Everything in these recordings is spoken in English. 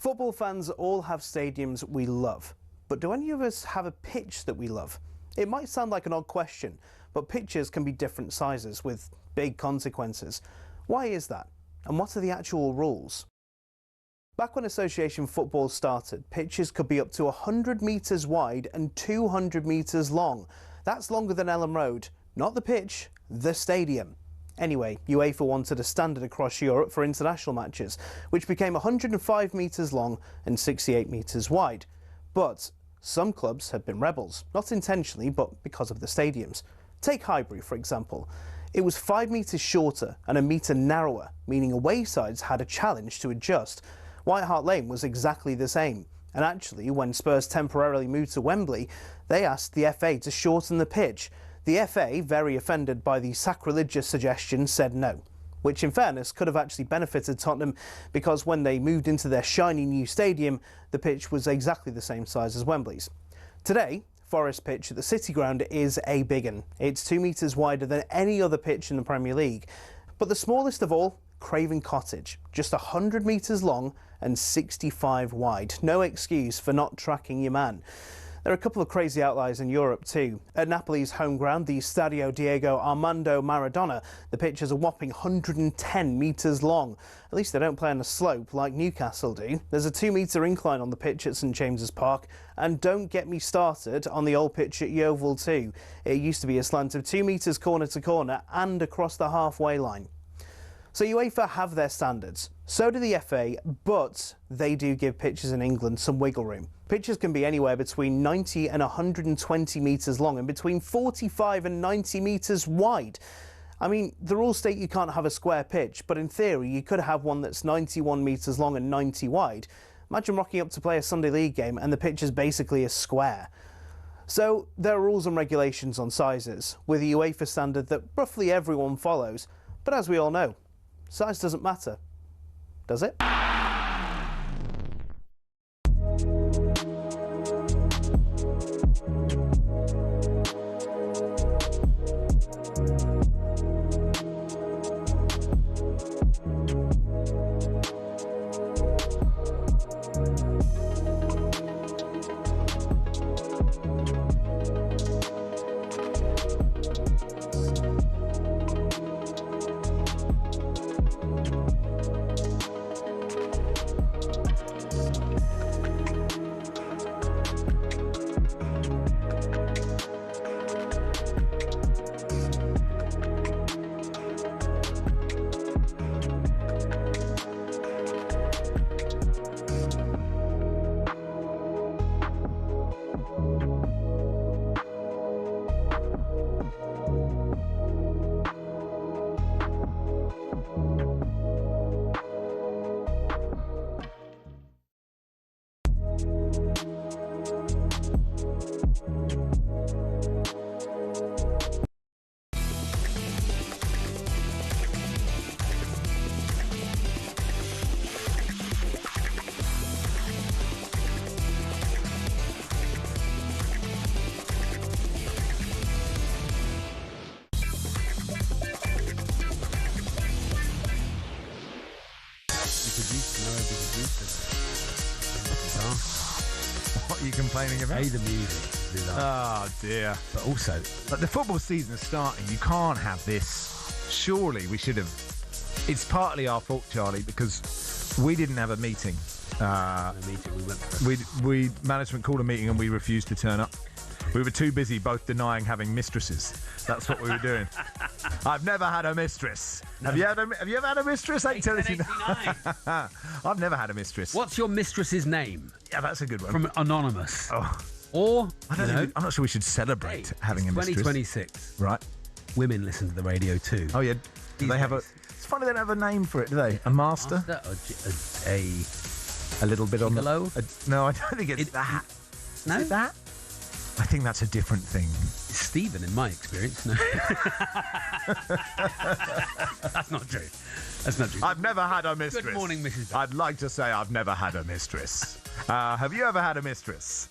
Football fans all have stadiums we love, but do any of us have a pitch that we love? It might sound like an odd question, but pitches can be different sizes with big consequences. Why is that? And what are the actual rules? Back when association football started, pitches could be up to 100 metres wide and 200 metres long. That's longer than Ellen Road. Not the pitch, the stadium. Anyway, UEFA wanted a standard across Europe for international matches, which became 105 metres long and 68 metres wide. But some clubs had been rebels, not intentionally, but because of the stadiums. Take Highbury, for example. It was 5 metres shorter and a metre narrower, meaning away sides had a challenge to adjust. White Hart Lane was exactly the same. And actually, when Spurs temporarily moved to Wembley, they asked the FA to shorten the pitch. The FA, very offended by the sacrilegious suggestion, said no, which in fairness could have actually benefited Tottenham because when they moved into their shiny new stadium, the pitch was exactly the same size as Wembley's. Today, Forest Pitch at the City Ground is a big one. It's 2 metres wider than any other pitch in the Premier League. But the smallest of all, Craven Cottage, just 100 metres long and 65 wide. No excuse for not tracking your man. There are a couple of crazy outliers in Europe too. At Napoli's home ground, the Stadio Diego Armando Maradona, the pitch is a whopping 110 metres long. At least they don't play on a slope like Newcastle do. There's a 2-metre incline on the pitch at St James's Park. And don't get me started on the old pitch at Yeovil too. It used to be a slant of 2 metres corner to corner and across the halfway line. So UEFA have their standards, so do the FA, but they do give pitches in England some wiggle room. Pitches can be anywhere between 90 and 120 metres long and between 45 and 90 metres wide. I mean, the rules state you can't have a square pitch, but in theory you could have one that's 91 metres long and 90 wide. Imagine rocking up to play a Sunday League game and the pitch is basically a square. So there are rules and regulations on sizes, with a UEFA standard that roughly everyone follows, but as we all know, size doesn't matter, does it? What are you complaining about? Play the music. Oh dear. But also, But the football season is starting. You can't have this. Surely we should have. It's partly our fault, Charlie, because we didn't have a meeting. We management called a meeting and we refused to turn up. We were too busy both denying having mistresses. That's what we were doing. I've never had a mistress. No. Have you ever had a mistress? I've never had a mistress. what's your mistress's name? Yeah, that's a good one. From Anonymous. Oh. Or, I'm not sure we should celebrate having a mistress. 2026. Right. Women listen to the radio too. Oh, yeah. Do they have a... It's funny they don't have a name for it, do they? A master? A little bit on the... No, I don't think it's that. No? Is it that? I think that's a different thing. It's Stephen, in my experience. No. That's not true. That's not true. I've never had a mistress. Good morning, Mrs. I'd like to say I've never had a mistress. Have you ever had a mistress?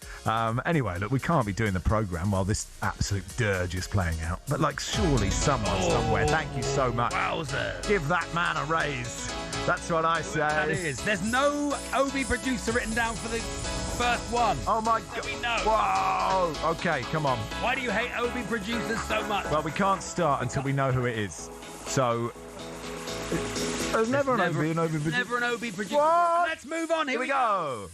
Anyway, look, we can't be doing the programme while this absolute dirge is playing out. But, like, surely someone somewhere, thank you so much. Wowzer. Give that man a raise. That's what I say. That is. There's no OB producer written down for the first one. Oh my So God. we know. Whoa. Okay, come on. Why do you hate OB producers so much? Well, we can't start until we know who it is. So, there's never an OB producer. Never an OB producer. What? Let's move on. Here we go.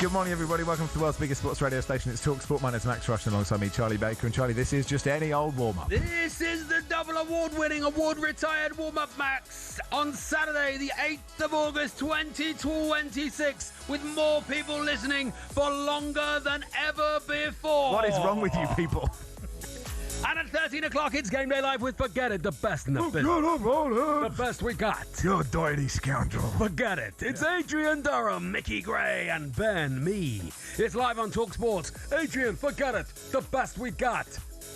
Good morning, everybody. Welcome to the world's biggest sports radio station. It's talkSPORT. My name's Max Rushden, alongside me, Charlie Baker. And Charlie, this is just any old warm-up. This is the double award-winning, award-retired warm-up, Max, on Saturday, the 8th of August, 2026, with more people listening for longer than ever before. What is wrong with you people? And at 13 o'clock, it's Game Day Live with Forget It, the best in the business. The best we got. You dirty scoundrel. Forget it. It's Adrian Durham, Mickey Gray, and Ben Me. It's live on talkSPORT. Adrian, forget it. The best we got.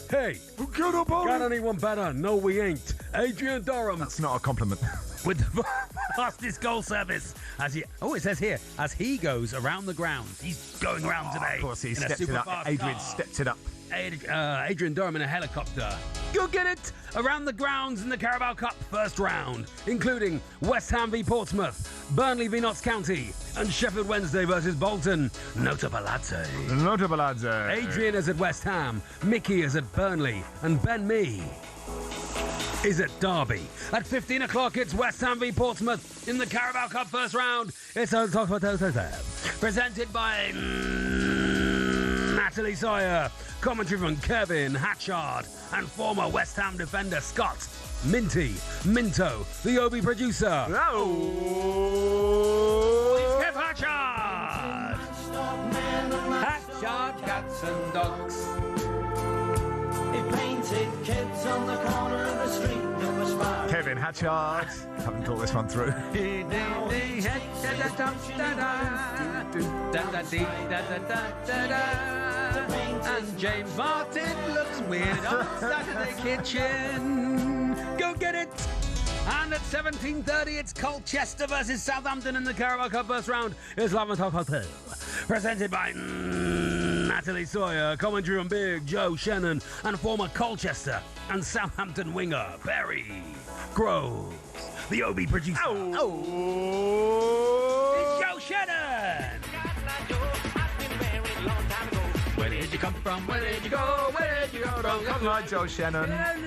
Hey, got anyone better? No, we ain't. Adrian Durham. That's not a compliment. With the fastest goal service. It says here, as he goes around the grounds. He's going around today. Of course, he in a stepped it super up. fast Adrian car. stepped it up. Adrian Durham in a helicopter. Go get it! Around the grounds in the Carabao Cup first round, including West Ham v Portsmouth, Burnley v Notts County, and Sheffield Wednesday versus Bolton. Nota Palazzo. Adrian is at West Ham, Mickey is at Burnley, and Ben Me is at Derby. At 15 o'clock, it's West Ham v Portsmouth in the Carabao Cup first round. It's presented by Natalie Sawyer. Commentary from Kevin Hatchard and former West Ham defender Scott Minto, the OB producer. Oh! It's Kev Hatchard. Hatchard, cats and dogs. He painted kids on the corner of the street that was far. Kevin Hatchard. Haven't thought this one through. And James Martin looks weird on Saturday Kitchen. Go get it! And at 17:30, it's Colchester versus Southampton in the Carabao Cup first round. It's Love and Top Hotel. Presented by Natalie Sawyer, commentary from Big Joe Shannon, and former Colchester and Southampton winger Barry Groves, the OB producer. It's Joe Shannon. Where did you come from? Where did you go? Where did you go? Come on, Joe Shannon. I'd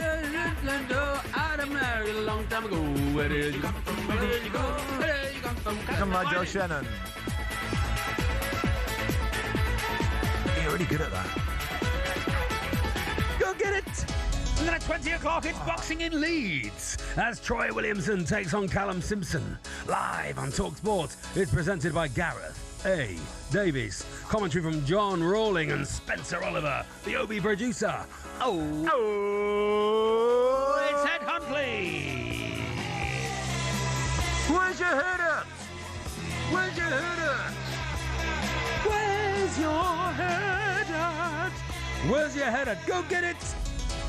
married a long time ago. Where did you come from? Where did you go? Where did you come from? Come on, Joe Shannon. You're really good at that. Go get it! And then at 20 o'clock, it's boxing in Leeds as Troy Williamson takes on Callum Simpson. Live on talkSPORT, it's presented by Gareth A. Davies. Commentary from John Rawling and Spencer Oliver, the OB producer. It's Ed Huntley. Where's your head at? Where's your head at? Where's your head at? Where's your head at? Go get it!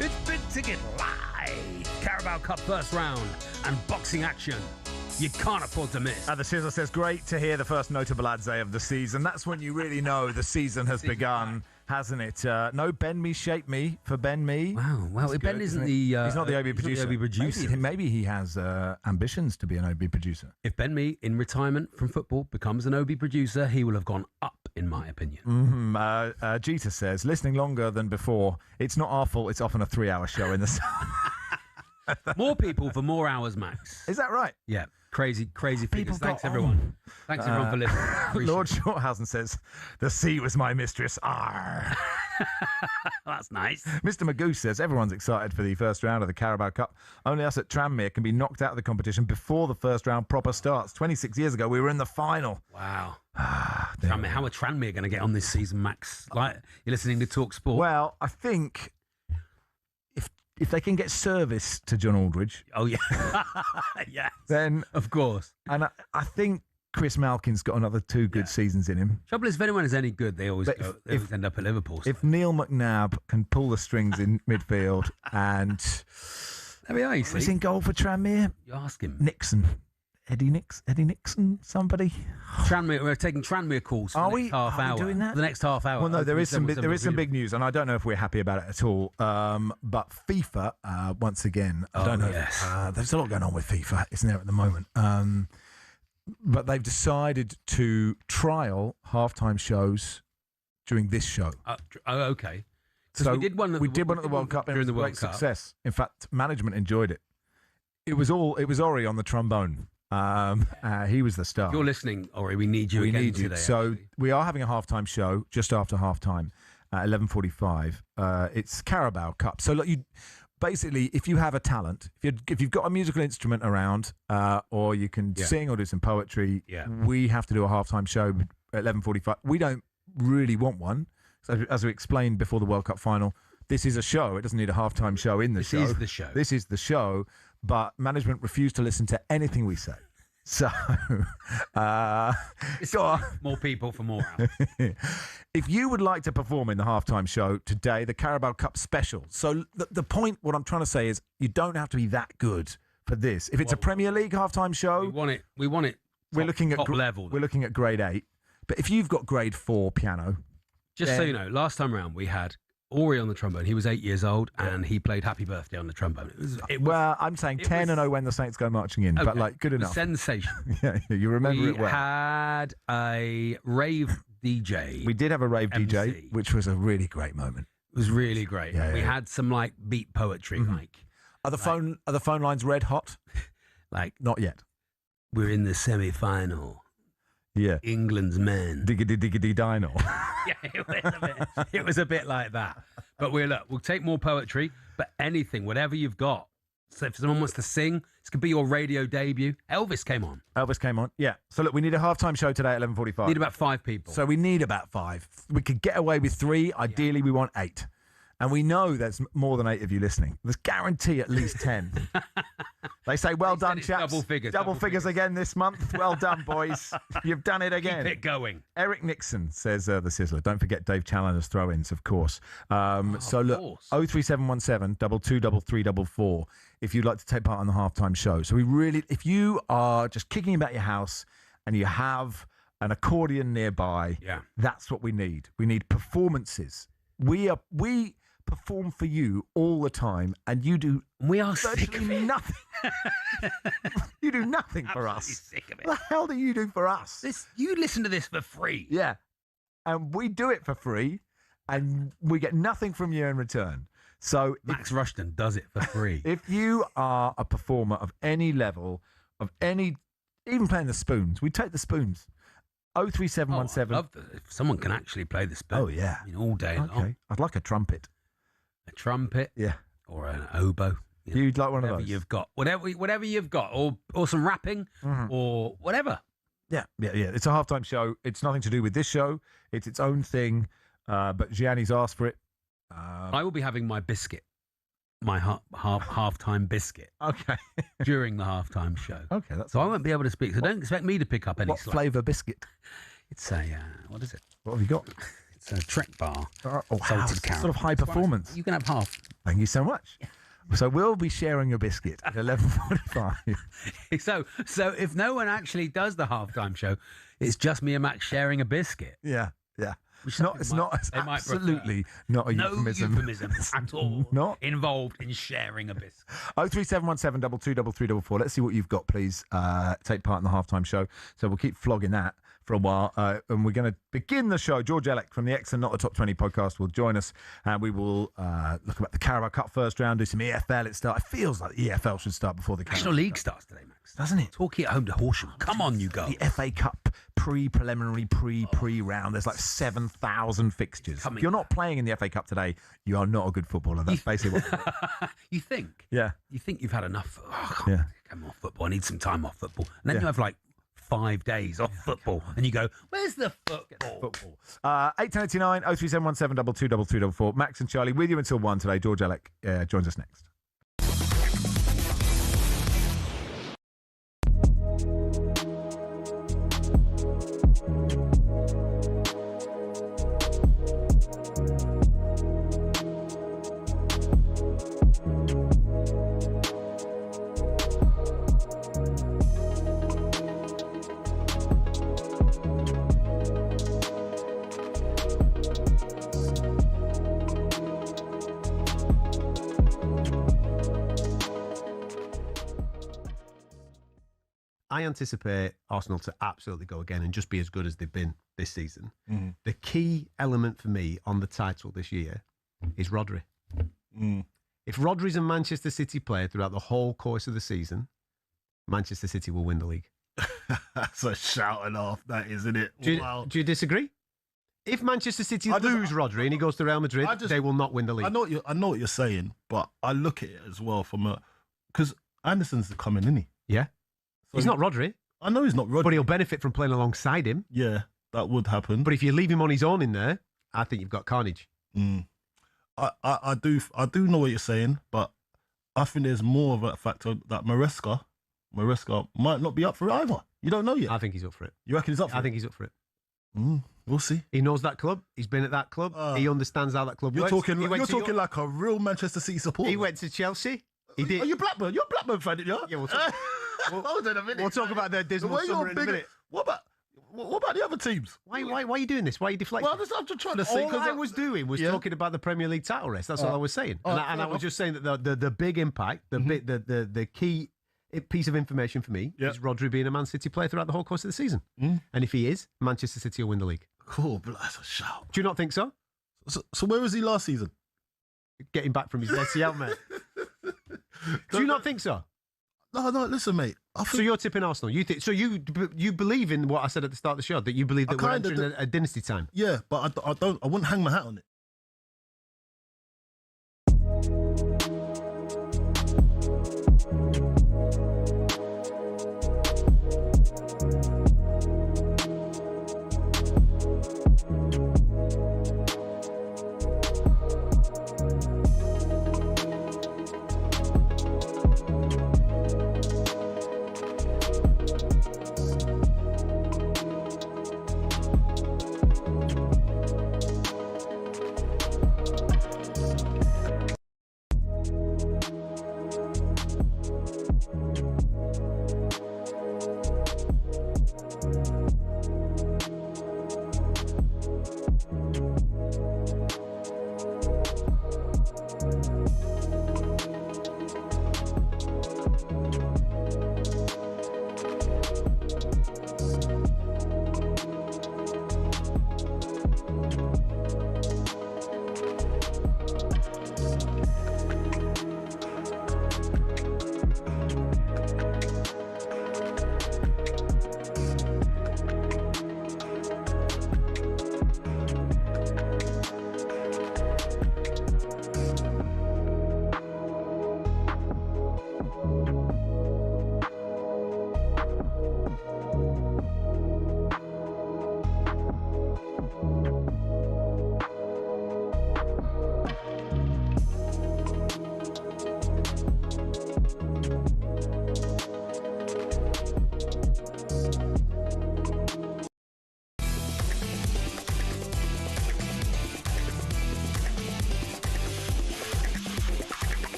It's Big Ticket Live. Carabao Cup first round and boxing action. You can't afford to miss. The Sizzler says, great to hear the first Notabalazze of the season. That's when you really know the season has begun, hasn't it? No Ben Me, Shape Me for Ben Me. Wow. Well, That's Ben good, isn't isn't the... He's not the OB producer. Not the OB producer. Maybe he has ambitions to be an OB producer. If Ben Me, in retirement from football, becomes an OB producer, he will have gone up, in my opinion. Jeter says, listening longer than before. It's not our fault. It's often a 3-hour show in the sun. More people for more hours, Max. Is that right? Yeah. Crazy figures. People Thanks, got everyone. Thanks, everyone, for listening. Appreciate Lord it. Shorthausen says, the sea was my mistress. Arr. That's nice. Mr. Magoo says, everyone's excited for the first round of the Carabao Cup. Only us at Tranmere can be knocked out of the competition before the first round proper starts. 26 years ago, we were in the final. Wow. Tranmere, how are Tranmere going to get on this season, Max? Like, you're listening to talkSPORT. Well, I think if they can get service to John Aldridge, Oh, yeah. Yes. then, Of course. and I think Chris Malkin's got another 2 good seasons in him. Trouble is, if anyone is any good, they always But go. They if- always end up at Liverpool. So. If Neil McNabb can pull the strings in midfield and There we are, you who's see. in goal for Tranmere? You ask him. Nixon. Eddie Nixon, somebody. Tranmere, we're taking Tranmere calls for Are the we? next half Are we hour. doing that? For the next half hour. Well, no, there is some Really- big news, and I don't know if we're happy about it at all. But FIFA, once again, I don't know. Yes. There's a lot going on with FIFA, isn't there, at the moment? But they've decided to trial halftime shows during this show. Okay. 'Cause So we did one at the World Cup, and it was during the a World great Cup. success. In fact, management enjoyed it. It was Ori on the trombone. He was the star. If you're listening, Ori, we need you We again need you. today. So actually. we are having a halftime show just after halftime at 11:45. It's Carabao Cup. So look, basically, if you have a talent, if you've got a musical instrument around, or you can sing or do some poetry, we have to do a halftime show at 11:45. We don't really want one. So as we explained before the World Cup final, this is a show. It doesn't need a halftime show in the show. This is the show. This is the show. But management refused to listen to anything we say. So, go on. More people for more hours. If you would like to perform in the halftime show today, the Carabao Cup special. So the point, what I'm trying to say is, you don't have to be that good for this. If it's a Premier League halftime show, We want it. we're looking at top level. We're looking at grade 8. But if you've got grade 4 piano, Just so you know, last time round we had Ori on the trombone. He was 8 years old and he played Happy Birthday on the trombone. It was well, I'm saying 10-0 when the Saints go marching in, but okay. like good It was enough. sensational. Yeah, you remember We it well. had a rave DJ. We did have a rave MC. DJ, which was a really great moment. It was really great. Yeah, We yeah. had some like beat poetry, Are the phone lines red hot? like Not yet. we're in the semi-final. Yeah. England's men. Diggity dino. Yeah, it was a bit like that. But we'll take more poetry, but anything, whatever you've got. So if someone wants to sing, this could be your radio debut. Elvis came on. Elvis came on. Yeah. So look, we need a halftime show today at 11:45. Need about 5 people. So we need about 5. We could get away with 3. Ideally, we want 8. And we know there's more than 8 of you listening. There's guarantee at least 10. They say, well They said done, it's chaps. double figures, Double double figures figures. again this month. Well done, boys. You've done it again. Keep it going. Eric Nixon says the Sizzler. Don't forget Dave Challenger's throw-ins, of course. So look, course. 03717 223344 if you'd like to take part in the halftime show. So if you are just kicking about your house and you have an accordion nearby, that's what we need. We need performances. We perform for you all the time, and you do We are sick of virtually it. nothing. You do nothing for us. Absolutely sick of it. What the hell do you do for us? You listen to this for free. Yeah. And we do it for free, and we get nothing from you in return. So Max Rushden does it for free. if you are a performer of any level, even playing the spoons, we take the spoons. 03717. I'd love if someone can actually play the spoon. Oh, yeah. All day long. Okay. I'd like a trumpet. A trumpet. Yeah. Or an oboe. You know, You'd like one of whatever those? you've got. Whatever you've got. Or some rapping. Or whatever. Yeah. It's a halftime show. It's nothing to do with this show. It's its own thing. But Gianni's asked for it. I will be having my biscuit. My halftime biscuit. Okay. During the halftime show. Okay. That's So I won't be able to speak. So don't expect me to pick up any what slack. flavour biscuit? It's a, what is it? What have you got? It's a Trek bar. Oh, wow. Salted caramel. Sort of high performance. You can have half. Thank you so much. So we'll be sharing your biscuit at 11:45. So if no one actually does the halftime show, it's just me and Max sharing a biscuit. Yeah. Which It's they might absolutely not a No euphemism. euphemism at all. Not. Involved in sharing a biscuit. 03717 223344. Let's see what you've got, please. Take part in the halftime show. So we'll keep flogging that for a while. And we're going to begin the show. George Ellick from the X and Not the Top 20 podcast will join us. And we will look at the Carabao Cup first round, do some EFL. It feels like the EFL should start before the National Carabao League Cup. starts today, Max. Doesn't it? Torquay at home to Horsham. Come on, you go. The FA Cup preliminary round. There's like 7,000 fixtures. If you're not playing in the FA Cup today, you are not a good footballer. That's basically what. You think? Yeah. You think you've had enough? Oh, I can't Yeah. come off football. I need some time off football. And then Yeah. you have like 5 days off football. And you go, where's the football? 81089 03717 223344. Max and Charlie with you until 1 today. George Ellick joins us next. I anticipate Arsenal to absolutely go again and just be as good as they've been this season. The key element for me on the title this year is Rodri. If Rodri's a Manchester City player throughout the whole course of the season, Manchester City will win the league. That's a shouting off, that isn't it? Do you, Wow. do you disagree? If Manchester City lose Rodri and he goes to Real Madrid, they will not win the league. I know what you're saying, but I look at it as well from because Anderson's coming, isn't he? Yeah. So He's not Rodri. I know he's not Rodri. But he'll benefit from playing alongside him. Yeah, that would happen. But if you leave him on his own in there, I think you've got carnage. I do know what you're saying, but I think there's more of a factor that Maresca might not be up for it either. You don't know yet. I think he's up for it. You reckon he's up for it? I think he's up for it. We'll see. He knows that club. He's been at that club. He understands how that club You're works. talking like a real Manchester City supporter. He went to Chelsea. He did. Are you Blackburn? You're a Blackburn fan, yeah? Yeah, we'll talk, Hold on a minute. we'll talk about their dismal summer in a minute. What about the other teams? Why are you doing this? Why are you deflecting? Well, I'm just trying to say. All I was doing was talking about the Premier League title race. That's all I was saying. And I was just saying that the big impact, the key piece of information for me is Rodri being a Man City player throughout the whole course of the season. And if he is, Manchester City will win the league. Cool, but that's a shout. Do you not think so? So where was he last season? Getting back from his ACL, mate. Do you not think so? No, listen, mate. So you're tipping Arsenal. You think so? You believe in what I said at the start of the show, that you believe that we're entering a dynasty time. Yeah, but I wouldn't hang my hat on it.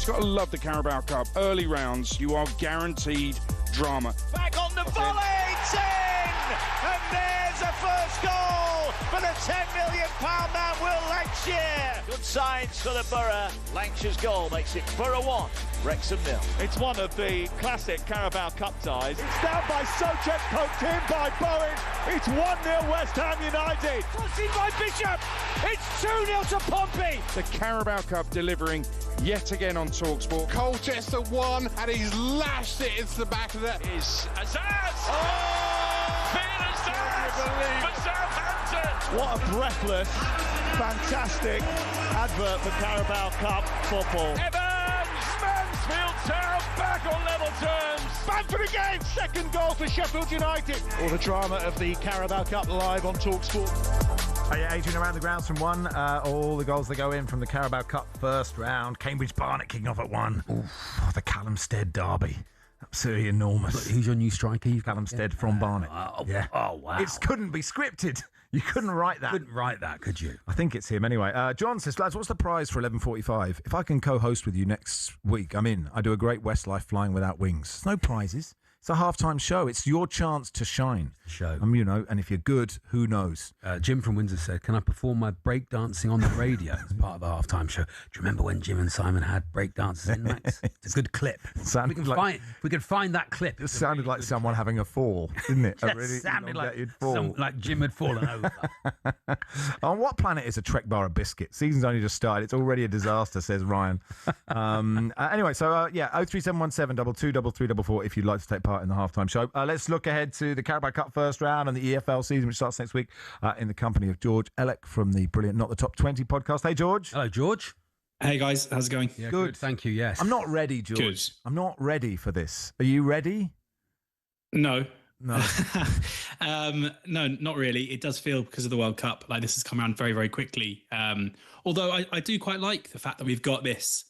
Got to love the Carabao Cup. Early rounds, you are guaranteed drama. Back on the volley, it's in! And there's a first goal for the £10 million man, Will Lancashire. Good signs for the Borough. Lancashire's goal makes it Borough 1, Wrexham 0. It's one of the classic Carabao Cup ties. It's down by Socek, poked in by Bowen. It's 1-0 West Ham United. Crossing by Bishop. It's 2-0 to Pompey. The Carabao Cup delivering yet again on talkSPORT. Colchester won, and he's lashed it into the back of the... Is Azaz! Oh! Finn Azaz for Southampton! What a breathless, fantastic advert for Carabao Cup football. Evans! Mansfield Town back on level terms. Bamford again! Second goal for Sheffield United. All the drama of the Carabao Cup live on talkSPORT. Oh yeah, Adrian around the grounds from 1. All the goals that go in from the Carabao Cup first round. Cambridge Barnet kicking off at 1. Oh, the Callum Stead derby. Absolutely enormous. Who's your new striker? Callum Stead from Barnet. Yeah. Oh, wow. It couldn't be scripted. You couldn't write that. Couldn't write that, could you? I think it's him anyway. John says, lads, what's the prize for 11:45? If I can co-host with you next week, I'm in. I do a great Westlife flying without wings. No prizes. It's a halftime show. It's your chance to shine. Show. You know, and if you're good, who knows? Jim from Windsor said, "Can I perform my breakdancing on the radio as part of the halftime show?" Do you remember when Jim and Simon had breakdances in, Max? It's a good clip. Sounded We can find that clip. It sounded like someone having a fall, didn't it? Yes, A really sounded elongated fall. like Jim had fallen over. On what planet is a Trek bar a biscuit? Season's only just started. It's already a disaster, says Ryan. Anyway, so 03717 223344 if you'd like to take part in the halftime show. Let's look ahead to the Carabao Cup first round and the EFL season, which starts next week, in the company of George Elek from the brilliant Not the Top 20 podcast. Hey, George. Hello, George. Hey guys, how's it going? Yeah, good. Thank you. Yes. I'm not ready, George. Good. I'm not ready for this. Are you ready? No. No. No, not really. It does feel, because of the World Cup, like this has come around very, very quickly. Although I do quite like the fact that we've got this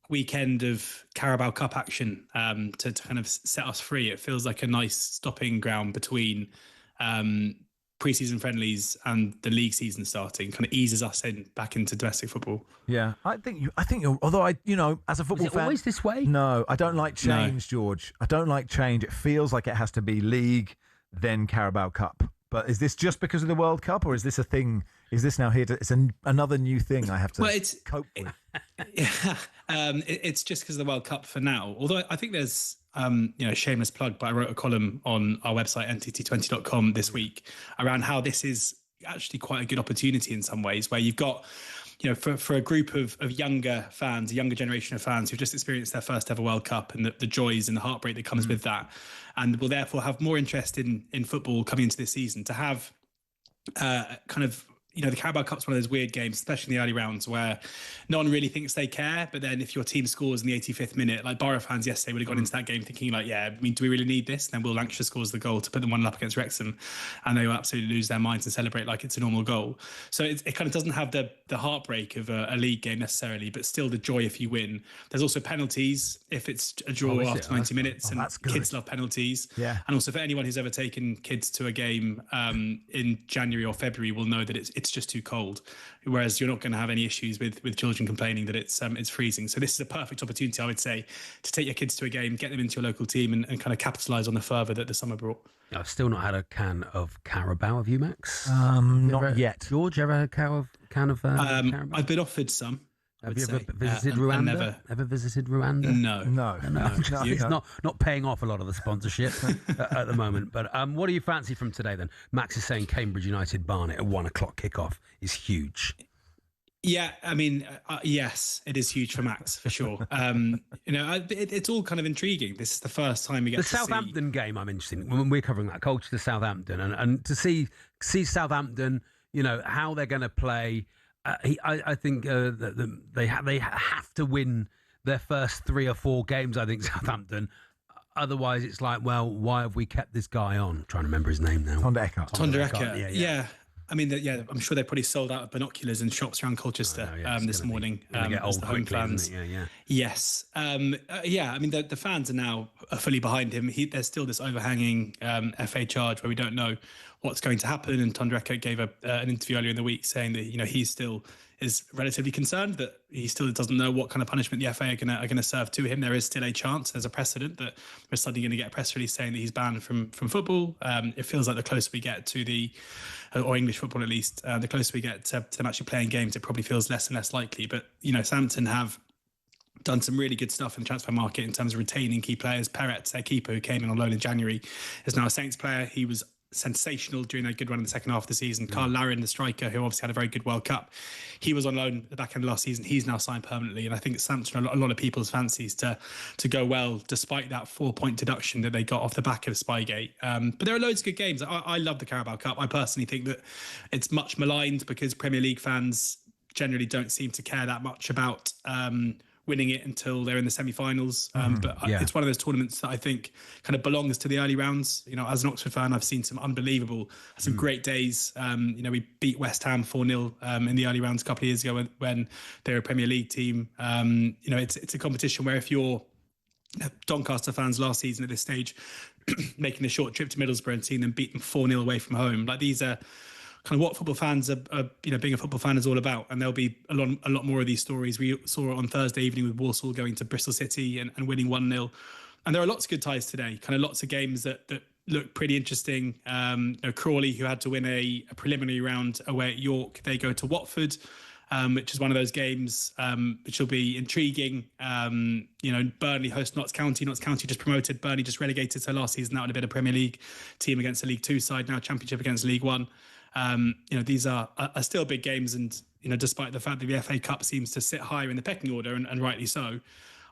weekend of Carabao Cup action to kind of set us free. It feels like a nice stopping ground between pre-season friendlies and the league season starting. Kind of eases us back into domestic football. Yeah, I think you're. Although as a football Is it fan, always this way? No, I don't like change, George. I don't like change. It feels like it has to be league, then Carabao Cup. But is this just because of the World Cup, or is this a thing? Is this now here? It's another new thing I have to cope with. It's just because of the World Cup for now. Although I think there's, shameless plug, but I wrote a column on our website, ntt20.com this week, around how this is actually quite a good opportunity in some ways, where you've got, for a group of younger fans, a younger generation of fans who've just experienced their first ever World Cup and the joys and the heartbreak that comes with that, and will therefore have more interest in football coming into this season, to have the Carabao Cup's one of those weird games, especially in the early rounds, where no one really thinks they care. But then if your team scores in the 85th minute, like Borough fans yesterday would have gone into that game thinking like, do we really need this? And then Will Lancashire scores the goal to put them 1-0 up against Wrexham, and they will absolutely lose their minds and celebrate like it's a normal goal. So it kind of doesn't have the heartbreak of a league game necessarily, but still the joy if you win. There's also penalties if it's a draw after 90 minutes, and kids love penalties. Yeah. And also for anyone who's ever taken kids to a game in January or February will know that it's just too cold, whereas you're not going to have any issues with children complaining that it's freezing. So this is a perfect opportunity, I would say, to take your kids to a game, get them into your local team, and kind of capitalise on the fervour that the summer brought. I've still not had a can of Carabao. Have you, Max? Not yet. George, ever had a can of Carabao? I've been offered some. Have you ever visited Rwanda? Ever visited Rwanda? No. It's not paying off a lot of the sponsorship at the moment. But what do you fancy from today then? Max is saying Cambridge United Barnet at 1 o'clock kickoff is huge. Yeah, I mean, yes, it is huge for Max for sure. It's all kind of intriguing. This is the first time we get the Southampton game. I'm interested in when we're covering that culture to Southampton and to see Southampton. How they're going to play. I think they have to win their first 3 or 4 games. I think Southampton. Otherwise, it's like, well, why have we kept this guy on? I'm trying to remember his name now. Tonda Eka. Yeah. I mean, I'm sure they probably sold out of binoculars in shops around Colchester this morning. As the home fans. Yes. I mean, the fans are now fully behind him. There's still this overhanging FA charge where we don't know what's going to happen. And Tonda Eka gave an interview earlier in the week saying that he still is relatively concerned, that he still doesn't know what kind of punishment the FA are going to serve to him. There is still a chance. There's a precedent that we're suddenly going to get a press release saying that he's banned from football. It feels like the closer we get to or English football at least, the closer we get to them actually playing games, it probably feels less and less likely. But Southampton have done some really good stuff in the transfer market in terms of retaining key players. Perret, their keeper, who came in on loan in January, is now a Saints player. He was sensational during a good run in the second half of the season. Carl Larin, the striker, who obviously had a very good World Cup, he was on loan at the back end of last season. He's now signed permanently, and I think it's Southampton a lot of people's fancies to go well, despite that 4-point deduction that they got off the back of Spygate. But there are loads of good games. I love the Carabao Cup. I personally think that it's much maligned because Premier League fans generally don't seem to care that much about winning it until they're in the semi-finals. It's one of those tournaments that I think kind of belongs to the early rounds. As an Oxford fan, I've seen some great days. We beat West Ham 4-0 in the early rounds a couple of years ago when they were a Premier League team. It's a competition where if you're Doncaster fans last season at this stage, making the short trip to Middlesbrough and seeing them beat them 4-0 away from home, like these are kind of what football fans are being a football fan is all about. And there'll be a lot more of these stories. We saw it on Thursday evening with Walsall going to Bristol City and winning 1-0. And there are lots of good ties today, kind of lots of games that look pretty interesting. Crawley, who had to win a preliminary round away at York, they go to Watford, which is one of those games which will be intriguing. Burnley host Notts County. Notts County just promoted, Burnley just relegated. So last season that would have been a Premier League team against a League Two side, now Championship against League One. These are still big games, and despite the fact that the FA Cup seems to sit higher in the pecking order, and rightly so,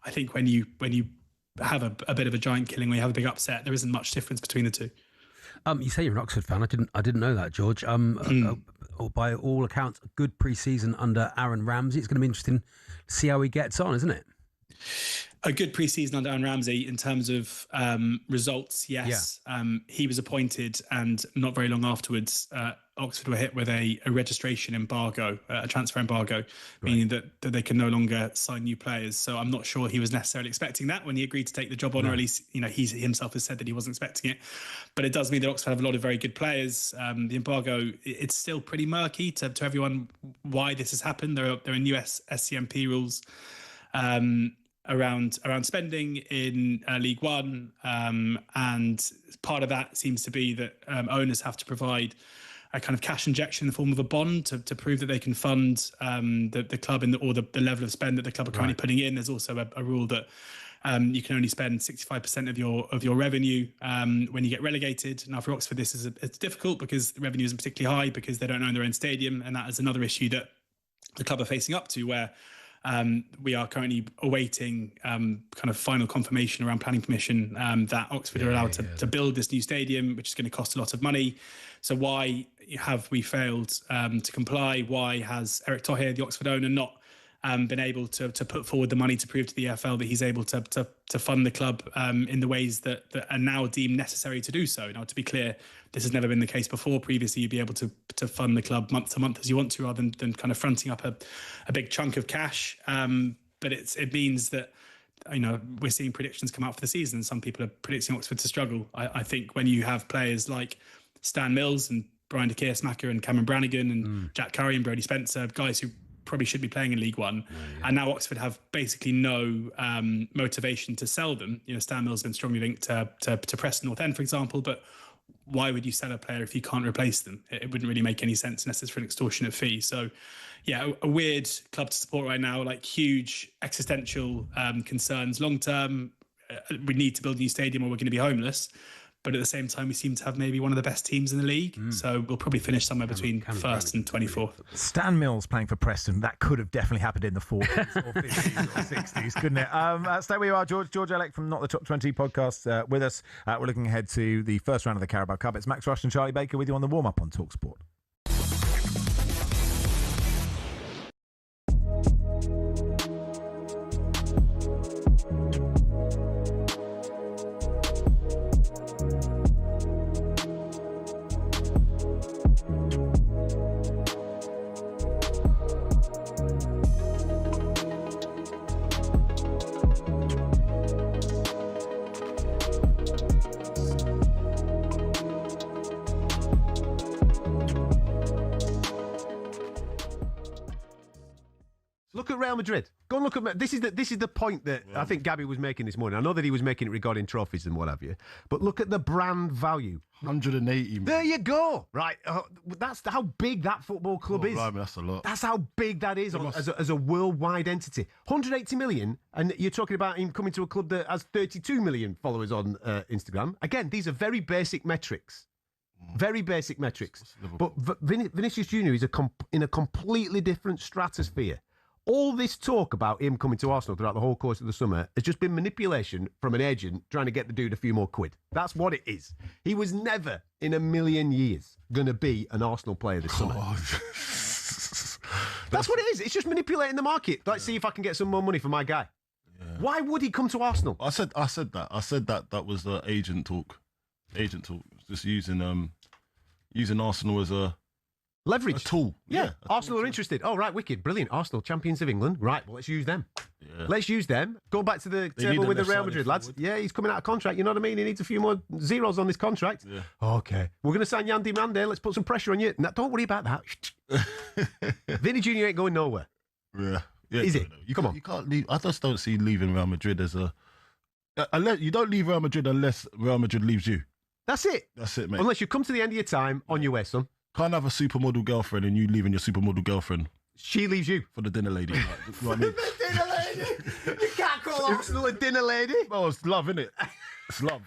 I think when you have a bit of a giant killing, when you have a big upset, there isn't much difference between the two. You say you're an Oxford fan. I didn't know that, George. By all accounts, a good pre-season under Aaron Ramsey. It's going to be interesting to see how he gets on, isn't it? A good pre-season under Aaron Ramsey in terms of results, yes. Yeah. He was appointed, and not very long afterwards, Oxford were hit with a registration embargo, a transfer embargo, meaning that they can no longer sign new players. So I'm not sure he was necessarily expecting that when he agreed to take the job on, or at least he himself has said that he wasn't expecting it. But it does mean that Oxford have a lot of very good players. The embargo, it's still pretty murky to everyone why this has happened. There are new SCMP rules around spending in League One, and part of that seems to be that owners have to provide a kind of cash injection in the form of a bond to prove that they can fund the club or the level of spend that the club are currently putting in. There's also a rule that you can only spend 65% of your revenue when you get relegated. Now for Oxford, it's difficult because the revenue isn't particularly high because they don't own their own stadium, and that is another issue that the club are facing up to, where we are currently awaiting kind of final confirmation around planning permission that Oxford are allowed to build this new stadium, which is going to cost a lot of money. So why have we failed to comply? Why has Eric Tohir, the Oxford owner, not been able to put forward the money to prove to the EFL that he's able to fund the club in the ways that are now deemed necessary to do so? Now, to be clear, this has never been the case before. Previously, you'd be able to fund the club month to month as you want to, rather than kind of fronting up a big chunk of cash. But it means that we're seeing predictions come out for the season. Some people are predicting Oxford to struggle. I think when you have players like Stan Mills and Brian de Keersmacher and Cameron Brannigan and Jack Curry and Brodie Spencer, guys who probably should be playing in League One, and now Oxford have basically no motivation to sell them. Stan Mills has been strongly linked to Preston North End, for example, but why would you sell a player if you can't replace them? It wouldn't really make any sense unless it's for an extortionate fee. So, a weird club to support right now, like huge existential concerns. Long term, we need to build a new stadium or we're going to be homeless. But at the same time, we seem to have maybe one of the best teams in the league. So we'll probably finish somewhere between first and 24th. Stan Mills playing for Preston, that could have definitely happened in the 40s or 50s or 60s, couldn't it? Stay where you are, George. George Elek from Not the Top 20 podcast with us. We're looking ahead to the first round of the Carabao Cup. It's Max Rushden and Charlie Baker with you on the warm-up on talkSPORT. Look at Real Madrid. Go and look at... This is the point that I think Gabby was making this morning. I know that he was making it regarding trophies and what have you, but look at the brand value. 180 million. There you go. Right. That's how big that football club is. Right, that's a lot. That's how big that is as a worldwide entity. 180 million, and you're talking about him coming to a club that has 32 million followers on Instagram. Again, these are very basic metrics. Very basic metrics. But Vinicius Junior is in a completely different stratosphere. All this talk about him coming to Arsenal throughout the whole course of the summer has just been manipulation from an agent trying to get the dude a few more quid. That's what it is. He was never in a million years going to be an Arsenal player this summer. That's what it is. It's just manipulating the market. Let's see if I can get some more money for my guy. Yeah. Why would he come to Arsenal? I said that was agent talk. Agent talk. Just using Arsenal as a leverage. A tool. Yeah. Arsenal are interested. Oh, right, wicked. Brilliant. Arsenal, champions of England. Right, well, let's use them. Yeah. Let's use them. Go back to the table with the Real Madrid lads. Forward. Yeah, he's coming out of contract. You know what I mean? He needs a few more zeros on this contract. Yeah. Okay. We're going to sign Yandy Mande. Let's put some pressure on you. No, don't worry about that. Vinny Jr. ain't going nowhere. Yeah. Is it? You can't leave. I just don't see leaving Real Madrid as a Unless you don't leave Real Madrid unless Real Madrid leaves you. That's it. That's it, mate. Unless you come to the end of your time on your way, son. Can't have a supermodel girlfriend and you leaving your supermodel girlfriend She leaves you. for the dinner lady. Like, you know what I mean? The dinner lady. You can't call Arsenal a dinner lady. Well, it's love, innit? It's love.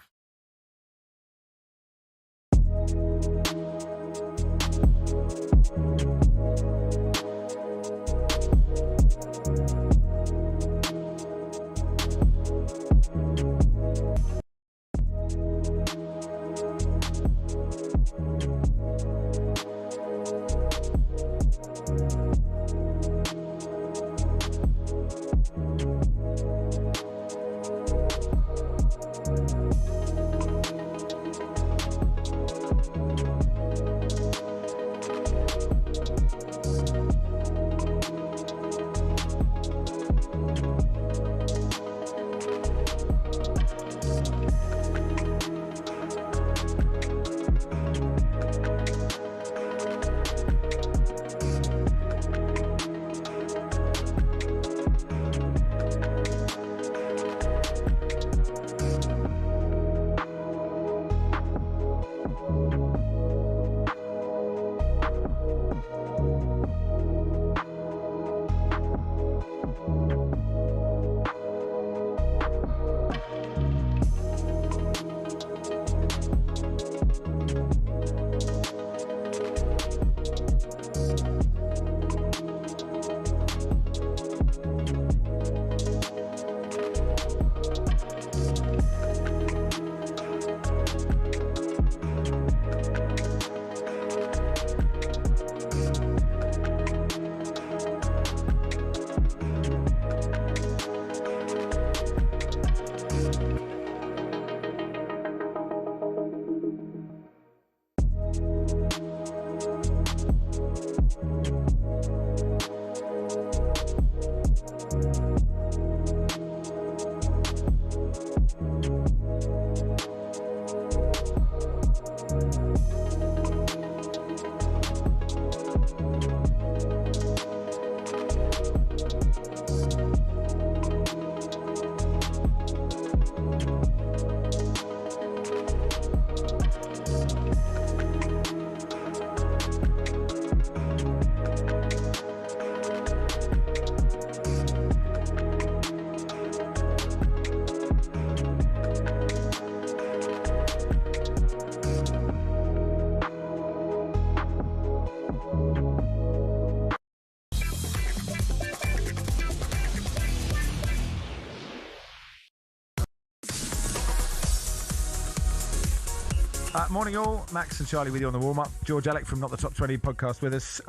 Morning all, Max and Charlie with you on the warm-up. George Alec from Not the Top 20 podcast with us,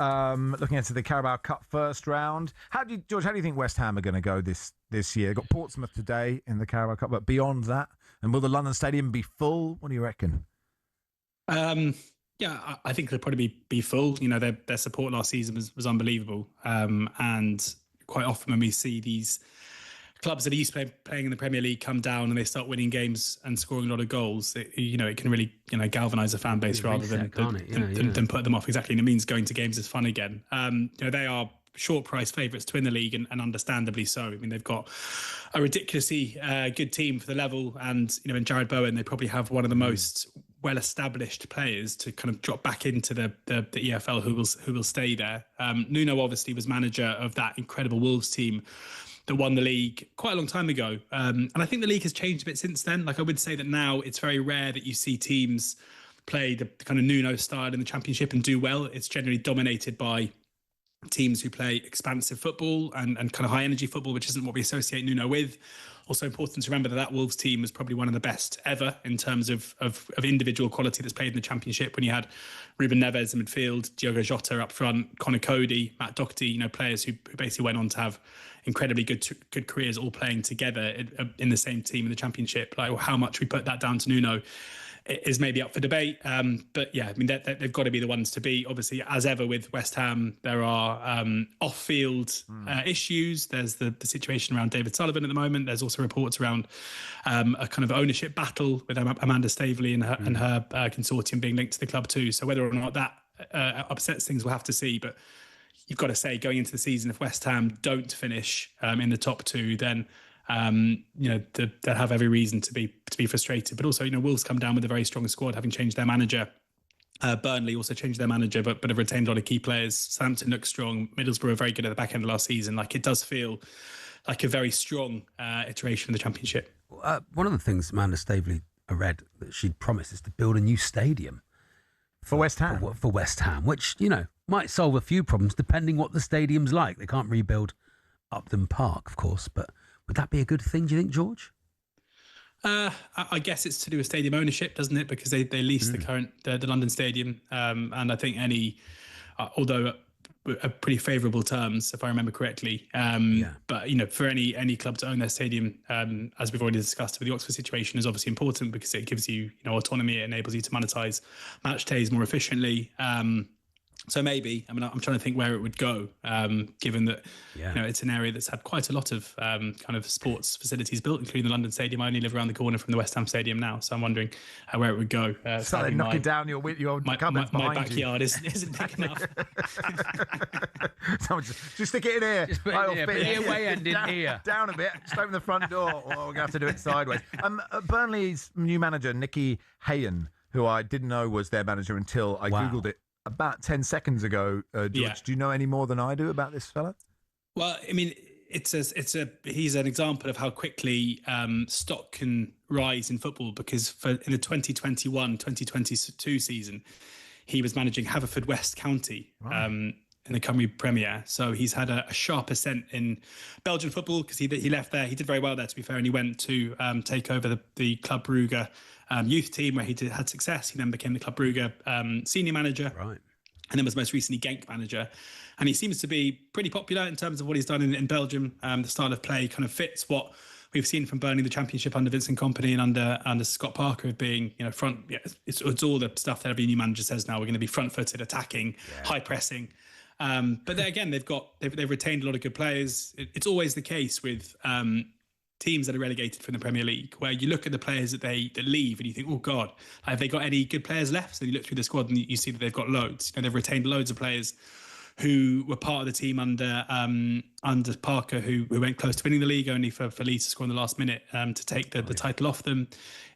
looking into the Carabao Cup first round. George, how do you think West Ham are going to go this year? Got Portsmouth today in the Carabao Cup, but beyond that, and will the London Stadium be full? What do you reckon? Yeah, I think they'll probably be full. You know, their support last season was unbelievable, and quite often when we see these clubs that are used to playing in the Premier League come down and they start winning games and scoring a lot of goals, it can really galvanise a fan base rather than put them off. Exactly, and it means going to games is fun again. They are short price favourites to win the league, and understandably so. I mean, they've got a ridiculously good team for the level, and in Jared Bowen, they probably have one of the most well-established players to kind of drop back into the EFL who will stay there. Nuno obviously was manager of that incredible Wolves team that won the league quite a long time ago. And I think the league has changed a bit since then. Like, I would say that now it's very rare that you see teams play the kind of Nuno style in the Championship and do well. It's generally dominated by teams who play expansive football and kind of high energy football, which isn't what we associate Nuno with. Also important to remember that Wolves team was probably one of the best ever in terms of individual quality that's played in the Championship, when you had Ruben Neves in midfield, Diogo Jota up front, Conor Cody, Matt Doherty, players who basically went on to have incredibly good careers all playing together in the same team in the Championship. Like, how much we put that down to Nuno is maybe up for debate. But yeah, I mean, they've got to be the ones to beat. Obviously, as ever with West Ham, there are off-field issues. There's the situation around David Sullivan at the moment. There's also reports around a kind of ownership battle with Amanda Staveley and her consortium being linked to the club too. So whether or not that upsets things, we'll have to see. But you've got to say, going into the season, if West Ham don't finish in the top two, then they'll have every reason to be frustrated. But also, Wolves come down with a very strong squad, having changed their manager. Burnley also changed their manager, but have retained a lot of key players. Southampton looks strong. Middlesbrough are very good at the back end of last season. Like, it does feel like a very strong iteration of the Championship. One of the things Amanda Staveley read that she'd promised is to build a new stadium for West Ham. For West Ham, which might solve a few problems depending what the stadium's like. They can't rebuild Upton Park, of course, but would that be a good thing? Do you think, George? I guess it's to do with stadium ownership, doesn't it? Because they lease the London Stadium, and I think although at pretty favourable terms, if I remember correctly. But for any club to own their stadium, as we've already discussed with the Oxford situation, is obviously important because it gives you autonomy. It enables you to monetize match days more efficiently. So maybe, I'm trying to think where it would go, given that it's an area that's had quite a lot of kind of sports facilities built, including the London Stadium. I only live around the corner from the West Ham Stadium now, so I'm wondering where it would go. Started knocking down your cupboards my backyard isn't big enough. Someone just stick it in here. Just put it way end in here. Down a bit. Just open the front door, or we're going to have to do it sideways. Burnley's new manager, Nicky Hayen, who I didn't know was their manager until I Googled it about 10 seconds ago. George, do you know any more than I do about this fella? Well, he's an example of how quickly stock can rise in football, because in the 2021-2022 season, he was managing Haverfordwest County in the Cymru Premier. So he's had a sharp ascent in Belgian football, because he left there. He did very well there, to be fair, and he went to take over the Club Brugge youth team, where he had success. He then became the Club Brugge senior manager, and then was most recently Genk manager. And he seems to be pretty popular in terms of what he's done in Belgium. The style of play kind of fits what we've seen from Burnley in the Championship under Vincent Kompany and under Scott Parker, of being front. It's all the stuff that every new manager says now. We're going to be front-footed, attacking, high pressing. But then again, they've retained a lot of good players. It's always the case with teams that are relegated from the Premier League, where you look at the players that leave and you think, oh God, have they got any good players left? So you look through the squad and you see that they've got loads. They've retained loads of players who were part of the team under Parker, who went close to winning the league, only for Leeds to score in the last minute to take the title off them.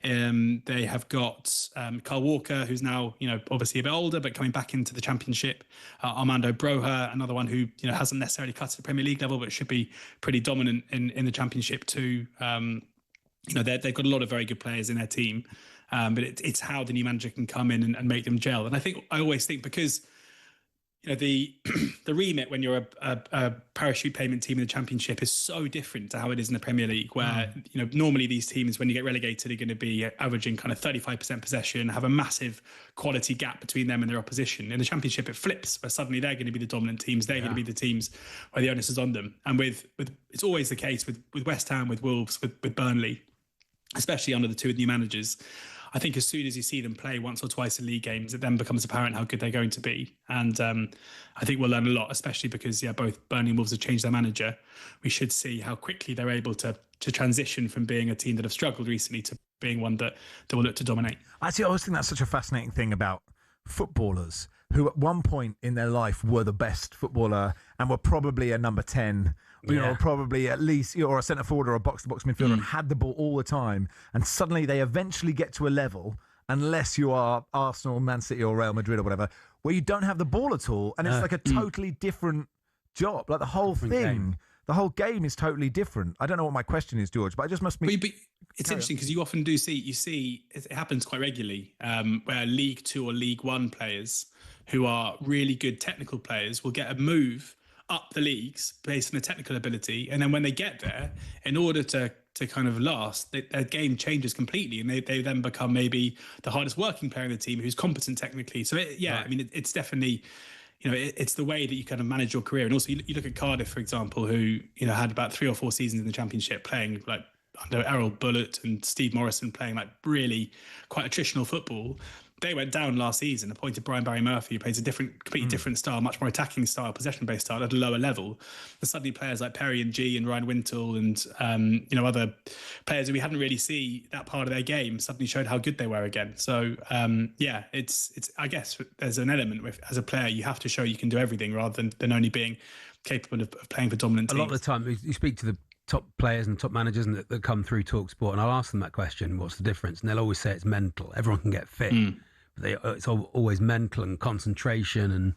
They have got Carl Walker, who's now obviously a bit older, but coming back into the Championship. Armando Broja, another one who hasn't necessarily cut to the Premier League level, but should be pretty dominant in the Championship too. They've got a lot of very good players in their team, but it's how the new manager can come in and make them gel. And I always think, because the remit when you're a parachute payment team in the Championship is so different to how it is in the Premier League, where normally these teams, when you get relegated, are going to be averaging kind of 35% possession, have a massive quality gap between them and their opposition. In the Championship, it flips, where suddenly they're going to be the dominant teams. They're going to be the teams where the onus is on them. And with it's always the case with West Ham, with Wolves, with Burnley, especially under the two new managers. I think as soon as you see them play once or twice in league games, it then becomes apparent how good they're going to be. And I think we'll learn a lot, especially because, both Burnley and Wolves have changed their manager. We should see how quickly they're able to transition from being a team that have struggled recently to being one that will look to dominate. Actually, I always think that's such a fascinating thing about footballers who at one point in their life were the best footballer and were probably a number 10, probably at least, or a centre forward or a box-to-box midfielder, and had the ball all the time. And suddenly they eventually get to a level, unless you are Arsenal, Man City or Real Madrid or whatever, where you don't have the ball at all. And it's like a totally different job. Like the whole thing, the whole game is totally different. I don't know what my question is, George, but I just must be... But it's interesting because you often do see it happens quite regularly, where League 2 or League 1 players who are really good technical players will get a move up the leagues based on their technical ability, and then when they get there, in order to kind of last, their game changes completely, and they then become maybe the hardest working player in the team who's competent technically. So it's definitely, it's the way that you kind of manage your career. And also you look at Cardiff, for example, who had about 3 or 4 seasons in the Championship playing like under Errol Bullitt and Steve Morrison, playing like really quite attritional football. They went down last season, appointed Brian Barry Murphy, who plays a completely different style, much more attacking style, possession-based style at a lower level. And suddenly players like Perry and G and Ryan Wintle and, other players who we hadn't really see that part of their game suddenly showed how good they were again. So, it's I guess there's an element with, as a player, you have to show you can do everything rather than only being capable of playing for dominant teams. A lot of the time, you speak to the top players and top managers that come through talkSPORT, and I'll ask them that question, what's the difference? And they'll always say it's mental. Everyone can get fit. But it's always mental and concentration and,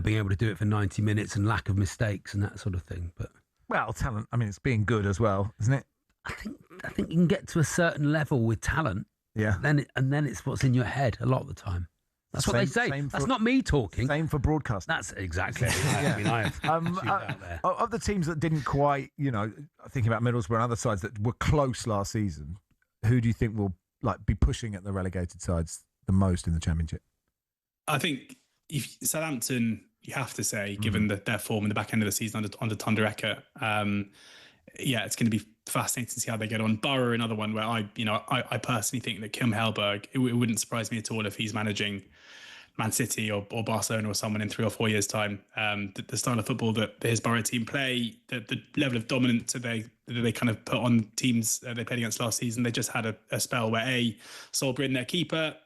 being able to do it for 90 minutes and lack of mistakes and that sort of thing. But Well, talent. I mean, it's being good as well, isn't it? I think you can get to a certain level with talent. Yeah. Then it's what's in your head a lot of the time. That's what they say. That's not me talking. Same for broadcast. That's exactly. I mean, I have out there. Of the teams that didn't quite, thinking about Middlesbrough and other sides that were close last season, who do you think will be pushing at the relegated sides the most in the Championship? I think if Southampton, you have to say, given their form in the back end of the season under Thunder Ecker, it's going to be fascinating to see how they get on. Borough, another one where I personally think that Kim Hellberg, it wouldn't surprise me at all if he's managing Man City or Barcelona or someone in 3 or 4 years' time. The style of football that his Borough team play, the level of dominance that they kind of put on teams they played against last season, they just had a spell where Solgren, their keeper,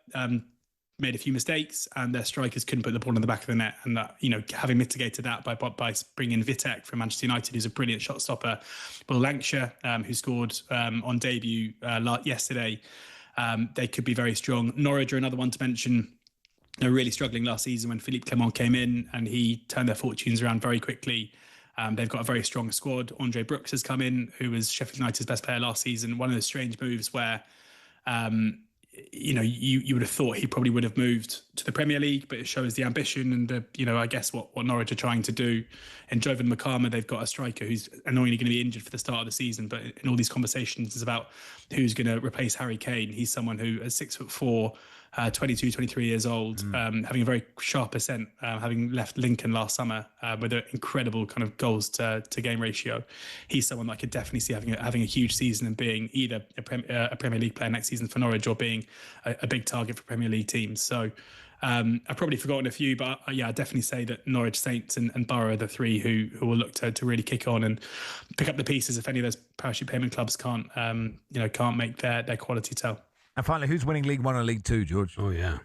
made a few mistakes and their strikers couldn't put the ball in the back of the net. And that, having mitigated that by bringing in Vitek from Manchester United, who's a brilliant shot stopper, Will Lancashire, who scored on debut yesterday, they could be very strong. Norwich are another one to mention. They were really struggling last season when Philippe Clement came in and he turned their fortunes around very quickly. They've got a very strong squad. Andre Brooks has come in, who was Sheffield United's best player last season. One of the strange moves where you would have thought he probably would have moved to the Premier League, but it shows the ambition and I guess what Norwich are trying to do. And Jovan Makama, they've got a striker who's annoyingly going to be injured for the start of the season, but in all these conversations, it's about who's going to replace Harry Kane. He's someone who is 6'4", 22, 23 years old, having a very sharp ascent, having left Lincoln last summer with an incredible kind of goals to game ratio. He's someone that I could definitely see having a huge season and being either a Premier League player next season for Norwich or being a big target for Premier League teams. So I've probably forgotten a few, but I'd definitely say that Norwich, Saints and Borough are the three who will look to really kick on and pick up the pieces if any of those parachute payment clubs can't make their quality tell. And finally, who's winning League One and League Two, George? Oh, yeah.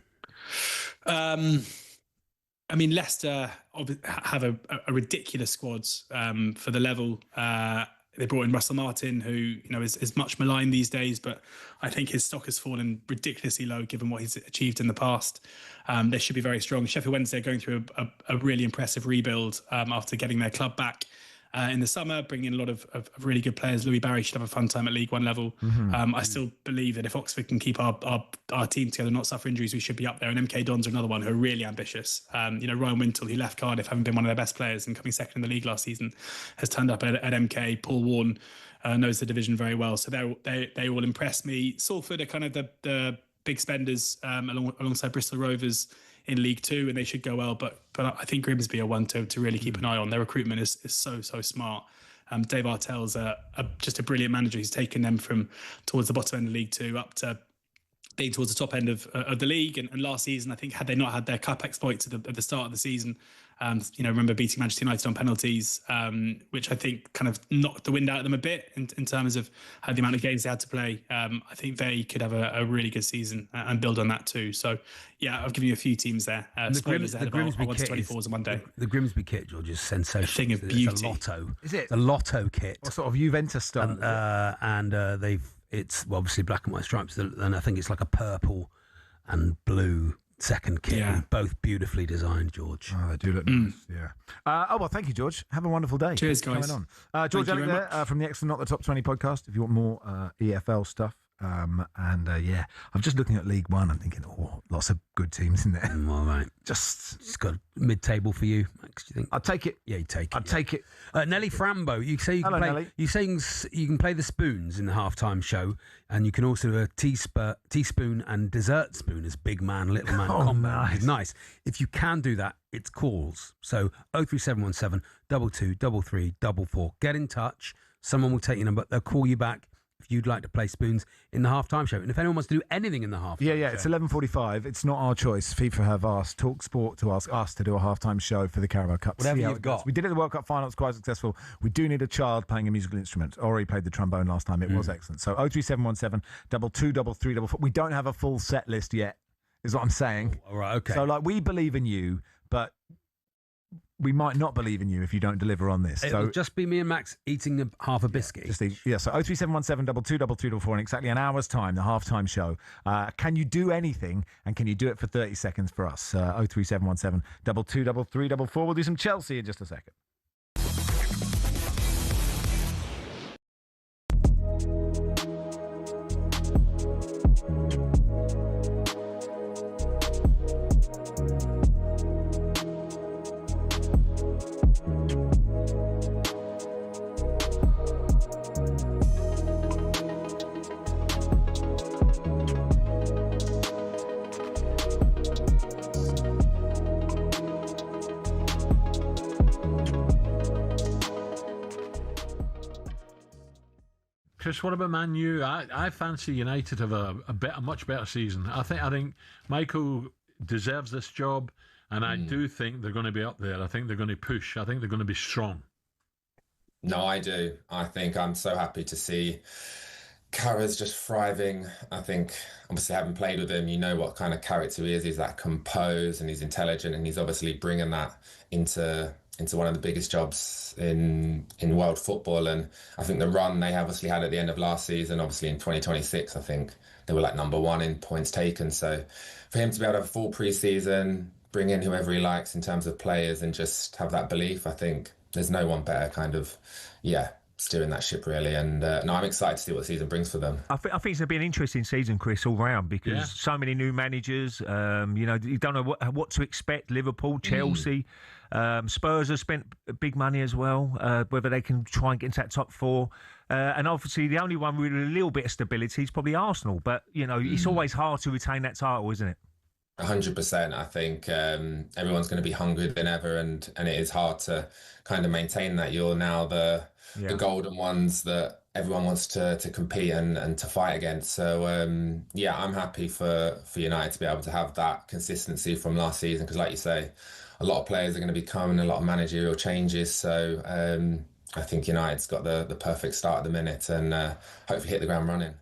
I mean, Leicester have a ridiculous squad for the level. They brought in Russell Martin, who is much maligned these days, but I think his stock has fallen ridiculously low given what he's achieved in the past. They should be very strong. Sheffield Wednesday are going through a really impressive rebuild after getting their club back in the summer, bringing in a lot of really good players. Louis Barry should have a fun time at League One level. I still believe that if Oxford can keep our team together, not suffer injuries, we should be up there. And MK Dons are another one who are really ambitious. Ryan Wintle, who left Cardiff, having been one of their best players and coming second in the league last season, has turned up at MK. Paul Warne knows the division very well. So they all impress me. Salford are kind of the big spenders alongside Bristol Rovers in League Two, and they should go well. But I think Grimsby are one to really keep an eye on. Their recruitment is so smart. Dave Artell's just a brilliant manager. He's taken them from towards the bottom end of League Two up to being towards the top end of the league. And last season, I think, had they not had their cup exploits at the start of the season, remember beating Manchester United on penalties, which I think kind of knocked the wind out of them a bit in terms of the amount of games they had to play. I think they could have a really good season and build on that too. So, yeah, I've given you a few teams there. The Grimsby kit 24s on Monday. The Grimsby kit, George, is sensational. A thing of beauty. It's a lotto. Is it? It's a lotto kit. What sort of Juventus style? It's obviously black and white stripes, and I think it's like a purple and blue second kit. Yeah. Both beautifully designed, George. Oh, they do look nice, yeah. Well, thank you, George. Have a wonderful day. Cheers, Thanks guys. for coming on. George Thank you Elliott very there from the Excellent Not the Top 20 podcast, if you want more EFL stuff. I'm just looking at League One. I'm thinking, lots of good teams in there. All right. Just got mid-table for you, Max, do you think? I'll take it. Yeah, you take it. I'll take it. Nelly Frambo, you say you can Hello, play. Nelly. You saying you can play the spoons in the halftime show, and you can also do a teaspoon and dessert spoon as big man, little man combo. Nice. If you can do that, it's calls. So 03717 22 33 44. Get in touch. Someone will take your number. They'll call you back if you'd like to play spoons in the halftime show. And if anyone wants to do anything in the halftime show. It's 11:45. It's not our choice. FIFA have asked talkSPORT to ask us to do a halftime show for the Carabao Cup. Whatever See how you've it goes. got. We did it at the World Cup final. It was quite successful. We do need a child playing a musical instrument. Ori played the trombone last time. It was excellent. So 03717 22 33 44. We don't have a full set list yet, is what I'm saying. All right, okay. So we believe in you, but we might not believe in you if you don't deliver on this. It'll So just be me and Max eating half a biscuit. so 03717 223344 in exactly an hour's time, the halftime show. Can you do anything, and can you do it for 30 seconds for us? 03717 223344. We'll do some Chelsea in just a second. Chris, what about Man U? I fancy United have a much better season. I think Michael deserves this job, and I do think they're going to be up there. I think they're going to push. I think they're going to be strong. No, I do. I think I'm so happy to see Carragher's just thriving. I think, obviously, having played with him, you know what kind of character he is. He's that composed and he's intelligent, and he's obviously bringing that into one of the biggest jobs in world football. And I think the run they obviously had at the end of last season, obviously in 2026, I think they were like #1 in points taken. So for him to be able to have a full pre-season, bring in whoever he likes in terms of players and just have that belief, I think there's no one better kind of, steering that ship really. And no, I'm excited to see what the season brings for them. I think it's going to be an interesting season, Chris, all round, because so many new managers. You don't know what to expect. Liverpool, Chelsea, Spurs have spent big money as well. Whether they can try and get into that top four, and obviously the only one with a little bit of stability is probably Arsenal. But it's always hard to retain that title, isn't it? 100%. I think everyone's going to be hungrier than ever, and it is hard to kind of maintain that. You're now the golden ones that everyone wants to compete and to fight against. So I'm happy for United to be able to have that consistency from last season, because like you say, a lot of players are going to be coming, a lot of managerial changes. So I think United's got the perfect start at the minute, and hopefully hit the ground running.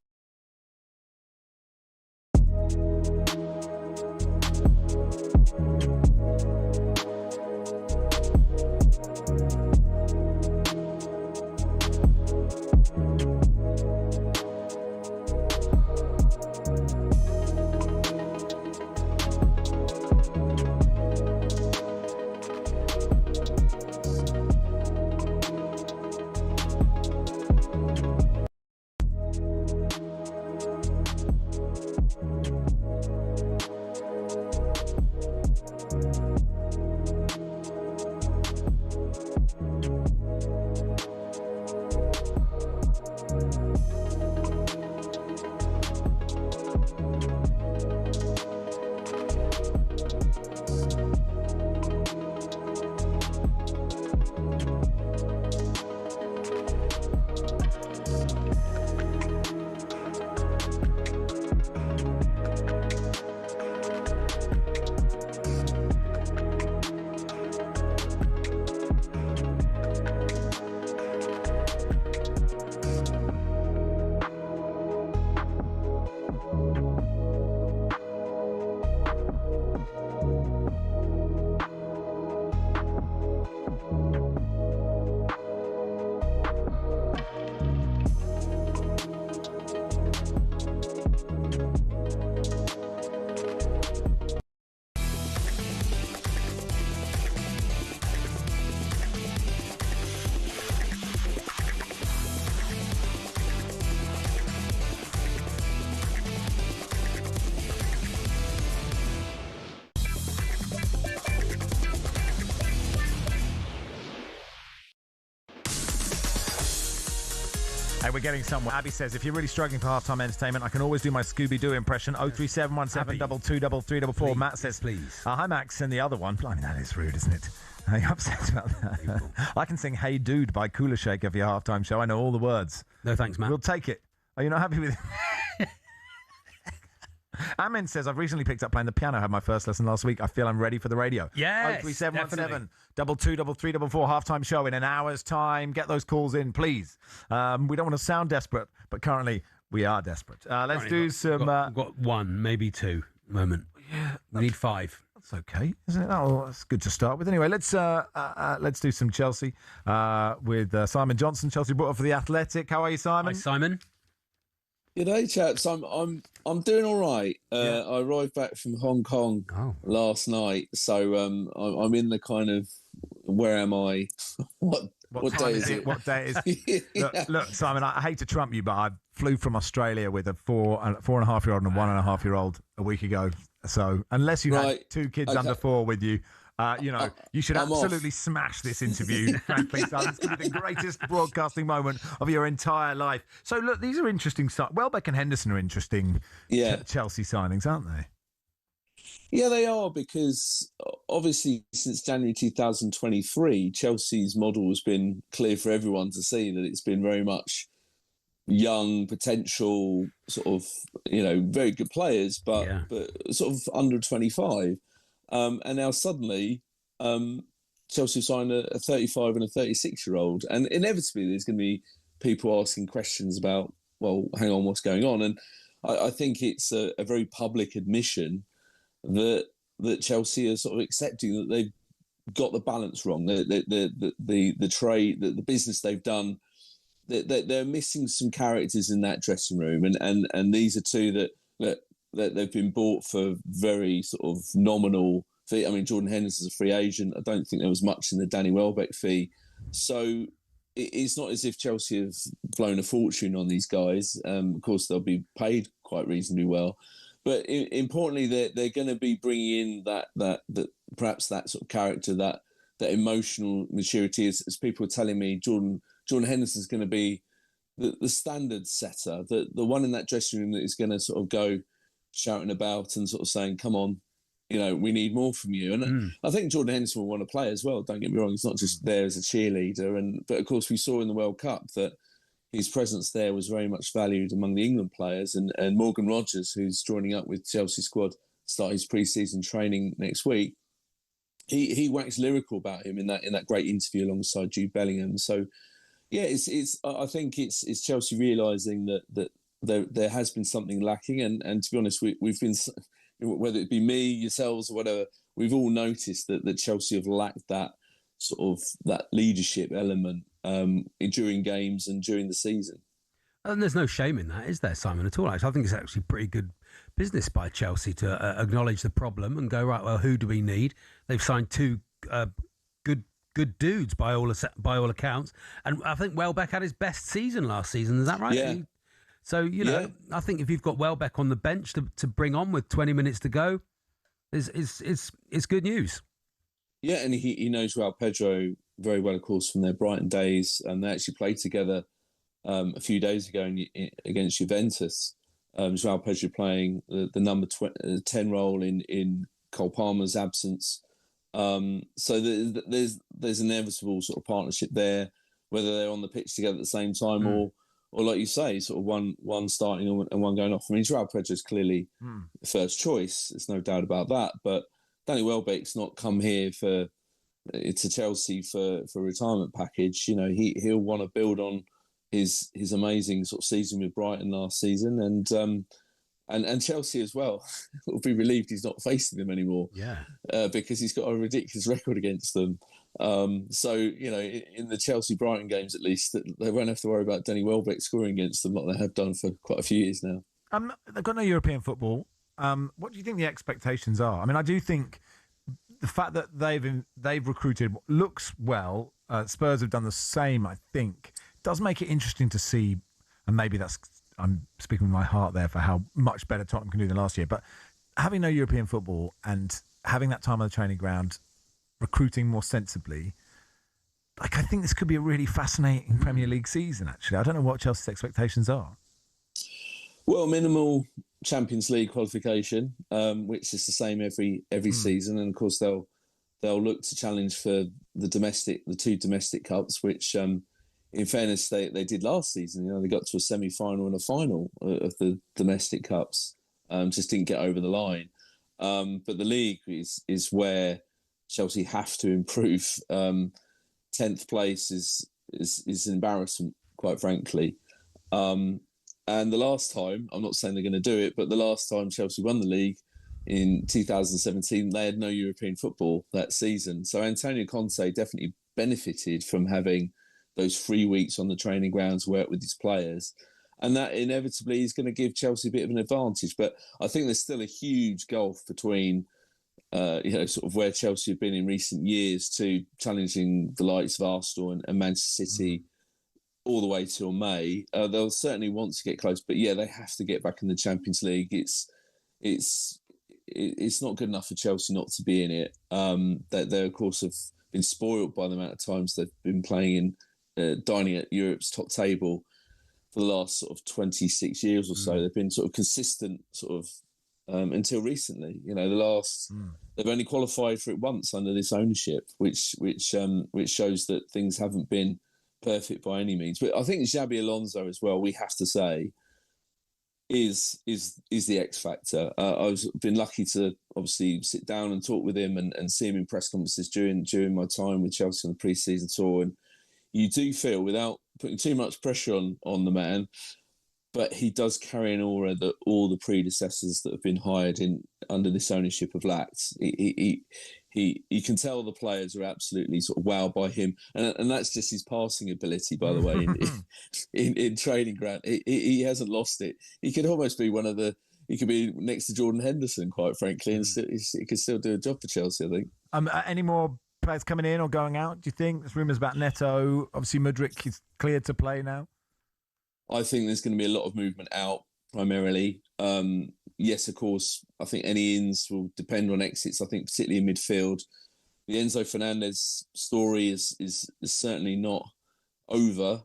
Hey, we're getting somewhere. Abby says, if you're really struggling for halftime entertainment, I can always do my Scooby-Doo impression. 03717 223344. Matt says, please. Hi, Max. And the other one. Blimey, that is rude, isn't it? Are you upset about that? I can sing Hey Dude by Cooler Shaker for your halftime show. I know all the words. No thanks, Matt. We'll take it. Are you not happy with it? Amin says, I've recently picked up playing the piano. I had my first lesson last week. I feel I'm ready for the radio. Yes, 03717 223344 halftime show in an hour's time. Get those calls in, please. We don't want to sound desperate, but currently we are desperate. Let's do some... We've got one, maybe two moment. We need 5. That's okay, isn't it? Oh, that's good to start with. Anyway, let's do some Chelsea with Simon Johnson, Chelsea brought up for The Athletic. How are you, Simon? Hi, Simon. G'day, chaps. I'm doing all right. I arrived back from Hong Kong last night, so I'm in the kind of where am I? What day is it? What day is it? Look, Simon, I hate to trump you, but I flew from Australia with a 4.5-year-old and a 1.5-year-old a week ago. So unless you had 2 kids under 4 with you, you should absolutely smash this interview, frankly. So it's going to be the greatest broadcasting moment of your entire life. So look, these are interesting. Welbeck and Henderson are interesting Chelsea signings, aren't they? Yeah, they are, because obviously since January 2023, Chelsea's model has been clear for everyone to see, that it's been very much young, potential, sort of, very good players, but sort of under 25. And now suddenly Chelsea signed a 35 and a 36-year-old. And inevitably there's going to be people asking questions about, well, hang on, what's going on? And I think it's a very public admission that Chelsea are sort of accepting that they've got the balance wrong. The trade, the business they've done, they're missing some characters in that dressing room, and these are two that they've been bought for very sort of nominal fee. I mean, Jordan Henderson's a free agent. I don't think there was much in the Danny Welbeck fee, so it's not as if Chelsea have blown a fortune on these guys. Of course, they'll be paid quite reasonably well. But importantly, they're going to be bringing in that perhaps that sort of character, that emotional maturity. As people are telling me, Jordan Henderson's going to be the standard setter, the one in that dressing room that is going to sort of go shouting about and sort of saying, "Come on, we need more from you." And I think Jordan Henderson will want to play as well. Don't get me wrong; he's not just there as a cheerleader. But of course, we saw in the World Cup that his presence there was very much valued among the England players, and Morgan Rogers, who's joining up with Chelsea squad, start his pre-season training next week. He waxed lyrical about him in that great interview alongside Jude Bellingham. So, yeah, I think it's Chelsea realising that there has been something lacking, and to be honest, we've been, whether it be me, yourselves, or whatever, we've all noticed that Chelsea have lacked that sort of that leadership element during games and during the season. And there's no shame in that, is there, Simon, at all? Actually, I think it's actually pretty good business by Chelsea to acknowledge the problem and go, right, well, who do we need? They've signed 2 good dudes by all accounts, and I think Welbeck had his best season last season. Is that right? Yeah. So I think if you've got Welbeck on the bench to bring on with 20 minutes to go, it's good news. Yeah, and he knows João Pedro very well, of course, from their Brighton days, and they actually played together a few days ago against Juventus. João Pedro playing the number 10 role in Cole Palmer's absence. So there's an inevitable sort of partnership there, whether they're on the pitch together at the same time or like you say, sort of one starting and one going off. I mean, João Pedro is clearly the first choice. There's no doubt about that. But Danny Welbeck's not come here to Chelsea for a retirement package. He'll want to build on his amazing sort of season with Brighton last season, and Chelsea as well will be relieved he's not facing them anymore. Yeah, because he's got a ridiculous record against them. So in the Chelsea Brighton games, at least, they won't have to worry about Danny Welbeck scoring against them like they have done for quite a few years now. They've got no European football. What do you think the expectations are? I mean, I do think the fact that they've recruited looks well. Spurs have done the same, I think. Does make it interesting to see, and maybe I'm speaking with my heart there for how much better Tottenham can do than last year, but having no European football and having that time on the training ground, recruiting more sensibly, I think this could be a really fascinating Premier League season, actually. I don't know what Chelsea's expectations are. Well, minimal Champions League qualification, which is the same every season, and of course they'll look to challenge for the 2 domestic cups, which in fairness they did last season. They got to a semi-final and a final of the domestic cups, just didn't get over the line. But the league is where Chelsea have to improve. 10th place is an embarrassment, quite frankly. And the last time, I'm not saying they're going to do it, but the last time Chelsea won the league, in 2017, they had no European football that season. So Antonio Conte definitely benefited from having those 3 weeks on the training grounds, work with his players. And that inevitably is going to give Chelsea a bit of an advantage. But I think there's still a huge gulf between, sort of where Chelsea have been in recent years to challenging the likes of Arsenal and Manchester City all the way till May. They'll certainly want to get close, but yeah, they have to get back in the Champions League. It's not good enough for Chelsea not to be in it. They of course have been spoiled by the amount of times they've been playing in dining at Europe's top table for the last sort of 26 years or so. They've been sort of consistent until recently. They've only qualified for it once under this ownership, which shows that things haven't been perfect by any means. But I think Xabi Alonso as well, we have to say, is the X factor. I've been lucky to obviously sit down and talk with him and see him in press conferences during my time with Chelsea on the pre-season tour, and you do feel, without putting too much pressure on the man, but he does carry an aura that all the predecessors that have been hired in under this ownership have lacked. You can tell the players are absolutely sort of wowed by him, and that's just his passing ability, by the way. In training ground, he hasn't lost it. He could almost be he could be next to Jordan Henderson, quite frankly, and he could still do a job for Chelsea, I think. Any more players coming in or going out, do you think? There's rumours about Neto. Obviously, Mudryk is cleared to play now. I think there's going to be a lot of movement out, primarily. Yes, of course, I think any ins will depend on exits, I think, particularly in midfield. The Enzo Fernandez story is certainly not over.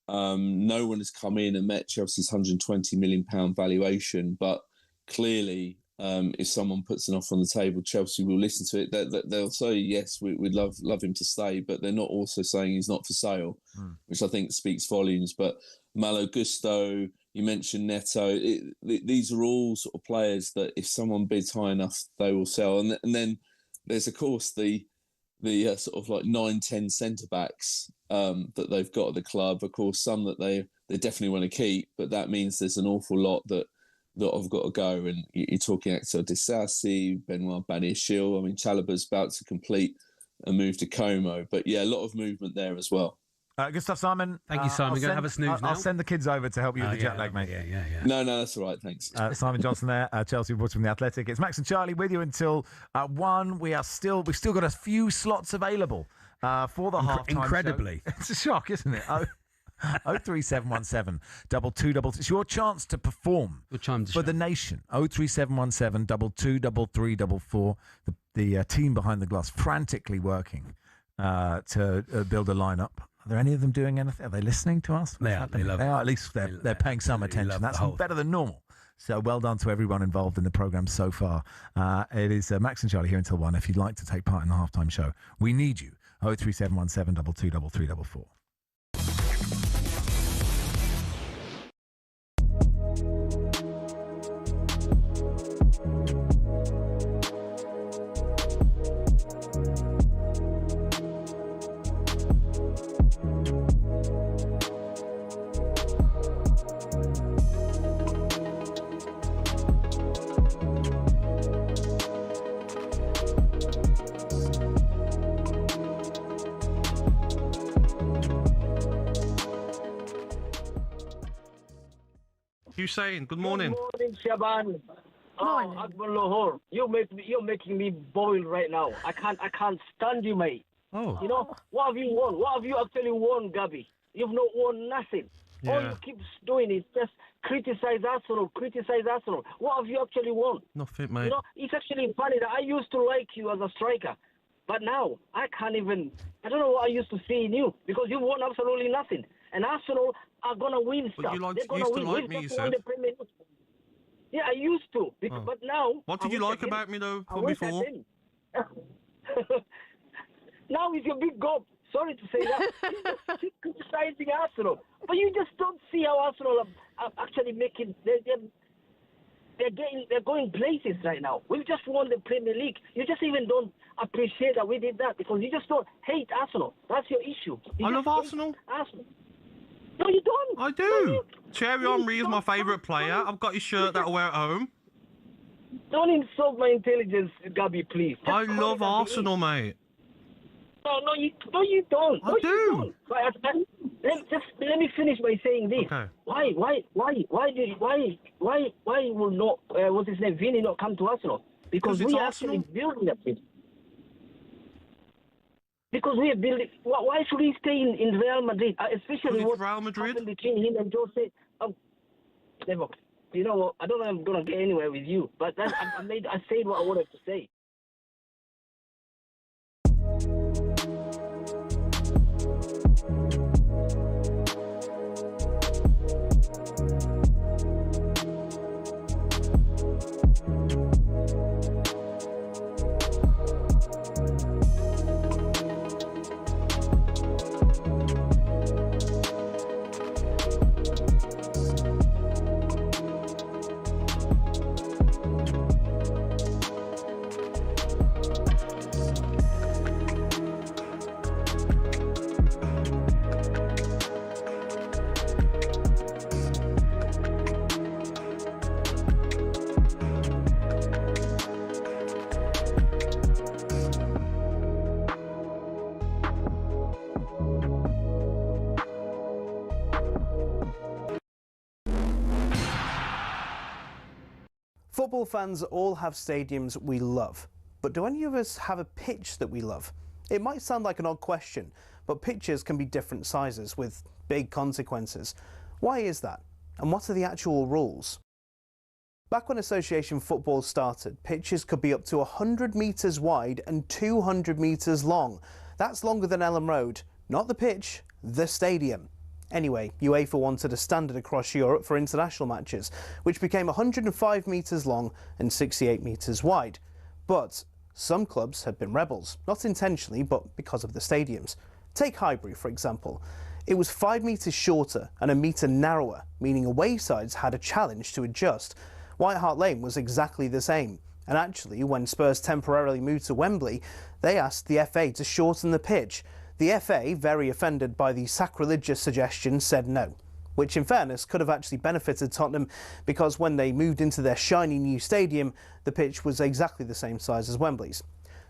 No one has come in and met Chelsea's £120 million valuation, but clearly, if someone puts an offer on the table, Chelsea will listen to it. They'll say, yes, we'd love him to stay, but they're not also saying he's not for sale, which I think speaks volumes. But Malo Gusto, you mentioned Neto, these are all sort of players that if someone bids high enough, they will sell. And then there's, of course, the sort of like 9-10 centre-backs that they've got at the club. Of course, some that they definitely want to keep, but that means there's an awful lot that have got to go. And you're talking Axel Disasi, Benoit Badiashile. I mean, Chalobah's about to complete a move to Como. But yeah, a lot of movement there as well. Good stuff, Simon. Thank you, Simon. Go have a snooze now. I'll send the kids over to help you with the jet lag, mate. Yeah. No, that's all right. Thanks. Simon Johnson there, Chelsea reporter from The Athletic. It's Max and Charlie with you until 1. We've still got a few slots available for the halftime incredibly show. It's a shock, isn't it? 03717 222. It's your chance to perform for the nation. 03717 22344. The team behind the glass frantically working to build a lineup. Are there any of them doing anything? Are they listening to us? They are. They are. At least they're paying some attention. That's better than normal. So well done to everyone involved in the programme so far. It is Max and Charlie here until 1. If you'd like to take part in the halftime show, we need you. 03717 22344. Hussein, good morning. Good morning, Shaban. Akbar Lahore. You're making me boil right now. I can't stand you, mate. Oh. You know, what have you won? What have you actually won, Gabi? You've not won nothing. Yeah. All you keep doing is just criticize Arsenal. What have you actually won? Nothing, mate. You know, it's actually funny that I used to like you as a striker, but now I can't even. I don't know what I used to see in you because you won absolutely nothing. And Arsenal are gonna win stuff. You They're gonna used to win. like me, you said. Yeah, I used to, but now. What did you like about me though before? Now he's your big gob. Sorry to say that. He's just criticizing Arsenal, but you just don't see how Arsenal are actually making. They're going places right now. We've just won the Premier League. You just even don't appreciate that we did that because you just don't hate Arsenal. That's your issue. I love Arsenal. No, you don't. I do. Thierry Henry is my favourite player. I've got his shirt that I wear at home. Don't insult my intelligence, Gabby, please. I love Arsenal, mate. No, you don't. I do. You don't. Right, let me finish by saying this. Okay. Why will not what's his name, Vini, not come to Arsenal? Because it's we are Arsenal. actually building a team. Because we are building. Why should he stay in Real Madrid? Especially what Real Madrid happened between him and Jose. Never. You know what? I don't know if I'm gonna get anywhere with you, but I said what I wanted to say. Football fans all have stadiums we love, but do any of us have a pitch that we love? It might sound like an odd question, but pitches can be different sizes with big consequences. Why is that? And what are the actual rules? Back when association football started, pitches could be up to 100 metres wide and 200 metres long. That's longer than Ellen Road. Not the pitch, the stadium. Anyway, UEFA wanted a standard across Europe for international matches, which became 105 metres long and 68 metres wide. But some clubs had been rebels, not intentionally, but because of the stadiums. Take Highbury, for example. It was 5 metres shorter and a metre narrower, meaning away sides had a challenge to adjust. White Hart Lane was exactly the same. And actually, when Spurs temporarily moved to Wembley, they asked the FA to shorten the pitch. The FA, very offended by the sacrilegious suggestion, said no, which in fairness could have actually benefited Tottenham because when they moved into their shiny new stadium, the pitch was exactly the same size as Wembley's.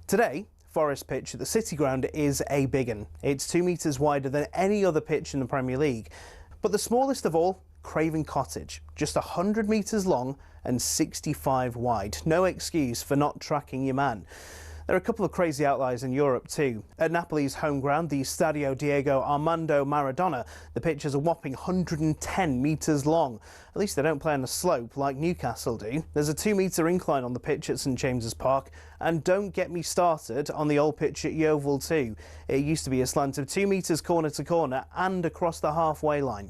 Today, Forest pitch at the City Ground is a big one. It's 2 metres wider than any other pitch in the Premier League. But the smallest of all, Craven Cottage, just 100 metres long and 65 wide. No excuse for not tracking your man. There are a couple of crazy outliers in Europe too. At Napoli's home ground, the Stadio Diego Armando Maradona, the pitch is a whopping 110 metres long. At least they don't play on a slope like Newcastle do. There's a 2-metre incline on the pitch at St James's Park. And don't get me started on the old pitch at Yeovil too. It used to be a slant of 2 metres corner to corner and across the halfway line.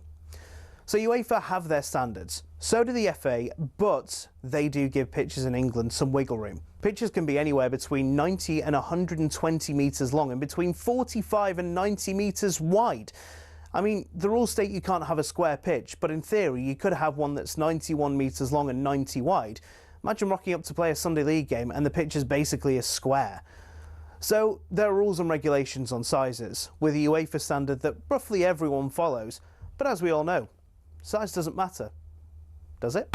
So UEFA have their standards. So do the FA, but they do give pitches in England some wiggle room. Pitches can be anywhere between 90 and 120 metres long and between 45 and 90 metres wide. I mean, the rules state you can't have a square pitch, but in theory you could have one that's 91 metres long and 90 wide. Imagine rocking up to play a Sunday League game and the pitch is basically a square. So there are rules and regulations on sizes, with a UEFA standard that roughly everyone follows. But as we all know, size doesn't matter, does it?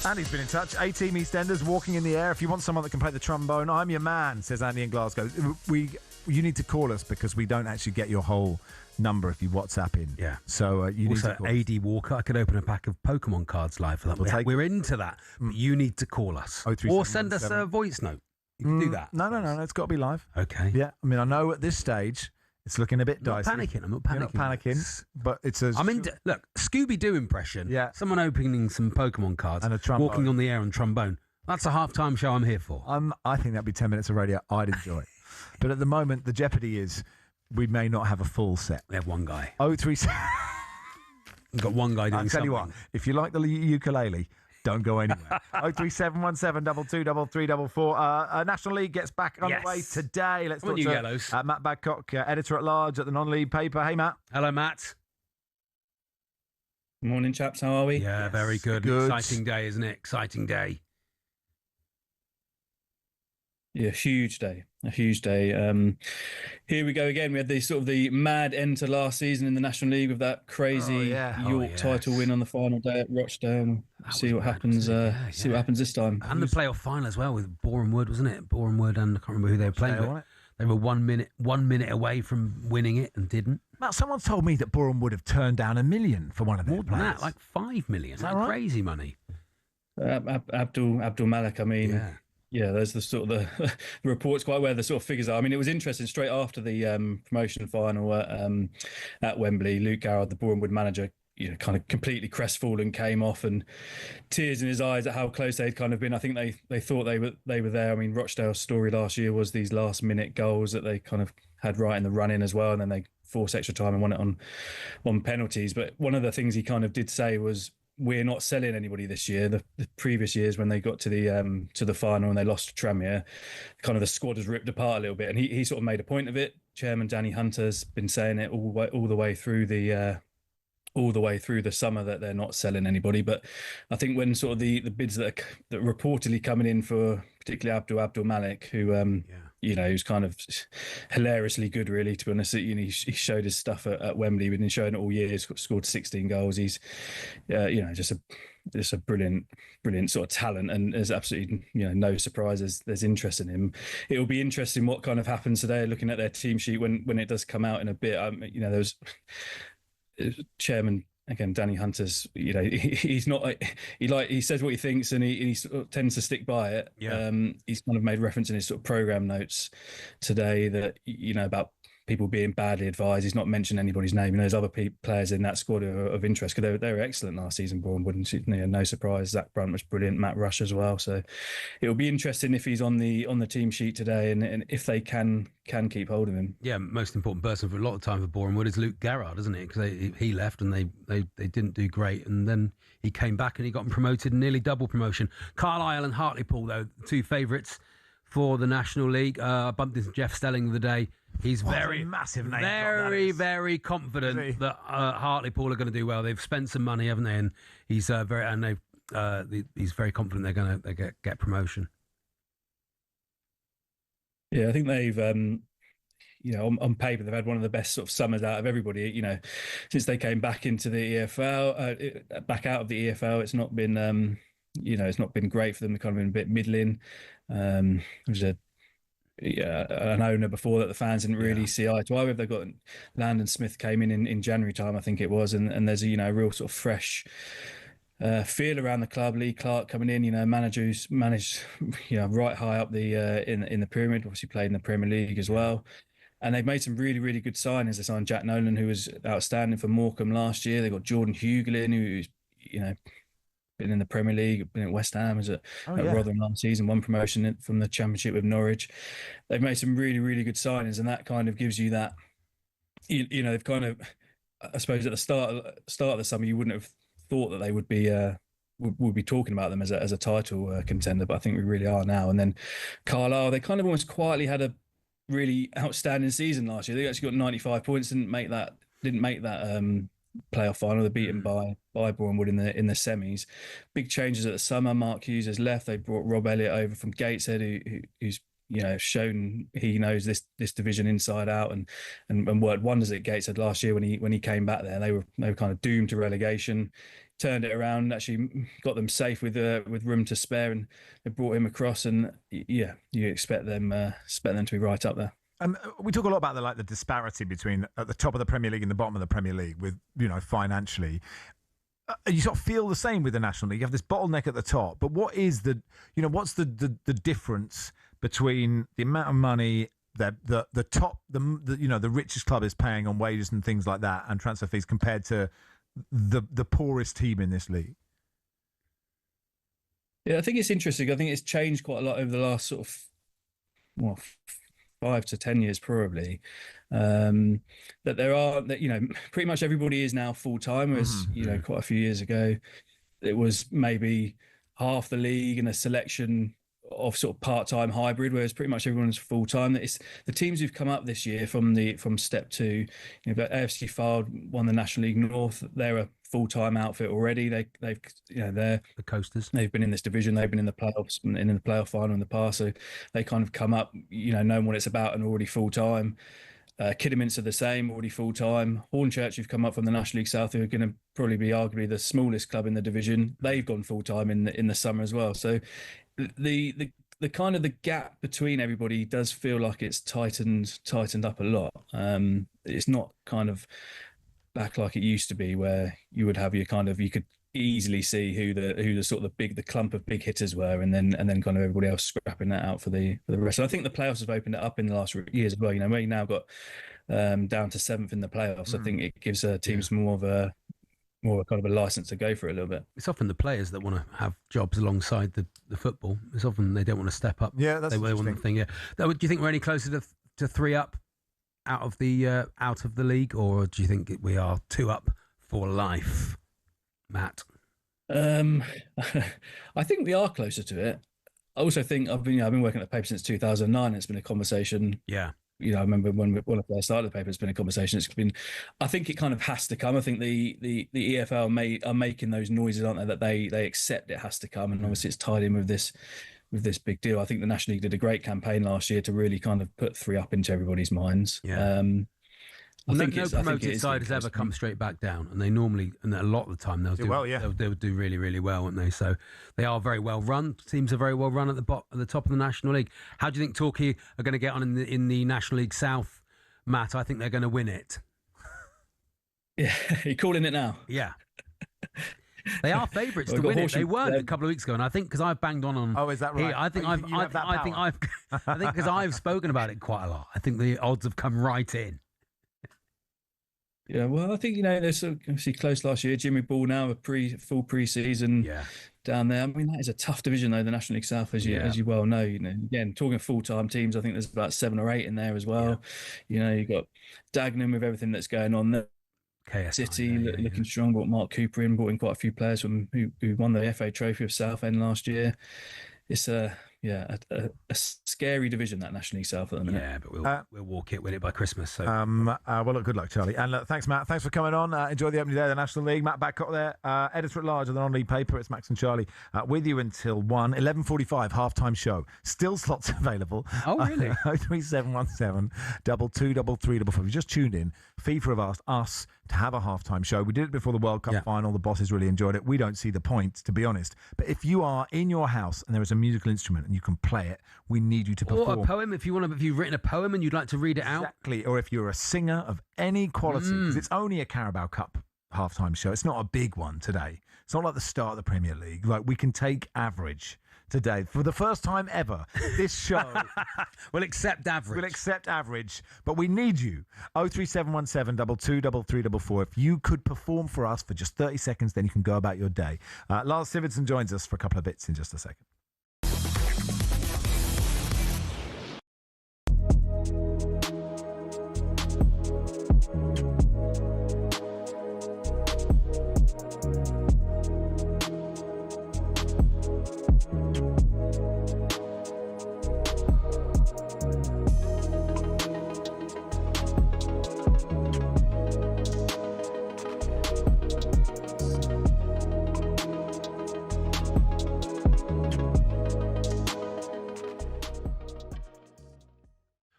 Andy's been in touch. A-Team EastEnders, Walking in the Air. If you want someone that can play the trombone, I'm your man, says Andy in Glasgow. You need to call us because we don't actually get your whole number if you WhatsApp in. Yeah. So you need to call AD Walker, I could open a pack of Pokemon cards live for that. We're into that. But you need to call us. Or send us a voice note. You can do that. No. It's got to be live. Okay. Yeah. I mean, I know at this stage it's looking a bit dicey. I'm not panicking. You're not panicking, but it's a... Look, Scooby-Doo impression. Yeah. Someone opening some Pokemon cards. And a trombone. Walking on the air on trombone. That's a half-time show I'm here for. I think that'd be 10 minutes of radio. I'd enjoy it. But at the moment, the jeopardy is we may not have a full set. We have one guy. 037... We've got one guy doing I'll tell you something. what, if you like the ukulele, don't go anywhere. 03717223344. National League gets back underway today. Let's talk to Matt Badcock, editor-at-large at the non-league paper. Hey, Matt. Hello, Matt. Morning, chaps. How are we? Yeah, very good. Exciting day, isn't it? Exciting day. Yeah, huge day. A huge day. Here we go again. We had the mad end to last season in the National League with that crazy York title win on the final day at Rushden. See what happens. See what happens this time. And the playoff final as well with Boreham Wood, wasn't it? Boreham Wood, and I can't remember who they were playing with. They were 1 minute away from winning it and didn't. Matt, someone told me that Boreham would have turned down $1 million for one of their More than that, like 5 million. Is that right? Crazy money. Abdul Malik. I mean. Yeah, there's the the reports quite where the sort of figures are. I mean, it was interesting. Straight after the promotion final at Wembley, Luke Garrard, the Boreham Wood manager, kind of completely crestfallen, came off and tears in his eyes at how close they'd kind of been. I think they thought they were there. I mean, Rochdale's story last year was these last minute goals that they kind of had right in the run in as well, and then they forced extra time and won it on penalties. But one of the things he kind of did say was, we're not selling anybody this year. The previous years when they got to the final and they lost to Tranmere, kind of the squad was ripped apart a little bit. And he sort of made a point of it. Chairman Danny Hunter's been saying it all the way through the summer that they're not selling anybody. But I think when sort of the bids that are reportedly coming in for particularly Abdul Malik, who who's kind of hilariously good, really, to be honest. He showed his stuff at Wembley. We've been showing it all year. He's scored 16 goals. He's, just a brilliant sort of talent, and there's absolutely no surprises. There's interest in him. It will be interesting what kind of happens today. Looking at their team sheet when it does come out in a bit. There was Chairman. Again, Danny Hunter's, he's not, he says what he thinks and he sort of tends to stick by it. Yeah. He's kind of made reference in his sort of program notes today that, about people being badly advised. He's not mentioned anybody's name. There's other players in that squad who are of interest because they were excellent last season. Boreham Wood, no surprise. Zach Brunt was brilliant. Matt Rush as well. So it'll be interesting if he's on the team sheet today and if they can keep hold of him. Yeah, most important person for a lot of time for Boreham Wood is Luke Garrard, isn't it? Because he left and they didn't do great, and then he came back and he got promoted, nearly double promotion. Carlisle and Hartlepool, though, two favourites for the National League. I bumped into Jeff Stelling the other day. He's very massive name. Very confident that Hartlepool are going to do well. They've spent some money, haven't they? And he's he's very confident they're going to get promotion. Yeah, I think they've on paper they've had one of the best sort of summers out of everybody. Since they came back into the EFL, back out of the EFL, it's not been it's not been great for them. They've kind of been a bit middling. There was an owner before that the fans didn't really see eye to eye with. They've got Landon Smith came in January time, I think it was, and there's a real sort of fresh feel around the club. Lee Clark coming in, manager who's managed right high up the in the pyramid, obviously played in the Premier League as well. And they've made some really, really good signings. They signed Jack Nolan, who was outstanding for Morecambe last year. They got Jordan Hugelin, who's been in the Premier League, been at West Ham, was at Rotherham last season, won promotion from the Championship with Norwich. They've made some really, really good signings, and that kind of gives you that. They've kind of, I suppose, at the start of the summer, you wouldn't have thought that they would be talking about them as a title contender, but I think we really are now. And then Carlisle, they kind of almost quietly had a really outstanding season last year. They actually got 95 points, didn't make that playoff final. They're beaten by Boreham Wood in the semis. Big changes at the summer. Mark Hughes has left. They brought Rob Elliott over from Gateshead, who's shown he knows this division inside out and worked wonders at Gateshead last year when he came back there. They were kind of doomed to relegation. turned it around and actually got them safe with room to spare, and they brought him across. And yeah, you expect them to be right up there. We talk a lot about the disparity between at the top of the Premier League and the bottom of the Premier League with, financially. You sort of feel the same with the National League. You have this bottleneck at the top, but what is what's the difference between the amount of money that the top, the richest club is paying on wages and things like that and transfer fees compared to the poorest team in this league? Yeah, I think it's interesting. I think it's changed quite a lot over the last sort of 5 to 10 years probably, that there are, pretty much everybody is now full-time, whereas, quite a few years ago, it was maybe half the league and a selection of sort of part-time hybrid, whereas pretty much everyone's full-time. It's the teams who've come up this year from step 2, AFC Fylde won the National League North. They're a full-time outfit already. They're the Coasters. They've been in this division. They've been in the playoffs, in the playoff final in the past. So they kind of come up, knowing what it's about and already full-time. Kidderminster are the same, already full-time. Hornchurch, who've come up from the National League South, who are going to probably be arguably the smallest club in the division. They've gone full-time in the summer as well. So the kind of the gap between everybody does feel like it's tightened up a lot. It's not kind of back like it used to be, where you would have you could easily see who the sort of the clump of big hitters were, and then kind of everybody else scrapping that out for the rest. And I think the playoffs have opened it up in the last years as well. We now got down to 7th in the playoffs. I think it gives teams more of a kind of a license to go for it a little bit. It's often the players that want to have jobs alongside the football. It's often they don't want to step up. Yeah, that's they want the thing. Yeah. Do you think we're any closer to 3 up out of the league, or do you think we are 2 up for life, Matt? I think we are closer to it. I also think I've been working at the paper since 2009. It's been a conversation. Yeah. I remember when I first started the paper, it's been a conversation. I think it kind of has to come. I think the EFL are making those noises, aren't they? That they accept it has to come, and obviously it's tied in with this big deal. I think the National League did a great campaign last year to really kind of put 3 up into everybody's minds. Yeah. I think no promoted side has ever come straight back down, and they normally, and a lot of the time they'll do well. Yeah, they'll do really, really well, won't they? So they are very well run. Teams are very well run at the top of the National League. How do you think Torquay are going to get on in the National League South, Matt? I think they're going to win it. Yeah, you're calling it now. Yeah. They are favourites to win it. They weren't a couple of weeks ago, and I think because I've banged on. Oh, is that right? I think because I've spoken about it quite a lot. I think the odds have come right in. Yeah, well, I think they're sort of obviously close last year. Jimmy Ball now a full pre-season down there. I mean, that is a tough division though, the National League South, as you well know. Again, talking full-time teams, I think there's about 7 or 8 in there as well. Yeah. You've got Dagenham with everything that's going on there. City looking strong. Brought Mark Cooper in, brought in quite a few players who won the FA Trophy of Southend last year. It's a scary division, that National League South at the minute. Yeah, but we'll walk it, win it by Christmas. So. Well, look, good luck, Charlie. And thanks, Matt. Thanks for coming on. Enjoy the opening day of the National League. Matt Badcock there, editor-at-large of the non-league paper. It's Max and Charlie with you until 11:45, half-time show. Still slots available. Oh, really? 03717 223344. If you just tuned in, FIFA have asked us to have a half-time show. We did it before the World Cup final. The bosses really enjoyed it. We don't see the point, to be honest. But if you are in your house and there is a musical instrument and you can play it, we need you to perform. Or a poem, if you've written a poem and you'd like to read it out. Exactly. Or if you're a singer of any quality, because it's only a Carabao Cup half-time show. It's not a big one today. It's not like the start of the Premier League. Like, we can take average today. For the first time ever, this show will accept average. But we need you. 03717 223344. If you could perform for us for just 30 seconds, then you can go about your day. Lars Sivertsen joins us for a couple of bits in just a second.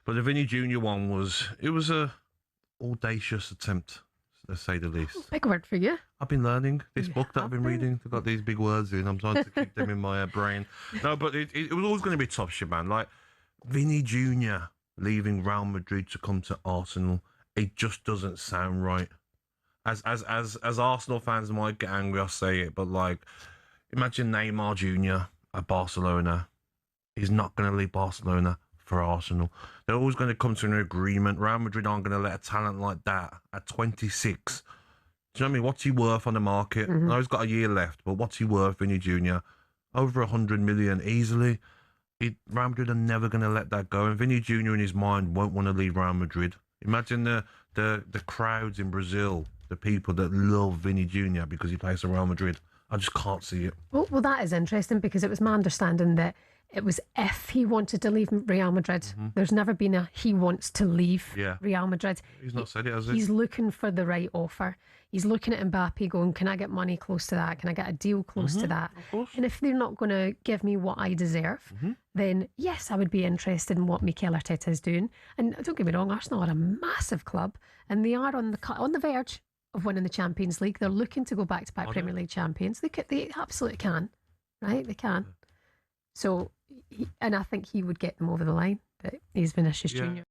But the Vinny Jr. one was a audacious attempt to say the least. Big word for you. I've been learning this book that I've been reading. They've got these big words in. I'm trying to keep them in my brain. No, but it was always going to be tough shit, man. Like Vinny Jr. leaving Real Madrid to come to Arsenal. It just doesn't sound right. As Arsenal fans might get angry, I'll say it, but like, imagine Neymar Jr. at Barcelona. He's not going to leave Barcelona for Arsenal. They're always going to come to an agreement. Real Madrid aren't going to let a talent like that at 26. Do you know what I mean? What's he worth on the market? I know he's got a year left, but what's he worth, Vinny Jr.? Over 100 million easily. Real Madrid are never going to let that go. And Vinny Jr. in his mind won't want to leave Real Madrid. Imagine the crowds in Brazil, the people that love Vinny Jr. because he plays for Real Madrid. I just can't see it. Well, that is interesting because it was my understanding that it was if he wanted to leave Real Madrid. There's never been a he wants to leave Real Madrid. He's not said it, has he? He's looking for the right offer. He's looking at Mbappe going, can I get money close to that? Can I get a deal close to that? And if they're not going to give me what I deserve, then yes, I would be interested in what Mikel Arteta is doing. And don't get me wrong, Arsenal are a massive club and they are on the verge of winning the Champions League. They're looking to go back-to-back Premier League champions. They absolutely can, right? They can. So, and I think he would get them over the line, but he's Vinicius Jr.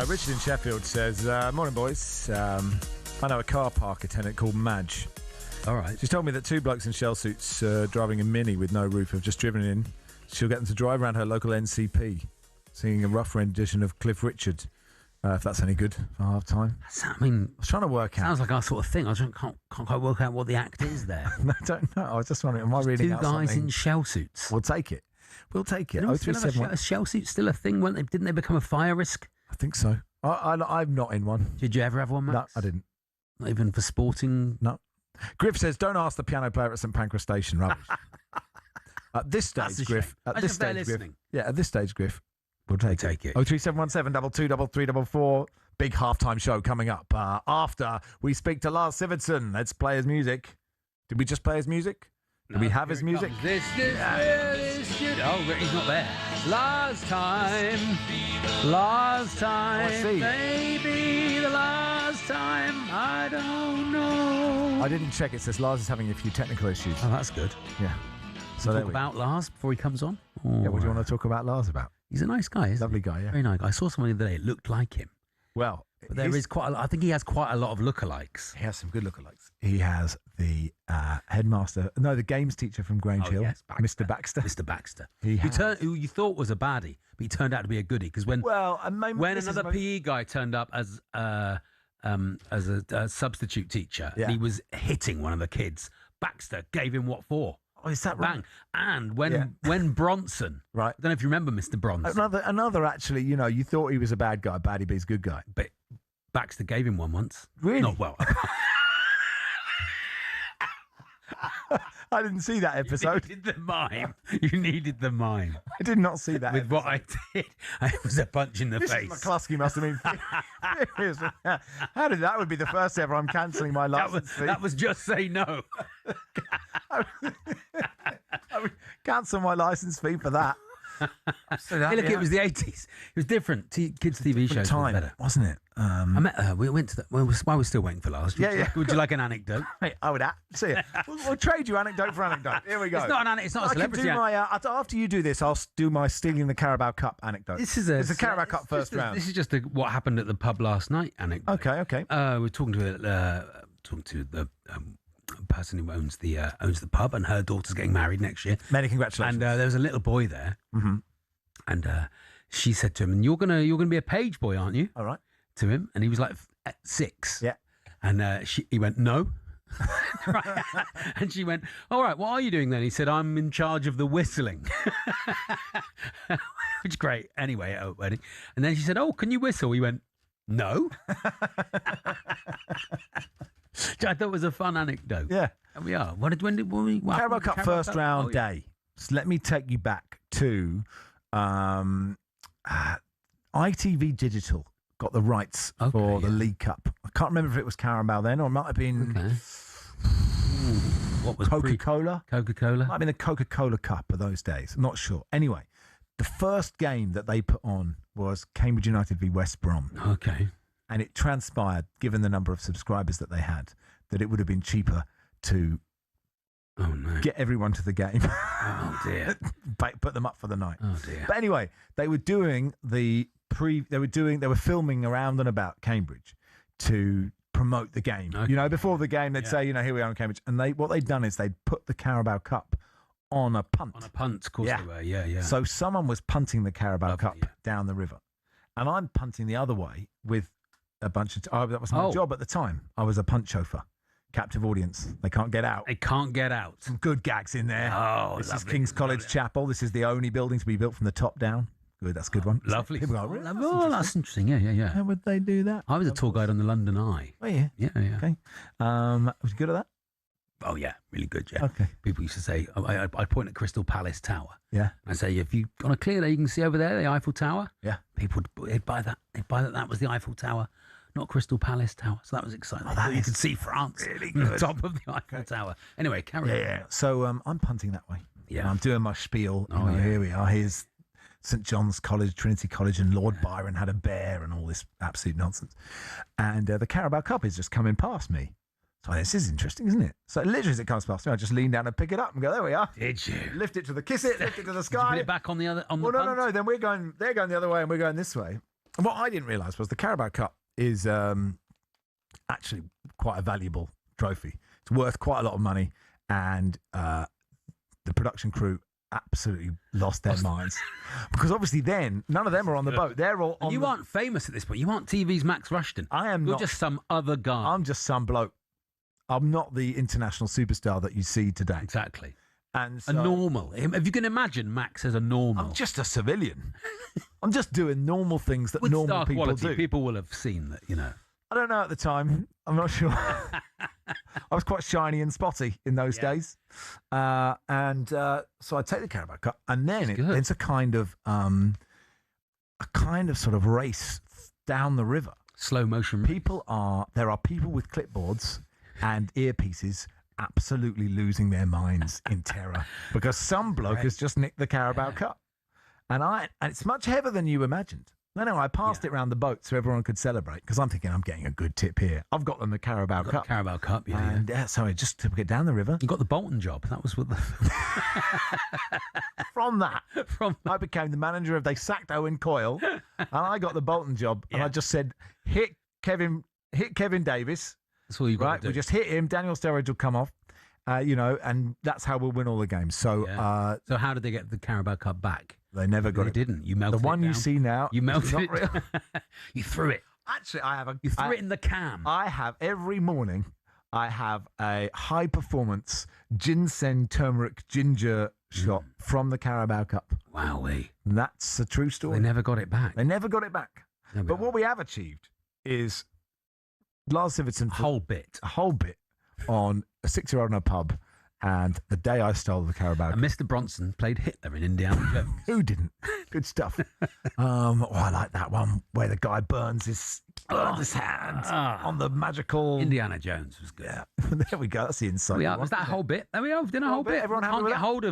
Richard in Sheffield says, morning boys, I know a car park attendant called Madge. All right. She's told me that two blokes in shell suits driving a Mini with no roof have just driven in. She'll get them to drive around her local NCP, singing a rough rendition of Cliff Richard, if that's any good for half time. I mean, I was trying to work out. Sounds like our sort of thing. I can't quite work out what the act is there. I don't know. I was just wondering, am I reading out something? Two guys in shell suits. We'll take it. We'll take it. You know, shell suits still a thing, weren't they? Didn't they become a fire risk? I think so. I'm not in one. Did you ever have one, Max? No, I didn't. Not even for sporting? No. Griff says, don't ask the piano player at St Pancras Station. Rubbish. At this stage, Griff. At this stage, Griff. Yeah, at this stage, Griff. We'll take it. 03717 223344. Big halftime show coming up after we speak to Lars Sivertsen. Let's play his music. Did we just play his music? Did we have his music? This oh, he's not there. Last time, maybe the last time, I don't know. I didn't check. It says Lars is having a few technical issues. Oh, that's good. Yeah. So talk about Lars before he comes on? Yeah, what do you want to talk about Lars about? He's a nice guy, isn't Lovely guy, yeah. Very nice guy. I saw someone the other day, it looked like him. Well, But there is quite. I think he has quite a lot of lookalikes. He has some good lookalikes. He has the the games teacher from Grange Hill, yes, Mr. Baxter. Mr. Baxter. He who you thought was a baddie, but he turned out to be a goodie. Because when another PE guy turned up as a substitute teacher, and he was hitting one of the kids, Baxter gave him what for. Oh, is that Bang. right? And when Bronson, right? I don't know if you remember Mr. Bronson. Another actually, you thought he was a bad guy, baddie, but he's a good guy. But Baxter gave him one once. Really? Not well. I didn't see that episode. You needed the mime. You needed the mime. I did not see that. With what I did, it was a punch in the face. McCluskey must have been furious. How did that would be the first ever? I'm cancelling my license fee. That was just say no. I would cancel my license fee for that. Hey, look, it was the 80s. It was different. Kids' TV shows time, were better, wasn't it? I met her. We went to that. While we're still waiting for Lars. Would you like an anecdote? Hey, I would see it. We'll trade you anecdote for anecdote. Here we go. It's not an anecdote. It's not a celebrity. After you do this, I'll do my stealing the Carabao Cup anecdote. It's a Carabao Cup first round. This is just what happened at the pub last night anecdote. Okay. We're talking to the person who owns the pub, and her daughter's getting married next year. Many congratulations. And there was a little boy there, and she said to him, "You're gonna be a page boy, aren't you?" All right. To him, and he was like 6. Yeah. And he went, "No." Right. And she went, "All right, what are you doing then?" He said, "I'm in charge of the whistling." Which is great. Anyway, at a wedding. And then she said, "Oh, can you whistle?" He went, "No." Which I thought was a fun anecdote. Yeah. And we are. When did we Carabao Cup first round day. So let me take you back to ITV Digital got the rights for the League Cup. I can't remember if it was Carabao then, or it might have been what was Coca-Cola. Coca-Cola. Might have been the Coca-Cola Cup of those days. I'm not sure. Anyway, the first game that they put on was Cambridge United v West Brom. Okay. And it transpired, given the number of subscribers that they had, that it would have been cheaper to get everyone to the game. Oh dear. Put them up for the night. Oh dear. But anyway, they were doing they were filming around and about Cambridge to promote the game. Okay. Before the game they'd say, here we are in Cambridge. And what they'd done is they'd put the Carabao Cup on a punt. On a punt, of course they were. Yeah. So someone was punting the Carabao Cup down the river. And I'm punting the other way with a bunch of that was my job at the time. I was a punt chauffeur. Captive audience. They can't get out. They can't get out. Some good gags in there. Oh, this is King's College Chapel. This is the only building to be built from the top down. Good, that's a good one. Lovely. People go, that's interesting. Yeah. How would they do that? I was a tour guide on the London Eye. Oh, yeah. Yeah. Okay. Was you good at that? Oh, yeah. Really good, yeah. Okay. People used to say, I'd point at Crystal Palace Tower. Yeah. I say, if you on a clear day, you can see over there, the Eiffel Tower. Yeah. People, they'd buy that. That was the Eiffel Tower, not Crystal Palace Tower. So that was exciting. You could see France really from the top of the Eiffel Tower. Anyway, carry on. Yeah. So I'm punting that way. Yeah. And I'm doing my spiel. Here we are. Here's St John's College, Trinity College, and Lord Byron had a bear and all this absolute nonsense. And the Carabao Cup is just coming past me. So this is interesting, isn't it? So literally as it comes past me, I just lean down and pick it up and go, there we are. Did you? Lift it to the kiss it, lift it to the sky. Did you put it back on the other on the punt? No. Then they're going the other way and we're going this way. And what I didn't realise was the Carabao Cup is actually quite a valuable trophy. It's worth quite a lot of money, and the production crew absolutely lost their minds because obviously then none of them are on the boat. They're all on. You aren't famous at this point. You aren't TV's Max Rushden. I am. You're not. just some other guy. I'm just some bloke. I'm not the international superstar that you see today. Exactly. And so, a normal. If you can imagine Max as a normal. I'm just a civilian. I'm just doing normal things that with normal star people quality, do. People will have seen that, I don't know at the time. I'm not sure. I was quite shiny and spotty in those days. So I take the Carabao Cup, and then it's a kind of sort of race down the river. Slow motion. There are people with clipboards and earpieces absolutely losing their minds in terror because some bloke has just nicked the Carabao Cup. And it's much heavier than you imagined. No, I passed it around the boat so everyone could celebrate because I'm thinking I'm getting a good tip here. I've got them the Carabao Cup. Carabao Cup, yeah. And so I just took it down the river. You got the Bolton job. That was what the... From that, I became the manager of. They sacked Owen Coyle, and I got the Bolton job. And I just said, hit hit Kevin Davis. That's all you got right? to do. We just hit him. Daniel steroids will come off. And that's how we'll win all the games. So, so how did they get the Carabao Cup back? They never got They it. didn't. You melted the one it you down. see now. You melted not it. real. You threw it. Actually, I have You threw it in the can. I have every morning. I have a high performance ginseng turmeric ginger shot from the Carabao Cup. Wowee. And that's a true story. They never got it back. They never got it back. But what we have achieved is Lars Sivertson a whole bit on a 6-year-old in a pub. And the day I stole the Carabao and Mr. Bronson played Hitler in Indiana Jones. Who didn't? Good stuff. I like that one where the guy burns his hand on the magical... Indiana Jones was good. Yeah. There we go. That's the insight. Was that a whole bit? There we are. We've done a whole bit. Everyone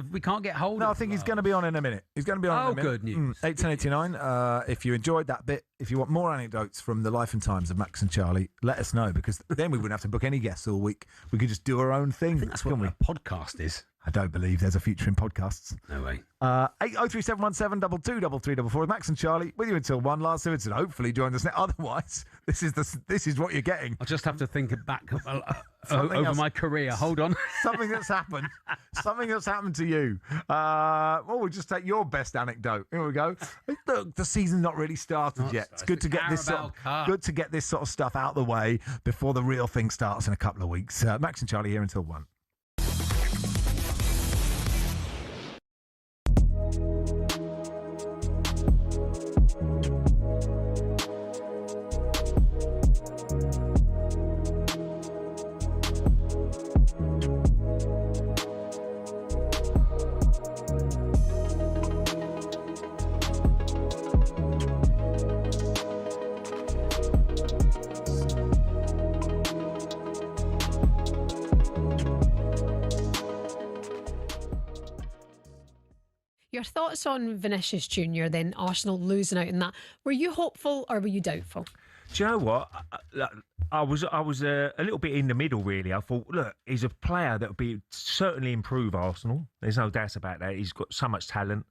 we can't get hold of... No, I think he's going to be on in a minute. He's going to be on in a minute. Good news. 8:10:89. If you enjoyed that bit, if you want more anecdotes from the life and times of Max and Charlie, let us know, because then we wouldn't have to book any guests all week. We could just do our own thing. I think that's what a podcast is. I don't believe there's a future in podcasts. No way. 803-717-2244. Max and Charlie with you until 1. Lars Sivertson hopefully joins us now. Otherwise, this is what you're getting. I'll just have to think back over my career. Hold on. Something that's happened. Something that's happened to you. We'll just take your best anecdote. Here we go. Look, the season's not really started yet. It's good to get this sort of stuff out the way before the real thing starts in a couple of weeks. Max and Charlie here until 1. Your thoughts on Vinicius Junior, then Arsenal losing out in that? Were you hopeful or were you doubtful? Do you know what? I was a little bit in the middle, really. I thought, look, he's a player that would certainly improve Arsenal. There's no doubt about that. He's got so much talent.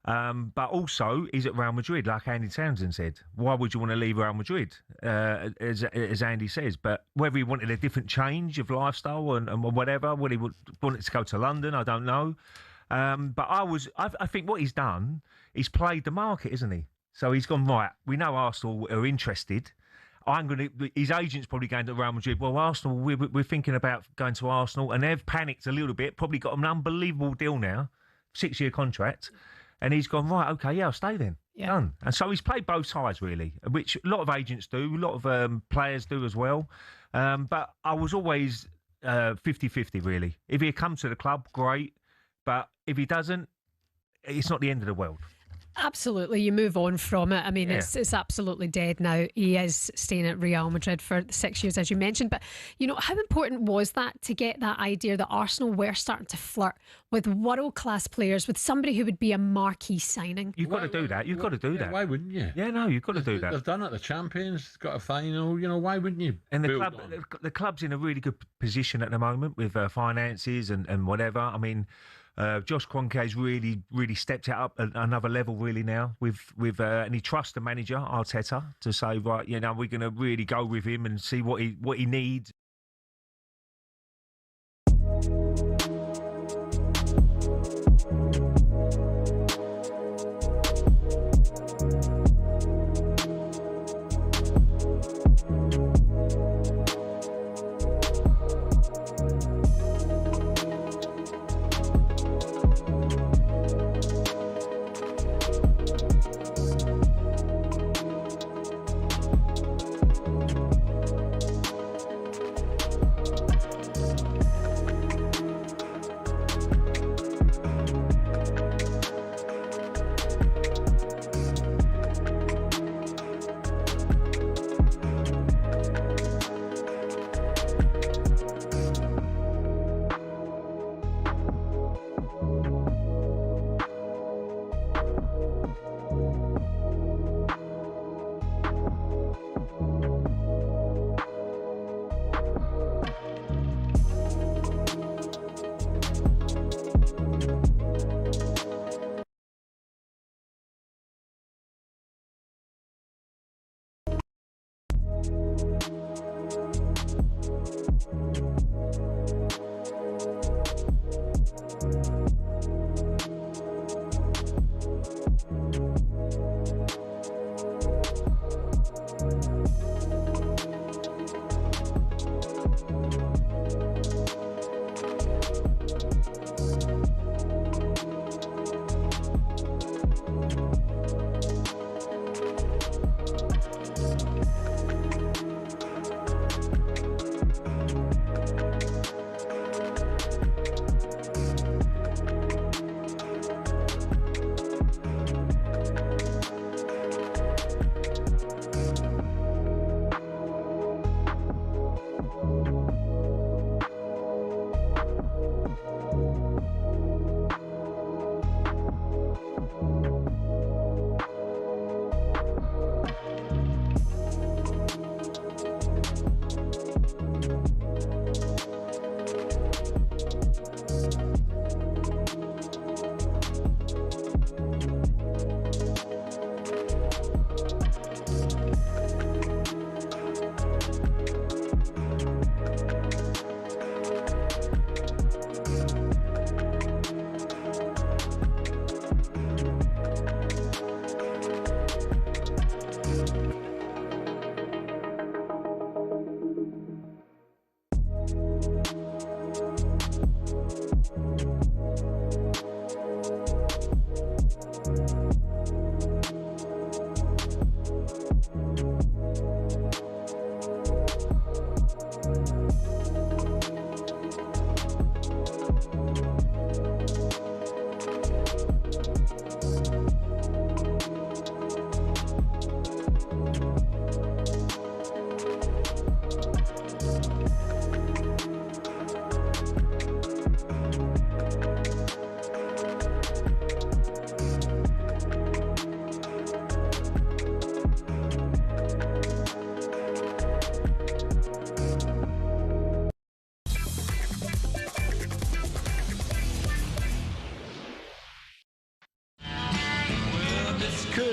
But also, he's at Real Madrid, like Andy Townsend said. Why would you want to leave Real Madrid, as Andy says? But whether he wanted a different change of lifestyle and whatever, whether he wanted to go to London, I don't know. But I think what he's done, he's played the market, isn't he? So he's gone, right, we know Arsenal are interested. His agent's probably going to Real Madrid. Well, Arsenal, we're thinking about going to Arsenal, and they've panicked a little bit, probably got an unbelievable deal now, 6-year contract. And he's gone, right, okay, I'll stay then. Yeah. Done. And so he's played both sides, really, which a lot of agents do, a lot of players do as well. But I was always 50-50, really. If he comes to the club, great. But if he doesn't, it's not the end of the world. Absolutely, you move on from it. I mean, it's absolutely dead now. He is staying at Real Madrid for 6 years, as you mentioned. But, how important was that to get that idea that Arsenal were starting to flirt with world-class players, with somebody who would be a marquee signing? You've got to do that. You've got to do that. Why wouldn't you? Yeah, no, you've got to do that. They've done it. The champions got a final. Why wouldn't you? And the club's in a really good position at the moment with finances and whatever. I mean, Josh Kroenke's really, really stepped it up another level really now and he trusts the manager Arteta to say, right, we're going to really go with him and see what he needs.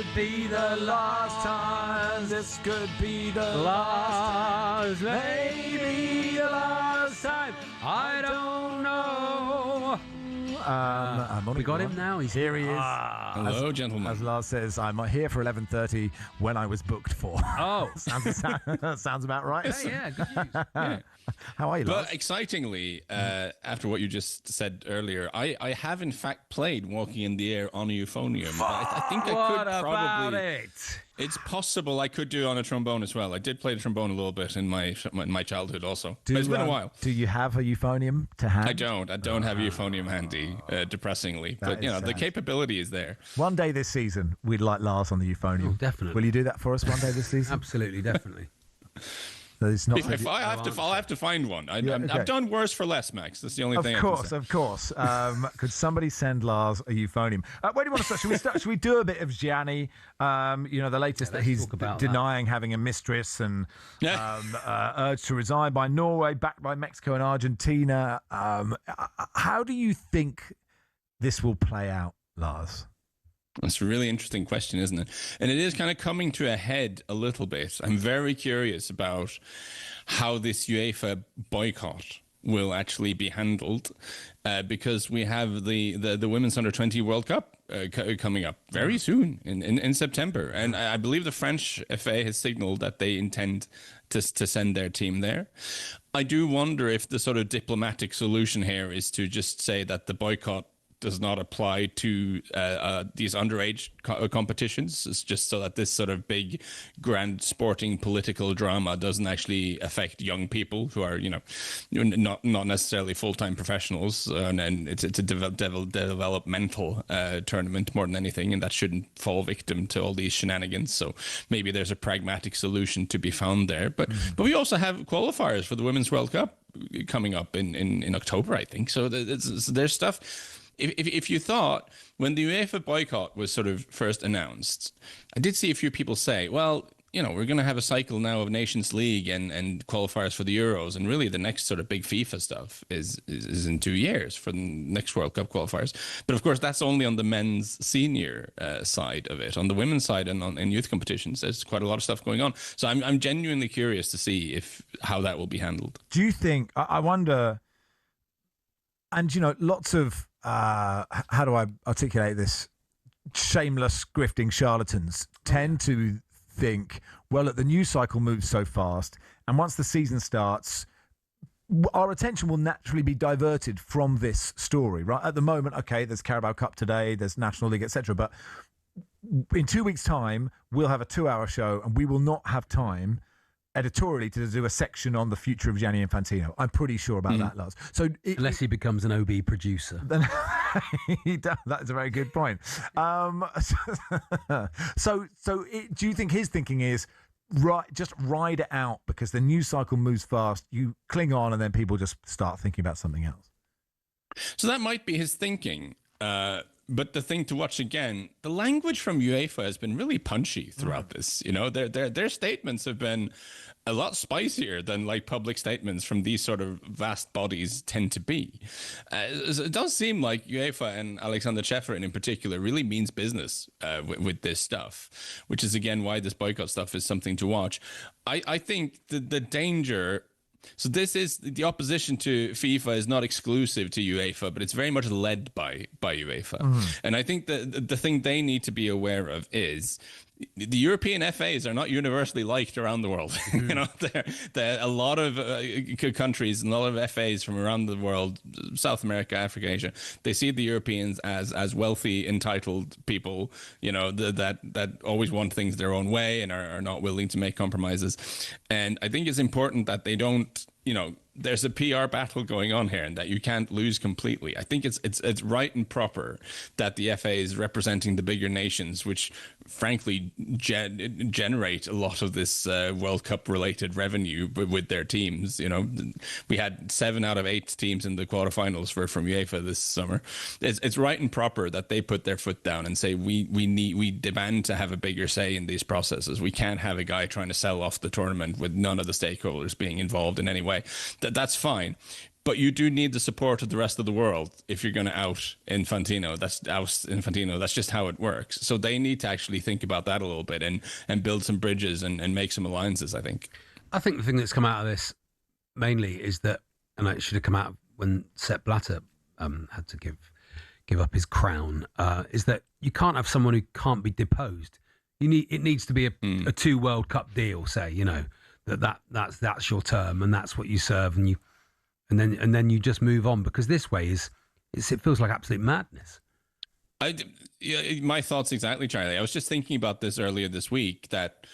could be the last time. This could be the last. Maybe the last time. I don't know. We got him now. He's here. He is. Hello, gentlemen. As Lars says, I'm here for 11:30 when I was booked for. Oh, sounds about right. Yeah, good news. Yeah. How are you, Lars? But excitingly, after what you just said earlier, I have in fact played Walking in the Air on a euphonium. I think I What could about probably. it? It's possible I could do it on a trombone as well. I did play the trombone a little bit in my childhood also. But it's been a while. Do you have a euphonium to hand? I don't have a euphonium handy, depressingly. But is the sad. capability is there. One day this season, we'd like Lars on the euphonium. Definitely. Will you do that for us one day this season? Absolutely, definitely. So it's not. If I have to, I'll have to find one. Yeah, okay. I've done worse for less, Max. That's the only thing. Of course. Could somebody send Lars a euphonium? Where do you want to start? Should we do a bit of Gianni? The latest that he's denying having a mistress and urged to resign by Norway, backed by Mexico and Argentina. How do you think this will play out, Lars? That's a really interesting question, isn't it? And it is kind of coming to a head a little bit. I'm very curious about how this UEFA boycott will actually be handled, because we have the Women's Under-20 World Cup coming up very soon in September. And I believe the French FA has signaled that they intend to send their team there. I do wonder if the sort of diplomatic solution here is to just say that the boycott does not apply to these underage competitions. It's just so that this sort of big, grand sporting political drama doesn't actually affect young people who are, not necessarily full-time professionals. And it's a developmental tournament more than anything, and that shouldn't fall victim to all these shenanigans. So maybe there's a pragmatic solution to be found there. But we also have qualifiers for the Women's World Cup coming up in October, I think. So there's stuff. If you thought when the UEFA boycott was sort of first announced, I did see a few people say, well, we're going to have a cycle now of Nations League and qualifiers for the Euros, and really the next sort of big FIFA stuff is in 2 years for the next World Cup qualifiers. But of course, that's only on the men's senior side of it. On the women's side and in youth competitions, there's quite a lot of stuff going on. So I'm genuinely curious to see how that will be handled. Do you think? I wonder. And lots of. How do I articulate this? Shameless grifting charlatans tend to think, well, look, the news cycle moves so fast, and once the season starts, our attention will naturally be diverted from this story, right? At the moment, okay, there's Carabao Cup today, there's National League, etc. But in 2 weeks' time, we'll have a 2-hour show, and we will not have time editorially to do a section on the future of Gianni Infantino. I'm pretty sure about that, Lars. So unless he becomes an OB producer, then that is a very good point. So do you think his thinking is just ride it out because the news cycle moves fast? You cling on, and then people just start thinking about something else. So that might be his thinking. But the thing to watch again, the language from UEFA has been really punchy throughout this. Their statements have been a lot spicier than like public statements from these sort of vast bodies tend to be. It does seem like UEFA and Alexander Ceferin in particular really means business with this stuff, which is again why this boycott stuff is something to watch. I think the danger. So this is the opposition to FIFA is not exclusive to UEFA, but it's very much led by UEFA. And I think the thing they need to be aware of is the European FAs are not universally liked around the world. There a lot of countries and a lot of FAs from around the world, South America, Africa, Asia, they see the Europeans as wealthy, entitled people, that always want things their own way and are not willing to make compromises. And I think it's important that they don't, there's a PR battle going on here and that you can't lose completely. I think it's right and proper that the FA is representing the bigger nations, which frankly generate a lot of this World Cup related revenue with their teams. We had 7 out of 8 teams in the quarterfinals from UEFA this summer. It's right and proper that they put their foot down and say we demand to have a bigger say in these processes. We can't have a guy trying to sell off the tournament with none of the stakeholders being involved in any way. That's fine. But you do need the support of the rest of the world if you're going to out Infantino. That's just how it works. So they need to actually think about that a little bit and build some bridges and make some alliances, I think. I think the thing that's come out of this mainly is that, and it should have come out when Sepp Blatter had to give up his crown, is that you can't have someone who can't be deposed. It needs to be a 2 World Cup deal, say, that's your term and that's what you serve, and then you just move on, because this way it feels like absolute madness. My thoughts exactly, Charlie. I was just thinking about this earlier this week, that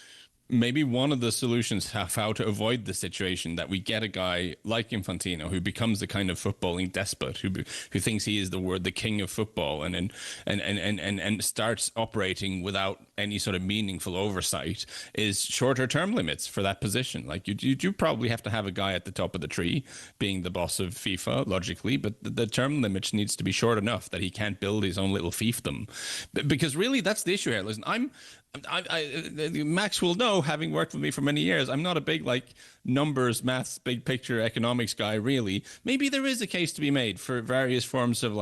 maybe one of the solutions of how to avoid the situation that we get a guy like Infantino who becomes the kind of footballing despot who thinks he is the king of football and starts operating without any sort of meaningful oversight is shorter term limits for that position. Like you do probably have to have a guy at the top of the tree being the boss of FIFA, logically, but the term limit needs to be short enough that he can't build his own little fiefdom, because really that's the issue here. Listen, Max will know, having worked with me for many years, I'm not a big numbers, maths, big picture economics guy, really. Maybe there is a case to be made for various forms of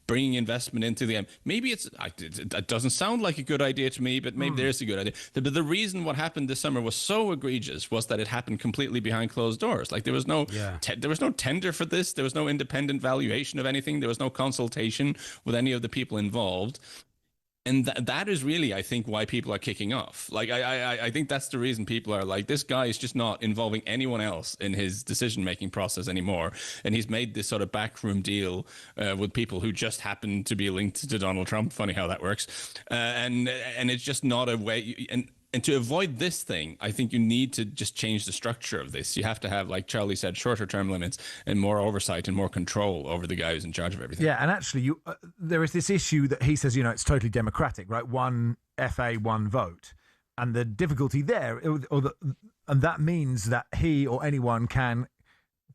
bringing investment into the game. Maybe it doesn't sound like a good idea to me, but maybe there is a good idea. But the reason what happened this summer was so egregious was that it happened completely behind closed doors. There was no tender for this. There was no independent valuation of anything. There was no consultation with any of the people involved. And that is really, I think, why people are kicking off. I think that's the reason people are like, this guy is just not involving anyone else in his decision-making process anymore. And he's made this sort of backroom deal with people who just happen to be linked to Donald Trump. Funny how that works. And it's just not a way... And to avoid this thing, I think you need to just change the structure of this. You have to have, like Charlie said, shorter term limits and more oversight and more control over the guy who's in charge of everything. Yeah, and actually, there is this issue that he says, it's totally democratic, right? One FA, one vote. And the difficulty there, and that means that he or anyone can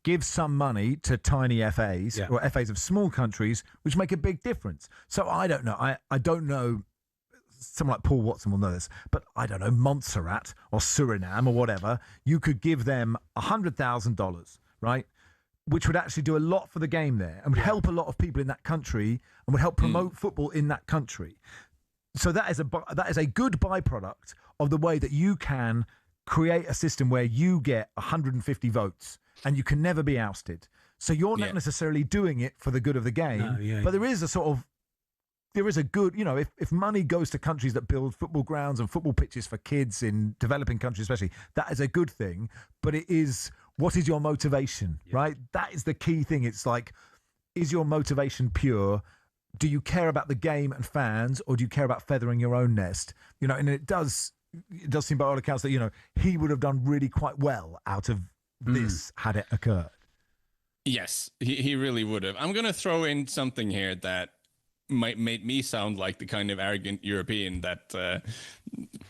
give some money to tiny FAs or FAs of small countries, which make a big difference. So I don't know. I don't know. Someone like Paul Watson will know this, but I don't know, Montserrat or Suriname or whatever, you could give them $100,000, right? Which would actually do a lot for the game there and would help a lot of people in that country and would help promote football in that country. So that is a good byproduct of the way that you can create a system where you get 150 votes and you can never be ousted. So you're not necessarily doing it for the good of the game, but there is a good, if money goes to countries that build football grounds and football pitches for kids in developing countries especially, that is a good thing. But what is your motivation, right? That is the key thing. It's is your motivation pure? Do you care about the game and fans, or do you care about feathering your own nest? And it does seem by all accounts that, he would have done really quite well out of this had it occurred. Yes, he really would have. I'm going to throw in something here that might make me sound like the kind of arrogant European that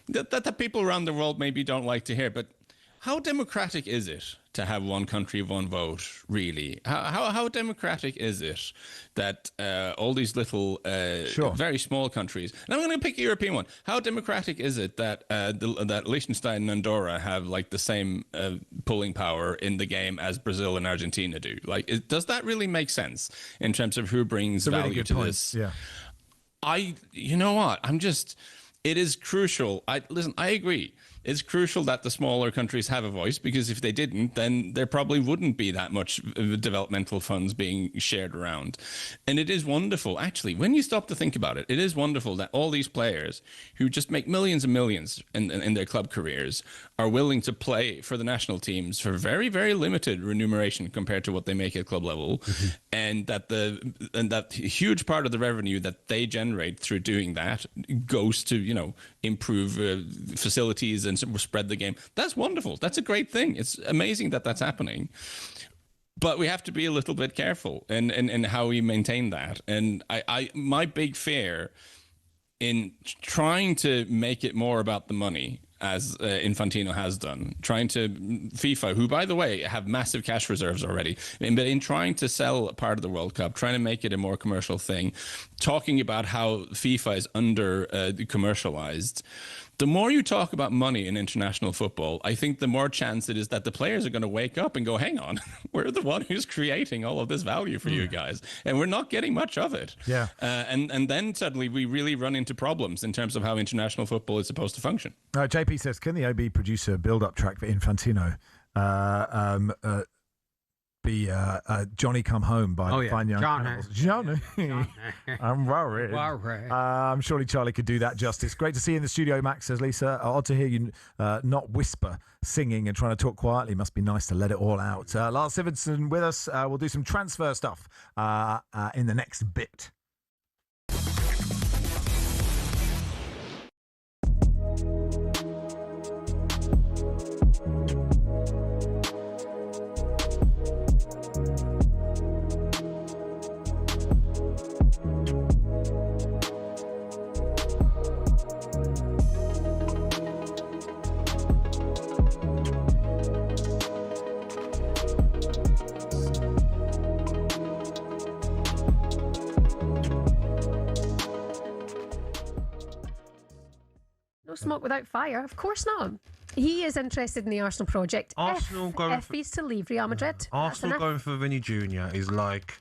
that people around the world maybe don't like to hear. But how democratic is it to have one country, one vote, really? How democratic is it that all these little, very small countries, and I'm going to pick a European one. How democratic is it that that Liechtenstein and Andorra have the same pulling power in the game as Brazil and Argentina do? Does that really make sense in terms of who brings value to this? Yeah. You know what? It is crucial. I agree. It's crucial that the smaller countries have a voice, because if they didn't, then there probably wouldn't be that much developmental funds being shared around. And it is wonderful, actually, when you stop to think about it, it is wonderful that all these players who just make millions and millions in their club careers are willing to play for the national teams for very, very limited remuneration compared to what they make at club level. And that huge part of the revenue that they generate through doing that goes to, improve facilities and spread the game. That's wonderful. That's a great thing. It's amazing that that's happening. But we have to be a little bit careful in how we maintain that. And my big fear in trying to make it more about the money, as Infantino has done, trying to FIFA, who, by the way, have massive cash reserves already, but in trying to sell part of the World Cup, trying to make it a more commercial thing, talking about how FIFA is under commercialized, the more you talk about money in international football, I think the more chance it is that the players are going to wake up and go, hang on, we're the one who's creating all of this value for you guys, and we're not getting much of it. Yeah. And then suddenly we really run into problems in terms of how international football is supposed to function. JP says, can the OB produce a build-up track for Infantino? Be Johnny Come Home by Fine Young Cannibals. Johnny. I'm worried. I'm surely Charlie could do that justice. Great to see you in the studio, Max, says Lisa. Odd to hear you not whisper, singing and trying to talk quietly. Must be nice to let it all out. Lars Sivertson with us. We'll do some transfer stuff in the next bit. No smoke without fire. Of course not. He is interested in the Arsenal project. Arsenal if he's to leave Real Madrid. Arsenal going for Vinny Jr. is like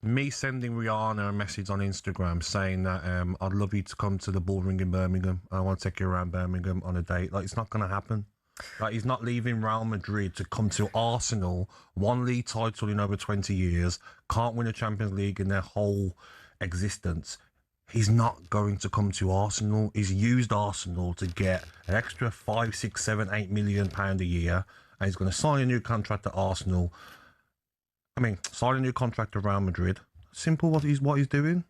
me sending Rihanna a message on Instagram saying that I'd love you to come to the Bullring in Birmingham. I want to take you around Birmingham on a date. Like, it's not going to happen. Like, he's not leaving Real Madrid to come to Arsenal. One league title in over 20 years. Can't win a Champions League in their whole existence. He's not going to come to Arsenal. He's used Arsenal to get an extra 5, 6, 7, 8 million pound a year, and he's going to sign a new contract at Arsenal. I mean, sign a new contract at Real Madrid. Simple. What he's doing.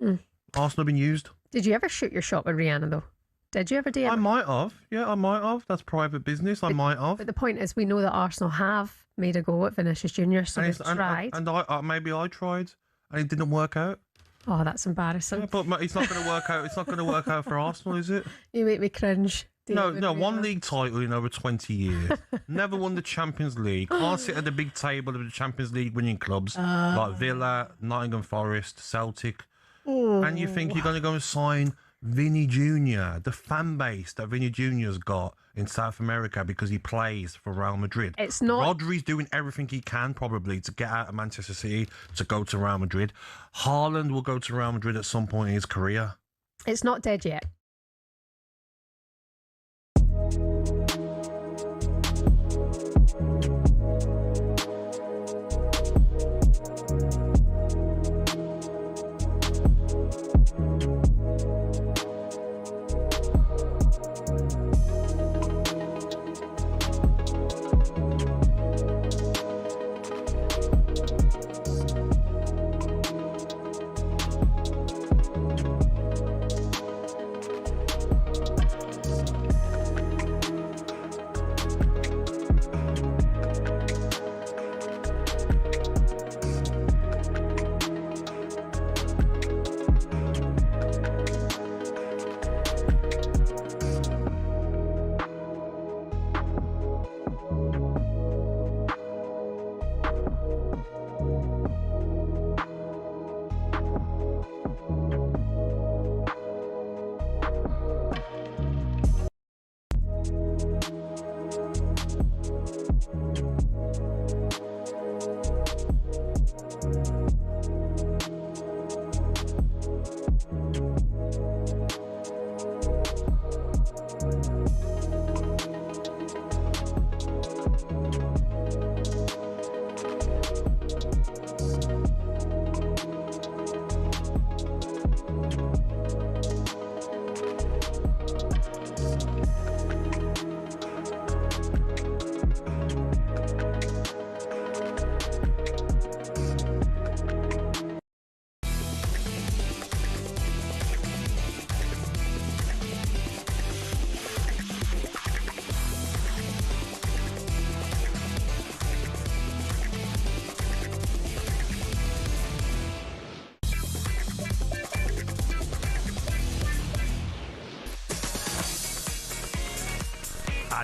Arsenal been used. Did you ever shoot your shot with Rihanna though? Did you ever do it? I might have. Yeah, I might have. That's private business. I might have. But the point is, we know that Arsenal have made a go at Vinicius Junior, so they've tried. And I maybe I tried, and it didn't work out. Oh, that's embarrassing. Yeah, but it's not going to work out. It's not going to work out for Arsenal, is it? You make me cringe. No, one league title in over 20 years. Never won the Champions League. Can't sit at the big table of the Champions League winning clubs like Villa, Nottingham Forest, Celtic. And you think you're going to go and sign Vinny Jr., the fan base that Vinny Jr.'s got in South America because he plays for Real Madrid. It's not. Rodri's doing everything he can probably to get out of Manchester City to go to Real Madrid. Haaland will go to Real Madrid at some point in his career. It's not dead yet.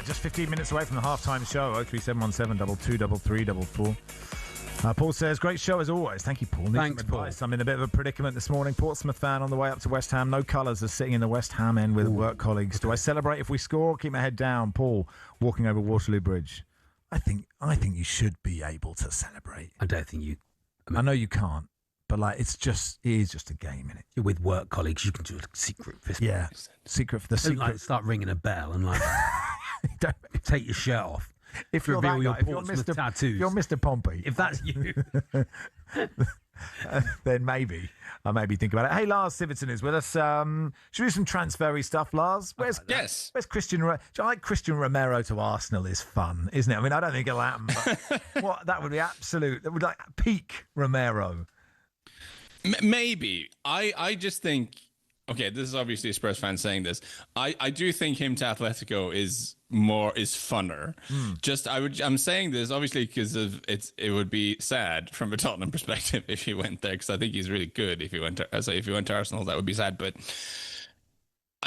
Just 15 minutes away from the halftime show. 03717 223344. Paul says, great show as always. Thank you, Paul. Need Thanks, some advice. I'm in a bit of a predicament this morning. Portsmouth fan on the way up to West Ham. No colours are sitting in the West Ham end with work colleagues. Do I celebrate if we score? Keep my head down. Paul, walking over Waterloo Bridge. I think you should be able to celebrate. I don't think you. I know you can't, but like it is just a game, innit? You're with work colleagues. You can do a secret fist. Yeah, secret for the secret. Like start ringing a bell and like take your shirt off. If you're reveal that your guy, Portsmouth tattoos. If you're Mr. Pompey, if that's you, then maybe I maybe think about it. Hey, Lars Siverton is with us. Should we do some transfer-y stuff, Lars? Where's Christian? I like Christian Romero to Arsenal is fun, isn't it? I mean, I don't think it'll happen, but that would be absolute. That would like peak Romero. Maybe. I just think. Okay, this is obviously a Spurs fan saying this. I do think him to Atletico is funner. I'm saying this obviously because it would be sad from a Tottenham perspective if he went there, because I think he's really good. If he went to Arsenal, that would be sad. But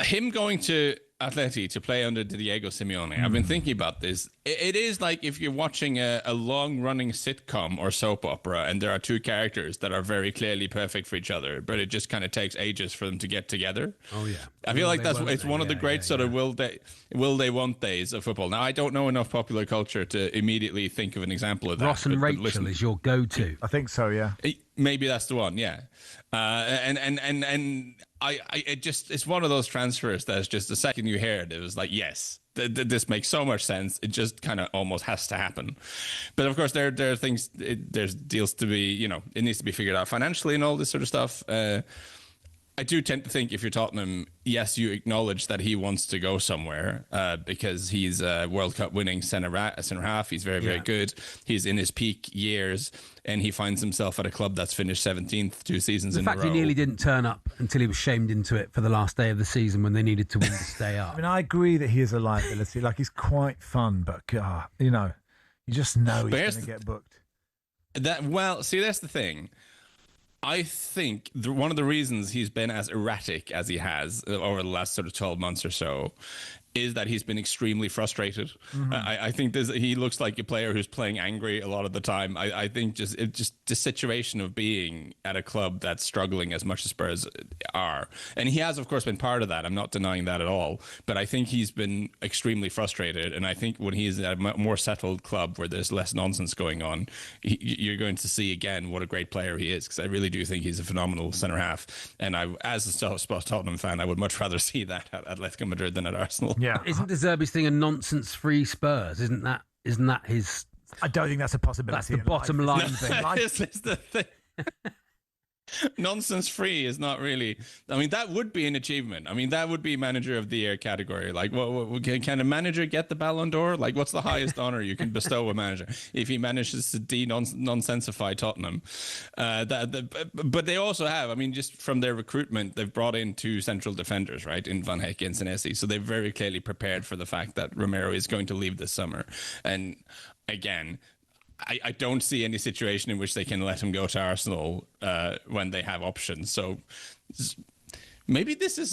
him going to Atleti to play under Diego Simeone, I've been thinking about this. It is like if you're watching a long-running sitcom or soap opera and there are two characters that are very clearly perfect for each other, but it just kind of takes ages for them to get together. Oh, yeah. I feel like it's one of the great sort of will they won't they's of football. Now, I don't know enough popular culture to immediately think of an example of that. Ross and Rachel is your go-to. I think so, yeah. Maybe that's the one, yeah. It's one of those transfers that's just the second you hear it was like, yes, this makes so much sense. It just kind of almost has to happen. But of course, there are things, there's deals to be, it needs to be figured out financially and all this sort of stuff. I do tend to think if you're Tottenham, yes, you acknowledge that he wants to go somewhere because he's a World Cup winning centre half. He's very, very good. He's in his peak years, and he finds himself at a club that's finished 17th 2 seasons in a row. The fact he nearly didn't turn up until he was shamed into it for the last day of the season when they needed to win to stay up. I mean, I agree that he is a liability. Like, he's quite fun, but you just know he's going to get booked. That's the thing. I think one of the reasons he's been as erratic as he has over the last sort of 12 months or so is that he's been extremely frustrated. I think he looks like a player who's playing angry a lot of the time. I think just the situation of being at a club that's struggling as much as Spurs are. And he has, of course, been part of that. I'm not denying that at all. But I think he's been extremely frustrated. And I think when he's at a more settled club where there's less nonsense going on, you're going to see again what a great player he is, because I really do think he's a phenomenal centre-half. And as a Tottenham fan, I would much rather see that at Atletico Madrid than at Arsenal. Yeah. Isn't De Zerbi's thing a nonsense-free Spurs? Isn't that his... I don't think that's a possibility. That's the bottom line thing. This is the thing. Nonsense-free is not really... I mean, that would be an achievement. I mean, that would be manager of the year category. Like, can a manager get the Ballon d'Or? Like, what's the highest honour you can bestow a manager if he manages to nonsensify Tottenham? But they also have, I mean, just from their recruitment, they've brought in 2 central defenders, right, in Van Hecke and Senesi. So they're very clearly prepared for the fact that Romero is going to leave this summer. And again... I don't see any situation in which they can let him go to Arsenal when they have options. So maybe this is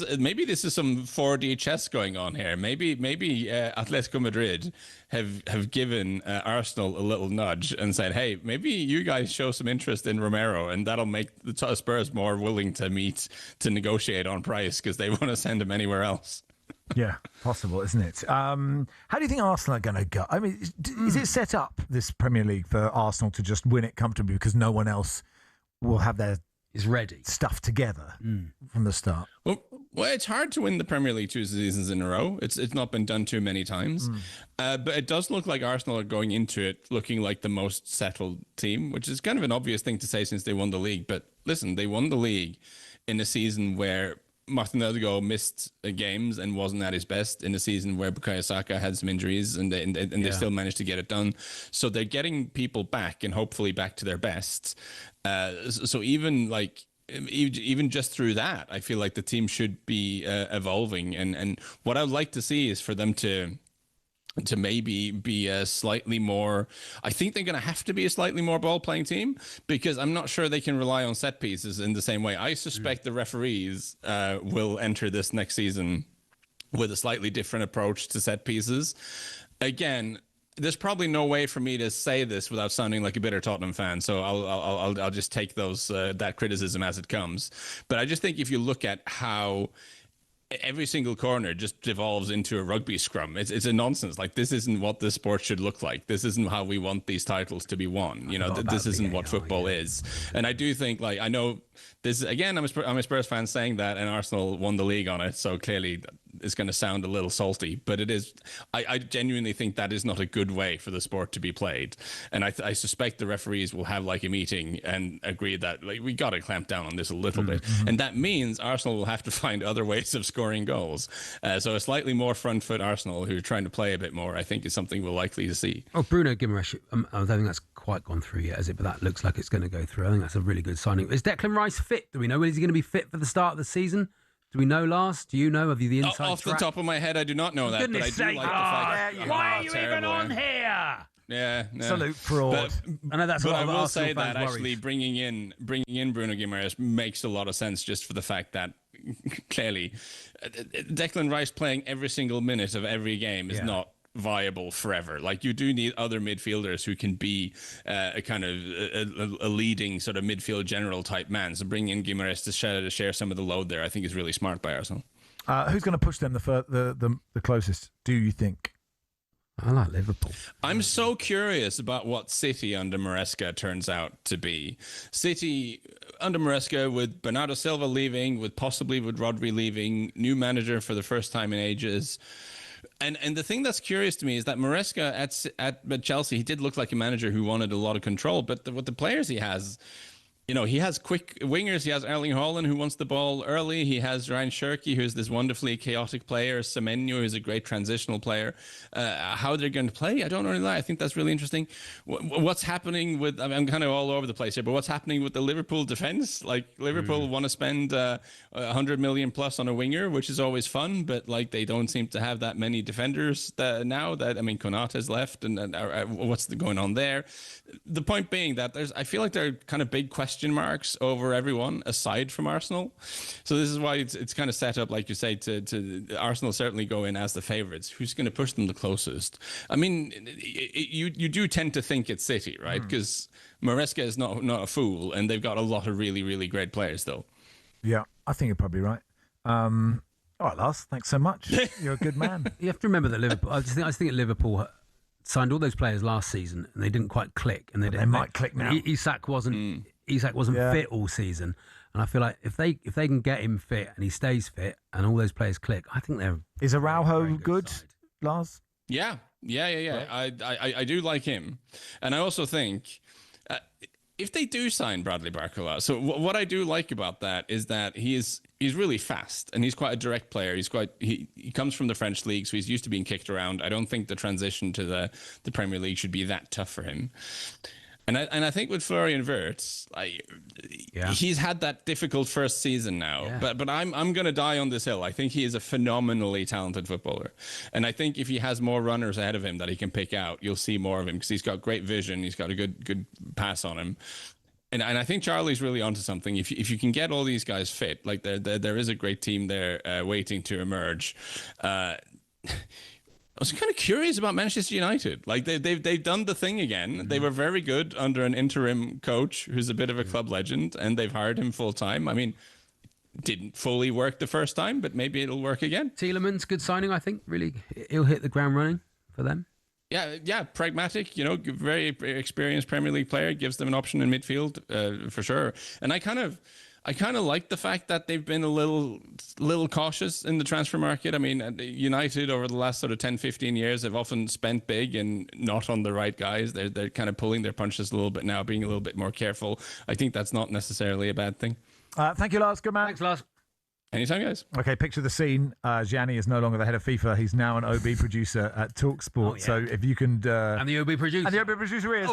some 4D chess going on here. Maybe Atletico Madrid have given Arsenal a little nudge and said, hey, maybe you guys show some interest in Romero, and that'll make the Spurs more willing to negotiate on price because they want to send him anywhere else. Yeah, possible, isn't it? How do you think Arsenal are going to go? I mean, is it set up, this Premier League, for Arsenal to just win it comfortably because no one else will have their stuff together from the start? Well, it's hard to win the Premier League 2 seasons in a row. It's not been done too many times. But it does look like Arsenal are going into it looking like the most settled team, which is kind of an obvious thing to say since they won the league. But listen, they won the league in a season where Martin Odegaard missed games and wasn't at his best, in a season where Bukayo Saka had some injuries, and they still managed to get it done. So they're getting people back, and hopefully back to their best. So even just through that, I feel like the team should be evolving. And what I would like to see is for them to maybe be a slightly more... I think they're going to have to be a slightly more ball-playing team, because I'm not sure they can rely on set pieces in the same way. I suspect the referees will enter this next season with a slightly different approach to set pieces. Again, there's probably no way for me to say this without sounding like a bitter Tottenham fan. So I'll just take that criticism as it comes. But I just think if you look at how every single corner just devolves into a rugby scrum. It's a nonsense. Like, this isn't what this sport should look like. This isn't how we want these titles to be won. You know, this isn't what football is. And I do think, like, I know this, again, I'm a Spurs fan saying that, and Arsenal won the league on it. So clearly it's going to sound a little salty, but it is. I genuinely think that is not a good way for the sport to be played. And I suspect the referees will have like a meeting and agree that, like, we got to clamp down on this a little bit. And that means Arsenal will have to find other ways of scoring goals. So a slightly more front foot Arsenal who are trying to play a bit more, I think, is something we're likely to see. Oh, Bruno Guimaraes, I don't think that's quite gone through yet, is it? But that looks like it's going to go through. I think that's a really good signing. Is Declan Rice fit? Do we know? Is he going to be fit for the start of the season? Do we know, Lars? Do you know? Have you the inside Off track? the top of my head, I do not know that. Goodness but I do sake, like the fact Lars, why are you even on here? Yeah, no. Absolute fraud. I know that's but what I will Arsenal say that fans actually bringing in Bruno Guimaraes makes a lot of sense, just for the fact that clearly Declan Rice playing every single minute of every game is not viable forever. Like, you do need other midfielders who can be a kind of a leading sort of midfield general type man. So bringing in Guimaraes to share some of the load there, I think, is really smart by Arsenal. Who's going to push them the closest, do you think? I like Liverpool. I'm so curious about what City under Maresca turns out to be. City under Maresca, with Bernardo Silva leaving, with Rodri leaving, new manager for the first time in ages. And the thing that's curious to me is that Maresca at Chelsea, he did look like a manager who wanted a lot of control, but with the players he has, you know, he has quick wingers. He has Erling Haaland, who wants the ball early. He has Ryan Cherki, who's this wonderfully chaotic player. Semenyo, who's a great transitional player. How they're going to play, I don't really know. I think that's really interesting. What's happening with, I'm kind of all over the place here, but what's happening with the Liverpool defense? Like, Liverpool want to spend 100 million plus on a winger, which is always fun, but like, they don't seem to have that many defenders now. That, I mean, Konate's left, and what's going on there? The point being that I feel like there are kind of big question marks over everyone aside from Arsenal. So this is why it's kind of set up, like you say, to Arsenal certainly go in as the favourites. Who's going to push them the closest? I mean, you do tend to think it's City, right? Because Maresca is not a fool, and they've got a lot of really, really great players, though. Yeah, I think you're probably right. All right, Lars, thanks so much. You're a good man. You have to remember that Liverpool. I just think Liverpool signed all those players last season, and they didn't quite click. And they might click now. Isak wasn't fit all season, and I feel like if they can get him fit and he stays fit and all those players click, I think they're. Is Araujo good, Lars? Yeah. I do like him, and I also think if they do sign Bradley Barcola, so what I do like about that is that he's really fast, and he's quite a direct player. He comes from the French league, so he's used to being kicked around. I don't think the transition to the Premier League should be that tough for him. And I think with Florian Wirtz, he's had that difficult first season now. Yeah. But I'm going to die on this hill. I think he is a phenomenally talented footballer. And I think if he has more runners ahead of him that he can pick out, you'll see more of him, because he's got great vision. He's got a good pass on him. And I think Charlie's really onto something. If you can get all these guys fit, like there is a great team there waiting to emerge. I was kind of curious about Manchester United. Like, they've done the thing again. Mm-hmm. They were very good under an interim coach who's a bit of a club legend, and they've hired him full time. I mean, didn't fully work the first time, but maybe it'll work again. Tielemans, good signing, I think. Really, he'll hit the ground running for them. Yeah, pragmatic. You know, very experienced Premier League player, gives them an option in midfield for sure. And I kind of like the fact that they've been a little cautious in the transfer market. I mean, United over the last sort of 10, 15 years have often spent big and not on the right guys. They're kind of pulling their punches a little bit now, being a little bit more careful. I think that's not necessarily a bad thing. Thank you, Lars. Good man. Thanks, Lars. Anytime, guys. Okay, picture the scene. Gianni is no longer the head of FIFA. He's now an OB producer at talkSPORT. Oh, yeah. So if you can... and the OB producer. And the OB producer is...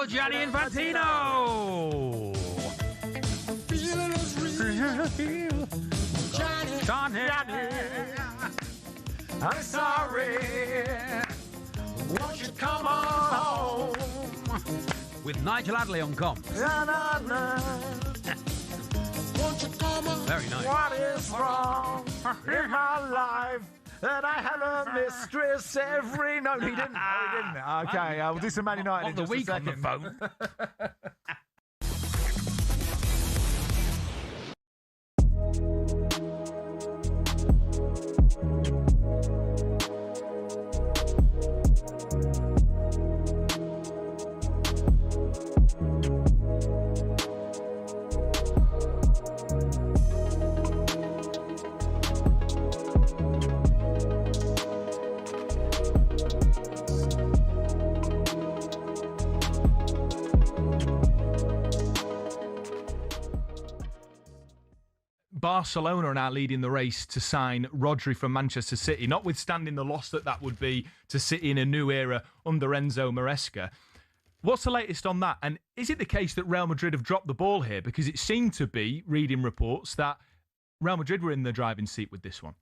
Gianni Infantino! Johnny, I'm sorry. Won't you come on home? With Nigel Adley on comp. Won't you come on? Very nice. What is wrong in my life? that I have a mistress every... No, he didn't. Oh, he didn't. Okay, we'll do some Man United in the just week a on the second. phone. Barcelona are now leading the race to sign Rodri from Manchester City, notwithstanding the loss that would be to City in a new era under Enzo Maresca. What's the latest on that? And is it the case that Real Madrid have dropped the ball here? Because it seemed to be, reading reports, that Real Madrid were in the driving seat with this one.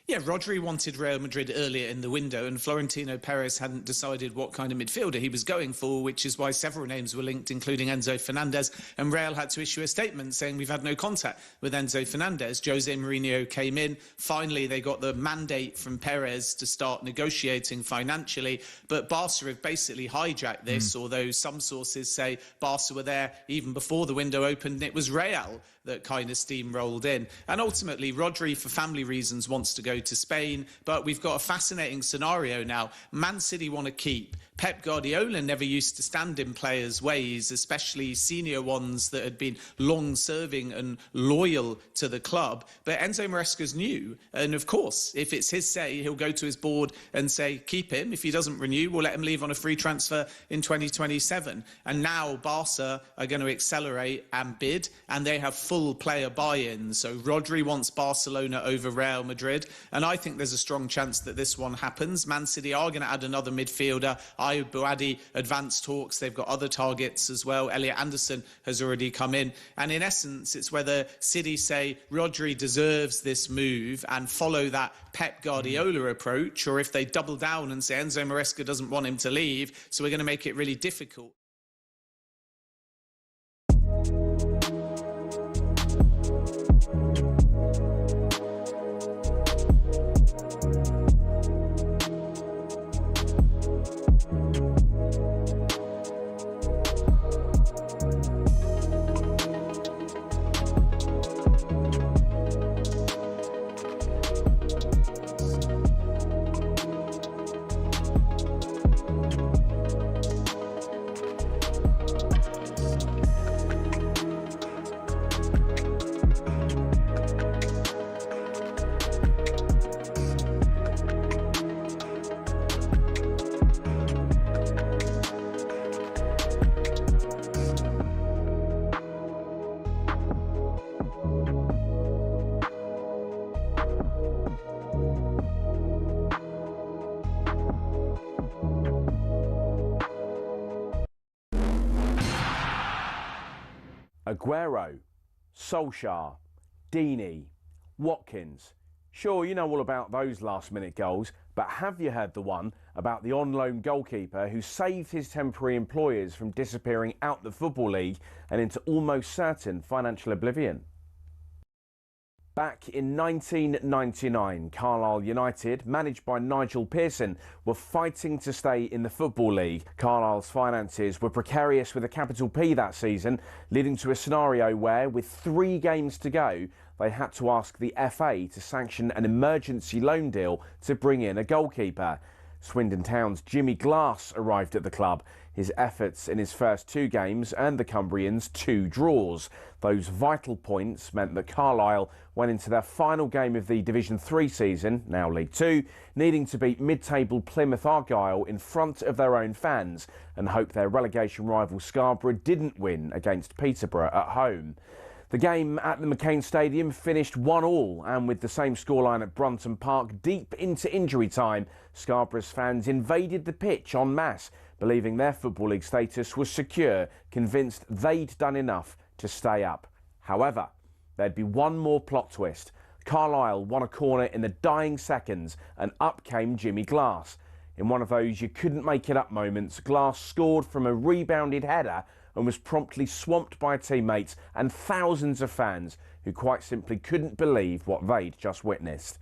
Yeah, Rodri wanted Real Madrid earlier in the window, and Florentino Perez hadn't decided what kind of midfielder he was going for, which is why several names were linked, including Enzo Fernandez, and Real had to issue a statement saying we've had no contact with Enzo Fernandez. Jose Mourinho came in. Finally, they got the mandate from Perez to start negotiating financially, but Barca have basically hijacked this, although some sources say Barca were there even before the window opened, and it was Real that kind of steamrolled in. And ultimately, Rodri, for family reasons, wants to go to Spain, but we've got a fascinating scenario now. Man City want to keep. Pep Guardiola never used to stand in players' ways, especially senior ones that had been long-serving and loyal to the club. But Enzo Maresca's new, and of course, if it's his say, he'll go to his board and say, keep him. If he doesn't renew, we'll let him leave on a free transfer in 2027. And now Barca are going to accelerate and bid, and they have full player buy-in. So Rodri wants Barcelona over Real Madrid, and I think there's a strong chance that this one happens. Man City are going to add another midfielder. Ayoub Boadi advanced talks. They've got other targets as well. Elliot Anderson has already come in. And in essence, it's whether City say Rodri deserves this move and follow that Pep Guardiola approach, or if they double down and say Enzo Maresca doesn't want him to leave, so we're going to make it really difficult. Aguero, Solskjaer, Deeney, Watkins. Sure, you know all about those last-minute goals, but have you heard the one about the on-loan goalkeeper who saved his temporary employers from disappearing out the Football League and into almost certain financial oblivion? Back in 1999, Carlisle United, managed by Nigel Pearson, were fighting to stay in the Football League. Carlisle's finances were precarious with a capital P that season, leading to a scenario where, with 3 games to go, they had to ask the FA to sanction an emergency loan deal to bring in a goalkeeper. Swindon Town's Jimmy Glass arrived at the club. His efforts in his first 2 games earned the Cumbrians 2 draws. Those vital points meant that Carlisle went into their final game of the Division 3 season, now League 2, needing to beat mid-table Plymouth Argyle in front of their own fans and hope their relegation rival Scarborough didn't win against Peterborough at home. The game at the McCain Stadium finished 1-1, and with the same scoreline at Brunton Park deep into injury time, Scarborough's fans invaded the pitch en masse, believing their Football League status was secure, convinced they'd done enough to stay up. However, there'd be one more plot twist. Carlisle won a corner in the dying seconds, and up came Jimmy Glass. In one of those you couldn't make it up moments, Glass scored from a rebounded header and was promptly swamped by teammates and thousands of fans who quite simply couldn't believe what they'd just witnessed.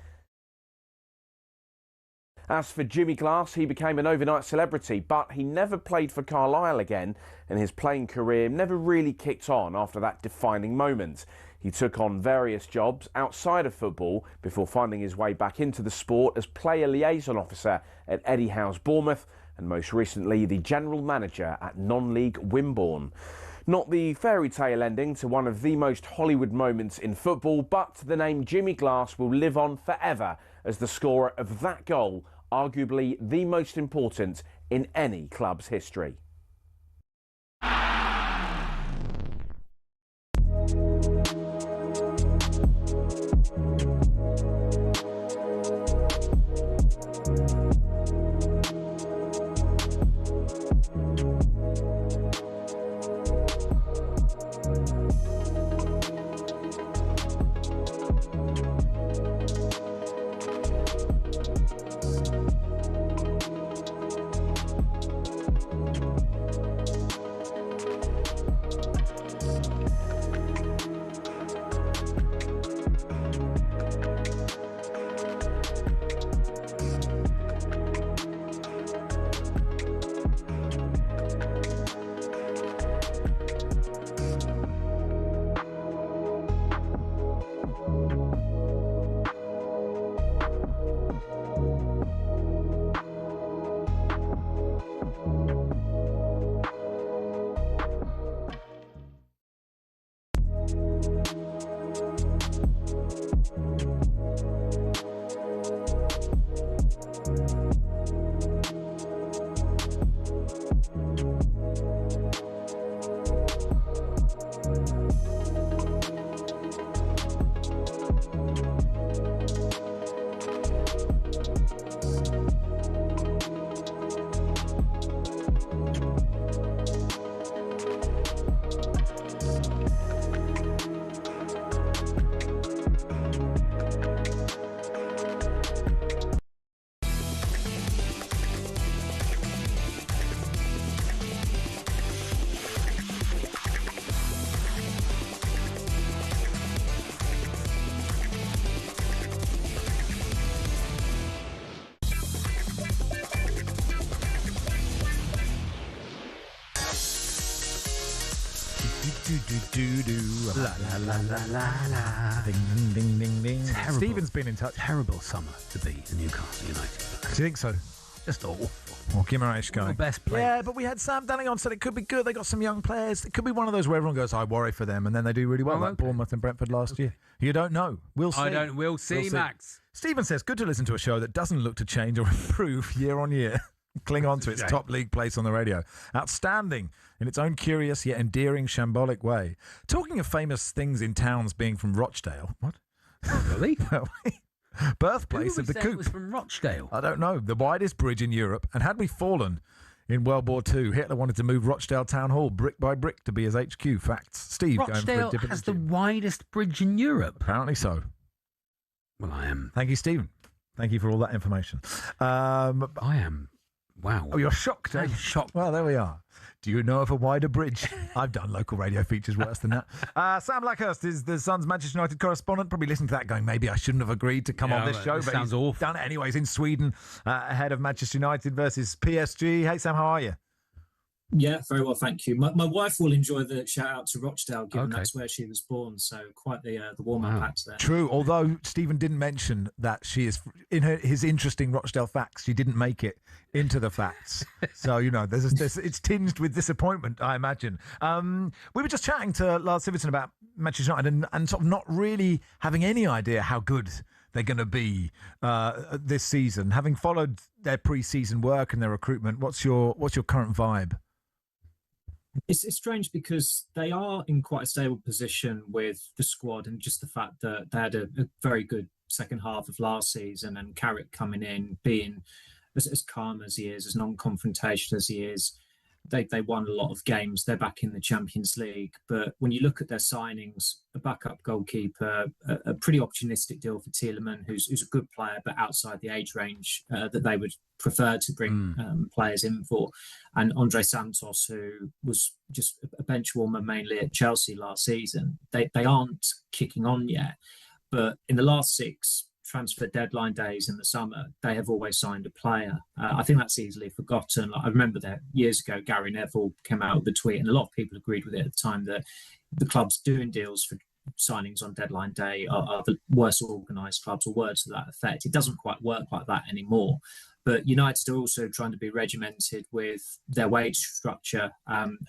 As for Jimmy Glass, he became an overnight celebrity, but he never played for Carlisle again, and his playing career never really kicked on after that defining moment. He took on various jobs outside of football before finding his way back into the sport as player liaison officer at Eddie Howe's Bournemouth, and most recently the general manager at non-league Wimborne. Not the fairy tale ending to one of the most Hollywood moments in football, but the name Jimmy Glass will live on forever as the scorer of that goal, arguably the most important in any club's history. La la la la la la. Ding ding ding ding ding. Terrible. Stephen's been in touch. Terrible summer to be a Newcastle United. Do you think so? Just awful. Well, Guimaraes going. Best player. Yeah, but we had Sam Dunning on, said it could be good. They got some young players. It could be one of those where everyone goes, I worry for them, and then they do really well, like Bournemouth and Brentford last year. You don't know. We'll see. We'll see, Max. Stephen says, good to listen to a show that doesn't look to change or improve year on year. Cling on to its top league place on the radio. Outstanding in its own curious yet endearing shambolic way. Talking of famous things in towns being from Rochdale. What? Really? Birthplace of the It Coop. was from Rochdale. I don't know. The widest bridge in Europe. And had we fallen in World War II, Hitler wanted to move Rochdale Town Hall brick by brick to be his HQ. Facts. Steve Rochdale going for a dip has the widest bridge in Europe. Apparently so. Well, I am. Thank you, Stephen. Thank you for all that information. I am. Wow. Oh, you're shocked, eh? I'm shocked. Well, there we are. Do you know of a wider bridge? I've done local radio features worse than that. Sam Blackhurst is the Sun's Manchester United correspondent. Probably listening to that going, maybe I shouldn't have agreed to come on this show. But sounds he's awful. done it anyways in Sweden ahead of Manchester United versus PSG. Hey, Sam, how are you? Yeah, very well, thank you. My wife will enjoy the shout out to Rochdale, given that's where she was born. So quite the warm up act there. True, although Stephen didn't mention that she is in his interesting Rochdale facts. She didn't make it into the facts, so you know it's tinged with disappointment, I imagine. We were just chatting to Lars Sivertson about Manchester United and sort of not really having any idea how good they're going to be this season. Having followed their pre-season work and their recruitment, what's your current vibe? It's strange because they are in quite a stable position with the squad, and just the fact that they had a very good second half of last season, and Carrick coming in, being as calm as he is, as non-confrontational as he is. They won a lot of games. They're back in the Champions League. But when you look at their signings, a backup goalkeeper, a pretty opportunistic deal for Tielemans, who's a good player, but outside the age range that they would prefer to bring players in for. And Andre Santos, who was just a bench warmer mainly at Chelsea last season. They aren't kicking on yet. But in the last 6 transfer deadline days in the summer, they have always signed a player. I think that's easily forgotten. I remember that years ago, Gary Neville came out with a tweet, and a lot of people agreed with it at the time, that the clubs doing deals for signings on deadline day are the worst organised clubs, or words to that effect. It doesn't quite work like that anymore. But United are also trying to be regimented with their wage structure.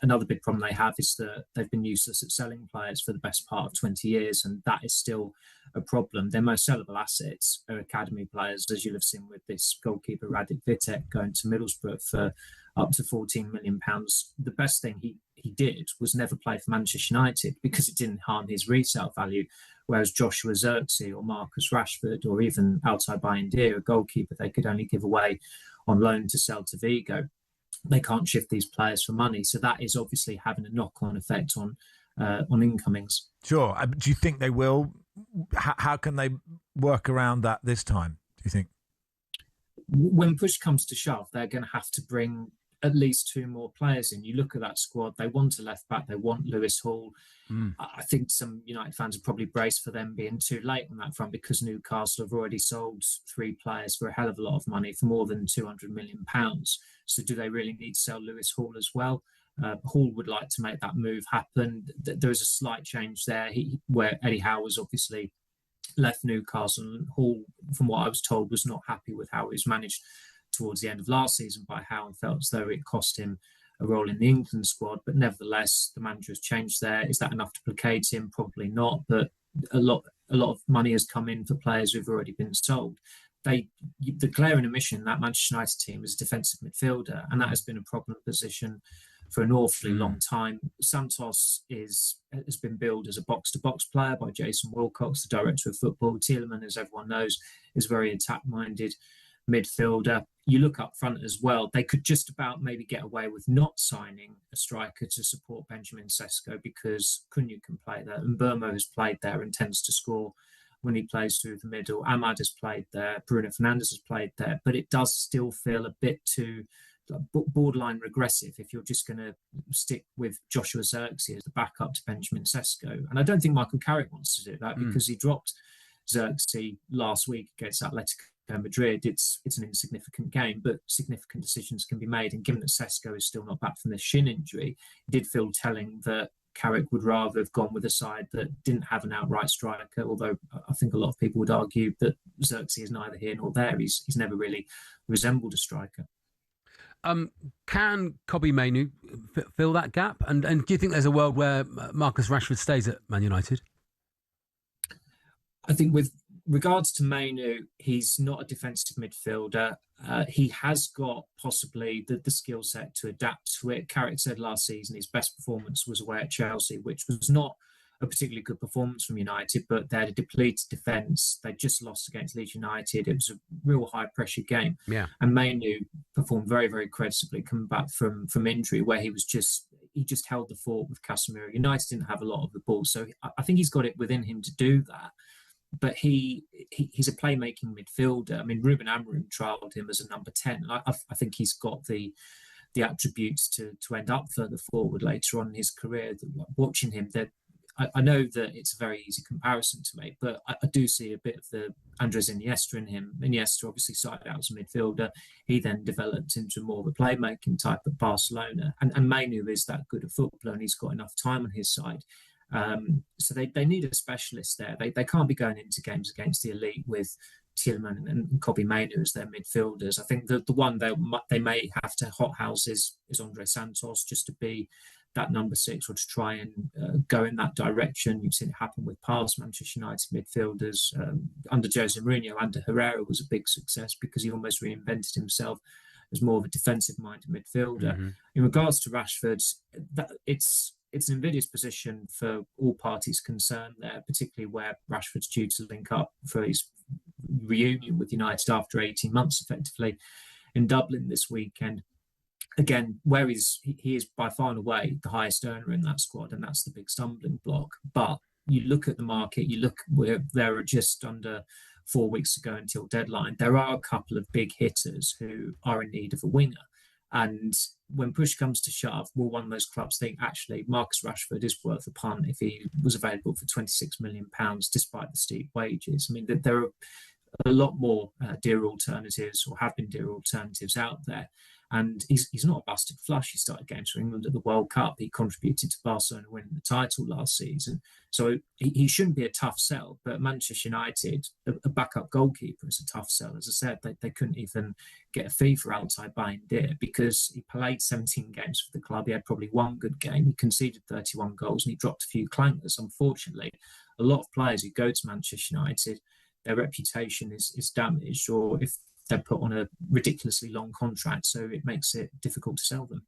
Another big problem they have is that they've been useless at selling players for the best part of 20 years, and that is still a problem. Their most sellable assets are academy players, as you'll have seen with this goalkeeper Radik Vitek going to Middlesbrough for up to £14 million. The best thing he did was never play for Manchester United because it didn't harm his resale value. Whereas Joshua Zirkzee or Marcus Rashford or even Altay Bayindir, a goalkeeper they could only give away on loan to Celta Vigo, they can't shift these players for money. So that is obviously having a knock-on effect on incomings. Sure. Do you think they will? How can they work around that this time, do you think? When push comes to shove, they're going to have to bring at least 2 more players in. You look at that squad, they want a left back, they want Lewis Hall. I think some United fans are probably braced for them being too late on that front, because Newcastle have already sold 3 players for a hell of a lot of money, for more than £200 million. So do they really need to sell Lewis Hall as well? Hall would like to make that move happen. There is a slight change there, where Eddie Howe was obviously left Newcastle, and Hall, from what I was told, was not happy with how it was managed towards the end of last season by Howe, and felt as though it cost him a role in the England squad. But nevertheless, the manager has changed there. Is that enough to placate him? Probably not, but a lot of money has come in for players who've already been sold. The glaring omission, that Manchester United team, is a defensive midfielder, and that has been a problem position for an awfully long time. Santos has been billed as a box-to-box player by Jason Wilcox, the director of football. Tielemans, as everyone knows, is very attack-minded midfielder. You look up front as well, they could just about maybe get away with not signing a striker to support Benjamin Sesko, because Cunha can play there, and Burmo has played there and tends to score when he plays through the middle. Ahmad has played there, Bruno Fernandes has played there, but it does still feel a bit too borderline regressive if you're just going to stick with Joshua Zirkzee as the backup to Benjamin Sesko. And I don't think Michael Carrick wants to do that, because he dropped Zirkzee last week against Atletico Madrid. It's an insignificant game, but significant decisions can be made. And given that Sesko is still not back from the shin injury, it did feel telling that Carrick would rather have gone with a side that didn't have an outright striker, although I think a lot of people would argue that Zirkzee is neither here nor there. He's never really resembled a striker. Can Kobbie Mainoo fill that gap? And do you think there's a world where Marcus Rashford stays at Man United? I think with regards to Mainoo, he's not a defensive midfielder. He has got possibly the skill set to adapt to it. Carrick said last season his best performance was away at Chelsea, which was not a particularly good performance from United, but they had a depleted defence. They just lost against Leeds United. It was a real high-pressure game. Yeah. And Mainoo performed very, very creditably coming back from injury, where he just held the fort with Casemiro. United didn't have a lot of the ball, so I think he's got it within him to do that. But he's a playmaking midfielder. I mean, Ruben Amorim trialled him as a number 10. And I think he's got the attributes to end up further forward later on in his career. Watching him, I know that it's a very easy comparison to make, but I do see a bit of the Andres Iniesta in him. Iniesta obviously started out as a midfielder. He then developed into more of a playmaking type at Barcelona. And Mainoo is that good a footballer, and he's got enough time on his side. So they need a specialist there. They can't be going into games against the elite with Tielemans and Kobbie Mainoo as their midfielders. I think the one they may have to hothouse is Andre Santos, just to be that number 6, or to try and go in that direction. You've seen it happen with past Manchester United midfielders. Under Jose Mourinho, Ander Herrera was a big success because he almost reinvented himself as more of a defensive-minded midfielder. In regards to Rashford, it's an invidious position for all parties concerned there, particularly where Rashford's due to link up for his reunion with United after 18 months, effectively, in Dublin this weekend. Again, where he is by far and away the highest earner in that squad, and that's the big stumbling block. But you look at the market, you look where there are just under 4 weeks to go until deadline. There are a couple of big hitters who are in need of a winger. And when push comes to shove, will one of those clubs think, actually, Marcus Rashford is worth a punt if he was available for £26 million, despite the steep wages? I mean, there are a lot more dearer alternatives, or have been dearer alternatives out there. And he's not a busted flush. He started games for England at the World Cup. He contributed to Barcelona winning the title last season. So he shouldn't be a tough sell. But Manchester United, a backup goalkeeper, is a tough sell. As I said, they couldn't even get a fee for Altay Bayindir because he played 17 games for the club. He had probably one good game. He conceded 31 goals and he dropped a few clangers. Unfortunately, a lot of players who go to Manchester United, their reputation is damaged, or if they're put on a ridiculously long contract, so it makes it difficult to sell them.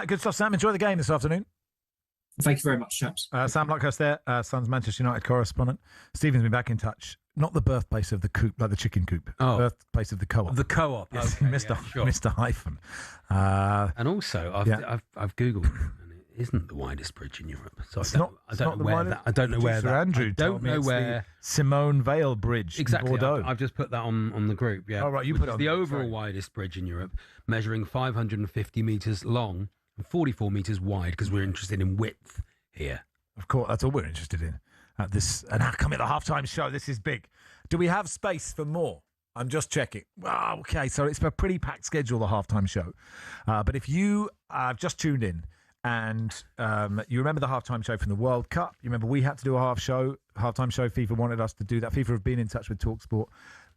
Good stuff, Sam. Enjoy the game this afternoon. Thank you very much, chaps. Sam Luckhurst there, Sun's Manchester United correspondent. Stephen's been back in touch. Not the birthplace of the coop, like the chicken coop. Oh. Birthplace of the co-op. The co-op. Yes, Okay, Mr. Hyphen. And also, I've Googled it, and it isn't the widest bridge in Europe. So I don't know where that. I don't know where that. Andrew I don't told me know it's where. the Simone Veil Bridge Exactly. in Bordeaux. I've just put that on the group. Yeah. Oh, right, you Which put it is on the the- overall sorry. widest bridge in Europe, measuring 550 metres long and 44 metres wide, because we're interested in width here. Of course, that's all we're interested in. At this, and how come at the halftime show? This is big. Do we have space for more? I'm just checking. Oh, okay, so it's a pretty packed schedule, the halftime show. But if you have just tuned in and you remember the halftime show from the World Cup, you remember we had to do a halftime show. FIFA wanted us to do that. FIFA have been in touch with talkSPORT.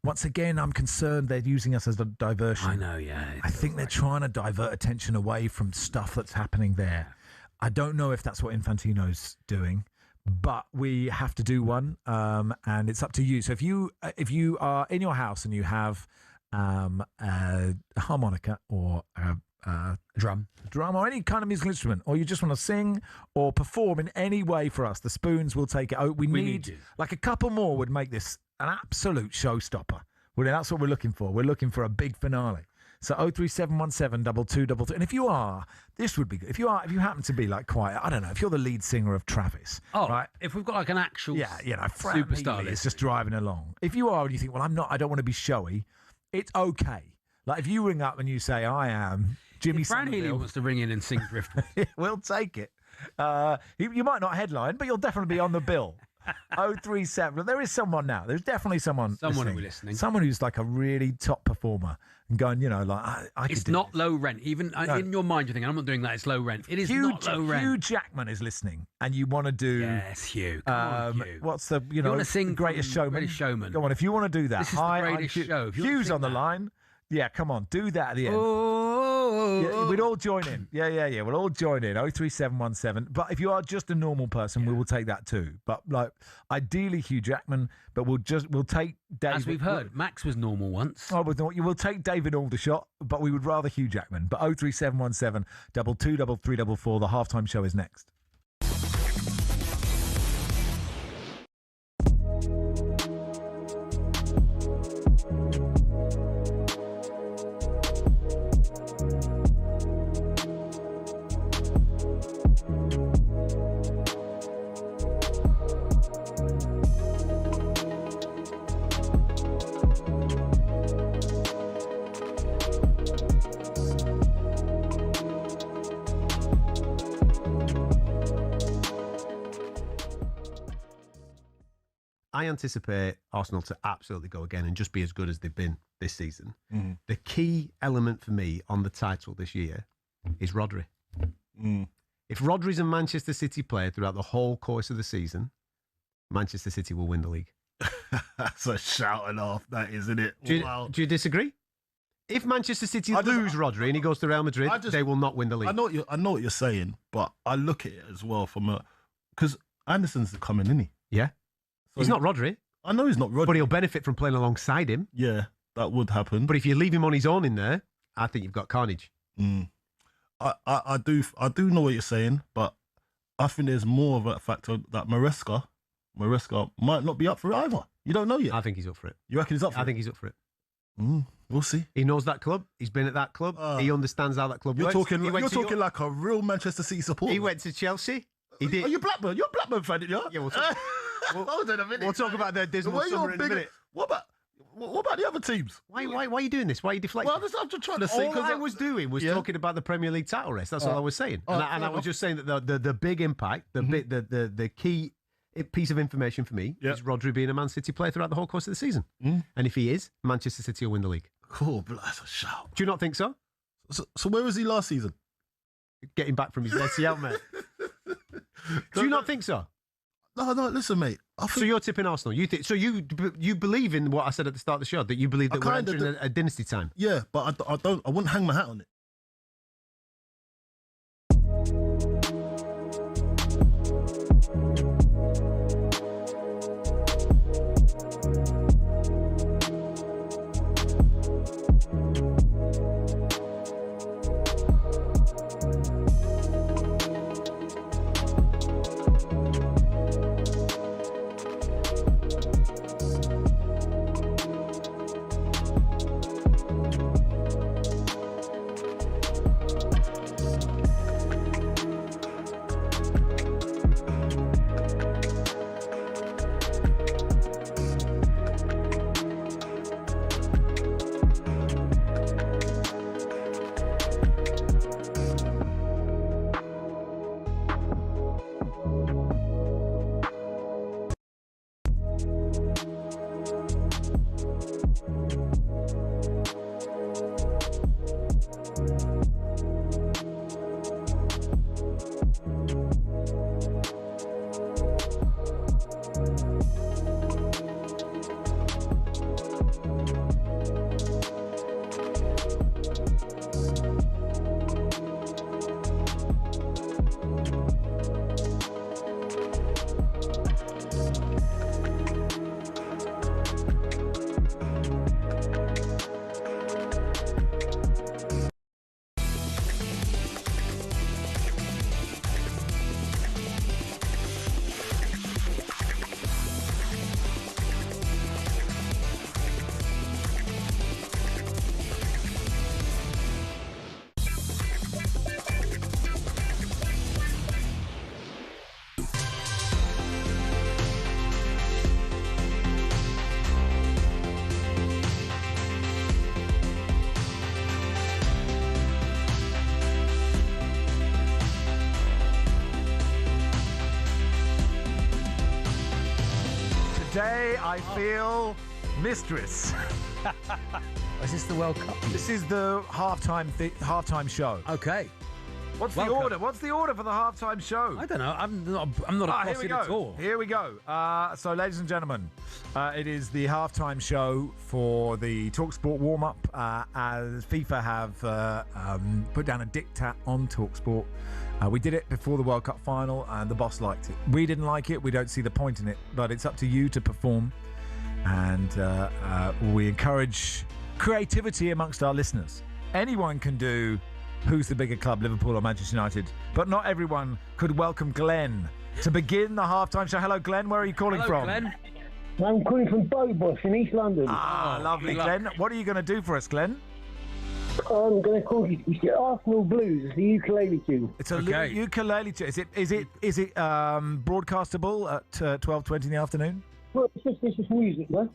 Once again, I'm concerned they're using us as a diversion. I know, yeah. I think they're trying to divert attention away from stuff that's happening there. I don't know if that's what Infantino's doing, but we have to do one, and it's up to you. So if you are in your house and you have a harmonica or a drum or any kind of musical instrument, or you just want to sing or perform in any way for us, the Spoons will take it. Oh, we need you. like a couple more would make this an absolute showstopper. Well, that's what we're looking for. We're looking for a big finale. So 03717 2222. And if you are, this would be good. If you happen to be like quite, I don't know, if you're the lead singer of Travis. Oh, right? If we've got like an actual superstar is just driving along. If you are and you think, well, I don't want to be showy, it's okay. Like if you ring up and you say, I am Jimmy If Fran Healy Somerville, wants to ring in and sing Driftwood, we'll take it. You might not headline, but you'll definitely be on the bill. 037. There is someone now. There's definitely someone who will be listening. Someone who's like a really top performer and going, like, I could it's do not this. low rent. Even No. in your mind, you're thinking, I'm not doing that. It's low rent. It is Hugh, not low rent. Hugh Jackman is listening, and you want to do. Yes, Hugh. Come on, Hugh. What's the You wanna sing The Greatest from Showman? Greatest Showman. Go on, if you want to do that. This is the Hi, I'm greatest Hugh. show. If you wanna Hugh's sing on the that. line. Yeah, come on, do that at the end. Oh, We'd all join in. Yeah. We'll all join in. 03717. But if you are just a normal person, we will take that too. But like, ideally Hugh Jackman. But we'll take David. As we've heard, Max was normal once. Oh, we'll take David Aldershot, but we would rather Hugh Jackman. But 03717 223344. The halftime show is next. I anticipate Arsenal to absolutely go again and just be as good as they've been this season. Mm. The key element for me on the title this year is Rodri. Mm. If Rodri's a Manchester City player throughout the whole course of the season, Manchester City will win the league. That's a shouting off, that is, isn't it? Do you, Wow. do you disagree? If Manchester City lose Rodri and he goes to Real Madrid, they will not win the league. I know what you're saying, but I look at it as well from because Anderson's coming, isn't he? Yeah. So He's not Rodri. I know he's not Rodri. But he'll benefit from playing alongside him. Yeah, that would happen. But if you leave him on his own in there, I think you've got carnage. Mm. I do know what you're saying, but I think there's more of a factor that Maresca might not be up for it either. You don't know yet. I think he's up for it. You reckon he's up for it? I think he's up for it. We'll see. He knows that club. He's been at that club. He understands how that club You're works. talking. He went You're to talking like a real Manchester City supporter. He went to Chelsea. He did. Are you Blackburn? You're a Blackburn fan, yeah? Yeah, we'll talk. Hold on a minute. We'll talk about their dismal The way summer you're in a big- minute. What about the other teams? Why are you doing this? Why are you deflecting? Well, I'm just trying to say. All I was doing was talking about the Premier League title race. That's all I was saying. And I was just saying that the big impact, the key piece of information for me is Rodri being a Man City player throughout the whole course of the season. And if he is, Manchester City will win the league. Cool, but that's a shout. Do you not think so? So where was he last season? Getting back from his ACL, mate. Do you not think so? No, listen, mate. So you're tipping Arsenal. You think so? You believe in what I said at the start of the show, that you believe that we're entering a dynasty time. Yeah, but I don't. I wouldn't hang my hat on it. Today I feel mistress. Is this the World Cup? This is the halftime show. Okay. What's the Welcome. order? What's the order for the halftime show? I don't know. I'm not across it at all. Here we go. So, ladies and gentlemen, it is the halftime show for the talkSPORT warm-up, as FIFA have put down a diktat on talkSPORT. We did it before the World Cup final, and the boss liked it. We didn't like it. We don't see the point in it, but it's up to you to perform. And we encourage creativity amongst our listeners. Anyone can do Who's the Bigger Club, Liverpool or Manchester United? But not everyone could welcome Glenn to begin the halftime show. Hello, Glenn. Where are you calling from? Glenn. I'm calling from Bobosh in East London. Lovely, Glenn. What are you going to do for us, Glenn? I'm going to call you the Arsenal Blues. It's the ukulele tune. It's a little ukulele tune. Is it broadcastable at 12:20 in the afternoon? Well, it's just music, no?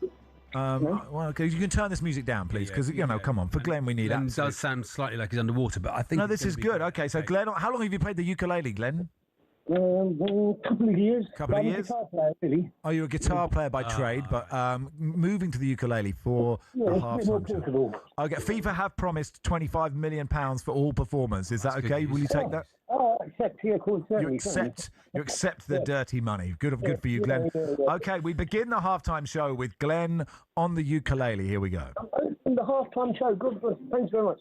Well, okay, you can turn this music down, please, because come on, for Glenn we need. Glenn does sound slightly like he's underwater, but I think no, this is good. Okay, so Glenn, how long have you played the ukulele, Glenn? A couple of years. Couple of I'm years. a guitar player, really. Oh, you're a guitar player by trade, but moving to the ukulele for the it's a bit more halftime show. portable. Okay, FIFA have promised £25 million for all performers. Is that okay? Will you take that? Oh, accept, yeah, of course, certainly. You accept the dirty money. Good for you, Glenn. Yeah. Okay, we begin the halftime show with Glenn on the ukulele. Here we go. And the halftime show. Good. Thanks very much.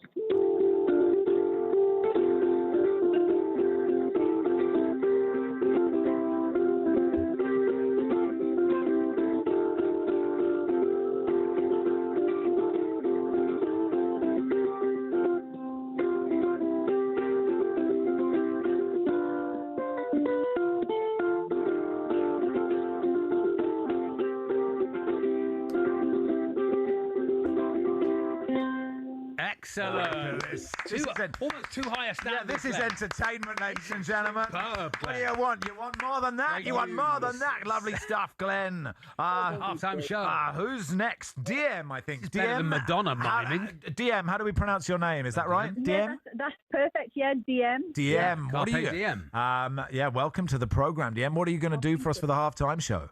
Excellent. Almost too high a standard. This is entertainment, ladies and gentlemen. Superb, What do you want? You want more than that? You want more than that? Lovely stuff, Glenn. Half-time show. Who's next? DM, I think. Better than Madonna miming. DM, how do we pronounce your name? Is that right? Yeah, DM? that's perfect. Yeah, DM. DM. What are you? DM. Welcome to the program, DM. What are you going to do for us for the halftime show?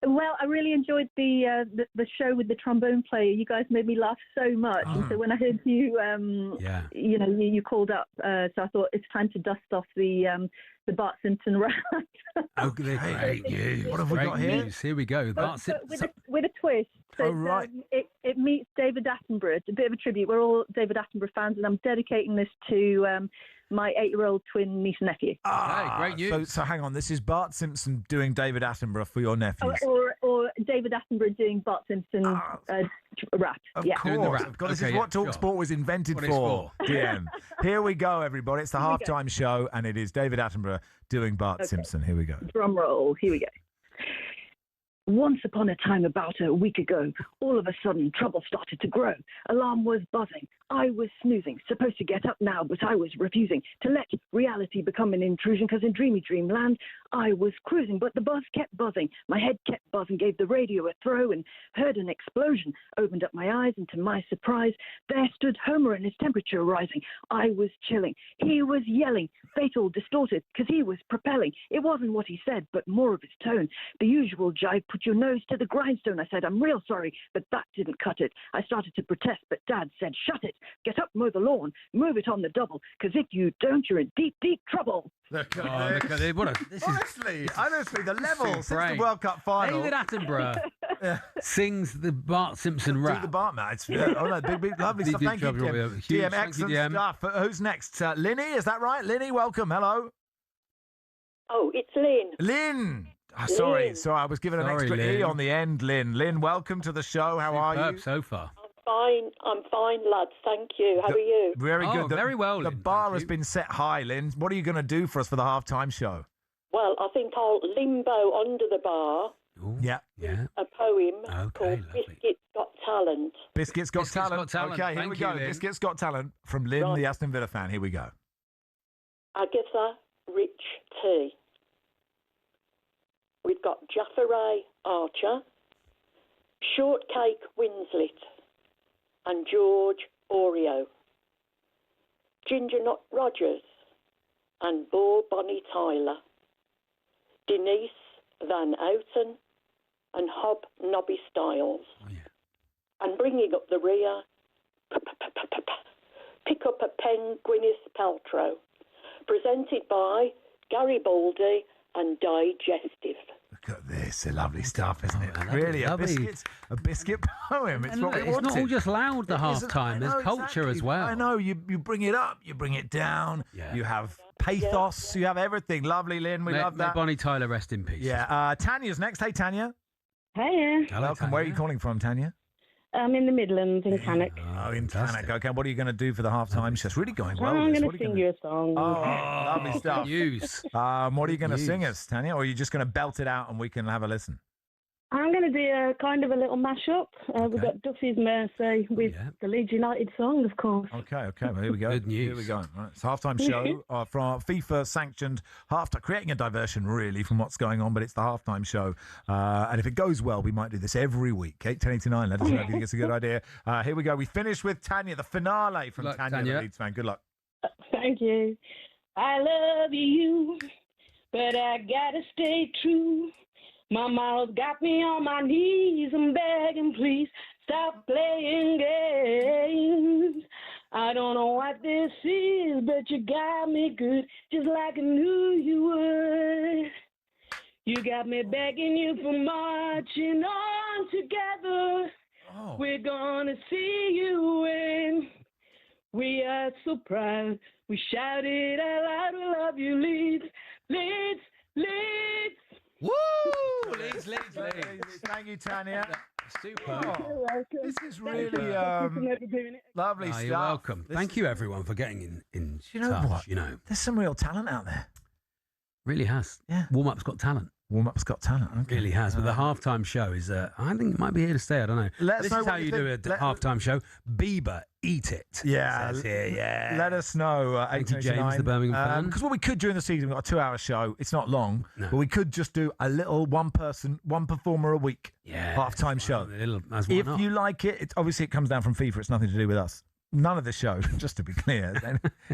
Well, I really enjoyed the show with the trombone player. You guys made me laugh so much. And so when I heard you, you called up, so I thought it's time to dust off the Bart Simpson rap. Great news. What have we got here? Here we go. Bart Simpson. With a twist. So right. It meets David Attenborough. It's a bit of a tribute. We're all David Attenborough fans, and I'm dedicating this to my 8-year-old twin niece and nephew. Great news. So hang on, this is Bart Simpson doing David Attenborough for your nephews. Or David Attenborough doing Bart Simpson rap. Of yeah. course. This is what talkSPORT was invented for. DM. Here we go, everybody. It's the halftime show, and it is David Attenborough doing Bart Simpson. Here we go. Drum roll. Here we go. Once upon a time, about a week ago, all of a sudden, trouble started to grow. Alarm was buzzing. I was snoozing, supposed to get up now, but I was refusing to let reality become an intrusion, because in dreamy dreamland, I was cruising, but the buzz kept buzzing. My head kept buzzing, gave the radio a throw, and heard an explosion. Opened up my eyes, and to my surprise, there stood Homer and his temperature rising. I was chilling. He was yelling, fatal, distorted, because he was propelling. It wasn't what he said, but more of his tone. The usual jive, put your nose to the grindstone. I said, I'm real sorry, but that didn't cut it. I started to protest, but Dad said, shut it. Get up, mow the lawn, move it on the double, because if you don't, you're in deep, deep trouble. Look at this. Honestly, the level since the World Cup final. David Attenborough sings the Bart Simpson rap. Do the Bart, man. It's big, lovely stuff. Thank you, DM. DM, excellent stuff. Who's next? Linny, is that right? Linny, welcome. Hello. Oh, it's Lynn. Lynn. Sorry, I was given an extra E on the end, Lynn. Lynn, welcome to the show. How are you? So far. I'm fine, lads. Thank you. How are you? Very good. Very well, The Lynn. bar has been set high, Lynn. What are you going to do for us for the halftime show? Well, I think I'll limbo under the bar Yeah. a poem called Biscuit's Got Talent. Biscuit's Got Talent. Okay, here we go. Lynn. Biscuit's Got Talent from Lynn, the Aston Villa fan. Here we go. Agatha Rich Tea. We've got Jaffa Ray Archer, Shortcake Winslet, and George Oreo, Ginger Nut Rogers, and Bo Bonnie Tyler, Denise Van Outen, and Hob Nobby Styles. And bringing up the rear, pick up a pen, Gwyneth Paltrow, presented by Garibaldi and Digestive. Look at this, lovely stuff, isn't it? Really, a biscuit poem. It's what we wanted. It's not all just loud the half time. There's culture as well. I know. You bring it up, you bring it down. You have pathos. You have everything. Lovely, Lynn. We love that. May Bonnie Tyler rest in peace. Yeah. Tanya's next. Hey, Tanya. Hey. Welcome. Where are you calling from, Tanya? I'm in the Midlands, in Cannock. Oh, in Cannock. Okay, what are you going to do for the halftime show? It's really going well. I'm going to sing you a song. Oh, lovely stuff. What are you going to sing us, Tanya? Or are you just going to belt it out and we can have a listen? I'm going to do a kind of a little mashup. We've got Duffy's Mercy with the Leeds United song, of course. Okay. Well, here we go. Good news. Here we go. Right, it's a halftime show from our FIFA-sanctioned halftime, creating a diversion, really, from what's going on, but it's the halftime show. And if it goes well, we might do this every week. 8:1089. Let us know if you think it's a good idea. Here we go. We finish with Tanya, the finale from Tanya, the Leeds fan. Good luck. Thank you. I love you, but I gotta stay true. My mom's got me on my knees. I'm begging, please stop playing games. I don't know what this is, but you got me good, just like I knew you would. You got me begging you for marching on together. We're gonna see you win. We are so proud. We shouted out loud, we love you, Leeds, Leeds, Leeds. Woo! Leeds. Thank you, Tanya. Super. This is really lovely stuff. You're welcome. Thank you, everyone, for getting in you know touch. What? You know, there's some real talent out there. Really has. Yeah. Warm-up's got talent. Warm-up's got talent. Okay. Really has. But the halftime show is, I think it might be here to stay. I don't know. This is how you do a halftime show. Bieber, eat it. Yeah. Says here, yeah. Let us know. Thank you, James, the Birmingham fan. Because what we could do in the season, we've got a 2-hour show. It's not long, but we could just do a little one performer a week halftime show. If you like it, obviously it comes down from FIFA. It's nothing to do with us. None of the show, just to be clear,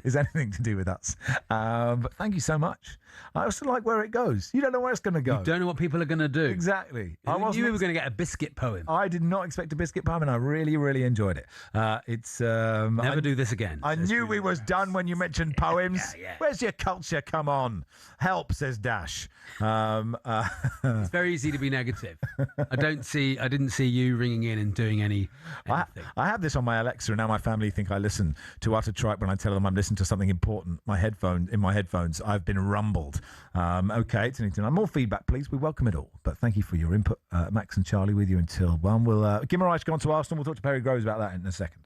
is anything to do with us. But thank you so much. I also like where it goes. You don't know where it's going to go. You don't know what people are going to do. Exactly. I knew we were going to get a biscuit poem. I did not expect a biscuit poem, and I really, really enjoyed it. Never do this again. I knew we was done when you mentioned poems. Where's your culture? Come on. Help, says Dash. It's very easy to be negative. I didn't see you ringing in and doing anything. I have this on my Alexa, and now my family think I listen to utter tripe when I tell them I'm listening to something important. In my headphones, I've been rumbled. Okay, it's anything. More feedback, please. We welcome it all. But thank you for your input. Max and Charlie with you until 1. We'll Guimaraes go on to Arsenal. We'll talk to Perry Groves about that in a second.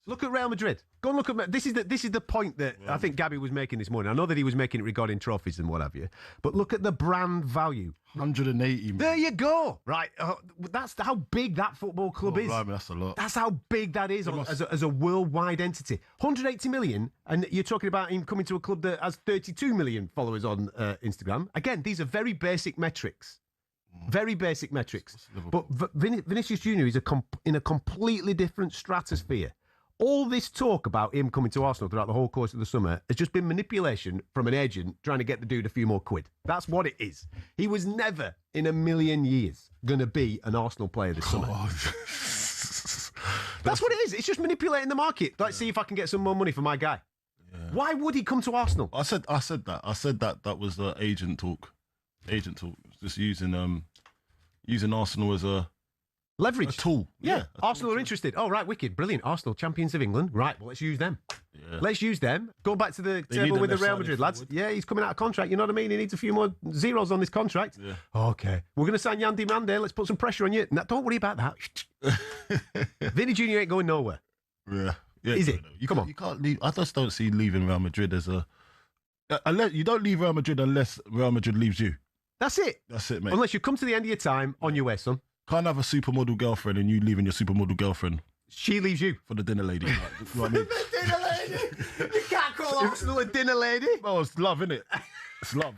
Look at Real Madrid. Go and look at this is the point that I think Gabby was making this morning. I know that he was making it regarding trophies and what have you, but look at the brand value. 180 million. There you go. Right, that's how big that football club is. Right, that's a lot. That's how big that is as a worldwide entity. 180 million, and you're talking about him coming to a club that has 32 million followers on Instagram. Again, these are very basic metrics. Very basic metrics. But Vinicius Junior is in a completely different stratosphere. All this talk about him coming to Arsenal throughout the whole course of the summer has just been manipulation from an agent trying to get the dude a few more quid. That's what it is. He was never in a million years going to be an Arsenal player this summer. That's what it is. It's just manipulating the market. Like, see if I can get some more money for my guy. Yeah. Why would he come to Arsenal? I said that was agent talk. Agent talk. Just using Arsenal as a leverage. A tool. Yeah. Arsenal are interested. Oh, right, wicked. Brilliant. Arsenal, champions of England. Right, well, let's use them. Yeah. Let's use them. Go back to the table with the Real Madrid lads. Yeah, he's coming out of contract. You know what I mean? He needs a few more zeros on this contract. Yeah. Okay. We're going to sign Yandy Mande. Let's put some pressure on you. No, don't worry about that. Vinny Jr. ain't going nowhere. Yeah. Is it? Come on. You can't leave. I just don't see leaving Real Madrid as a... you don't leave Real Madrid unless Real Madrid leaves you. That's it. That's it, mate. Unless you come to the end of your time on your way, son. Can't have a supermodel girlfriend and you leaving your supermodel girlfriend. She leaves you. For the dinner lady. Like, you know what I mean? The dinner lady! You can't call Arsenal a dinner lady. Oh, it's love, innit? It's love.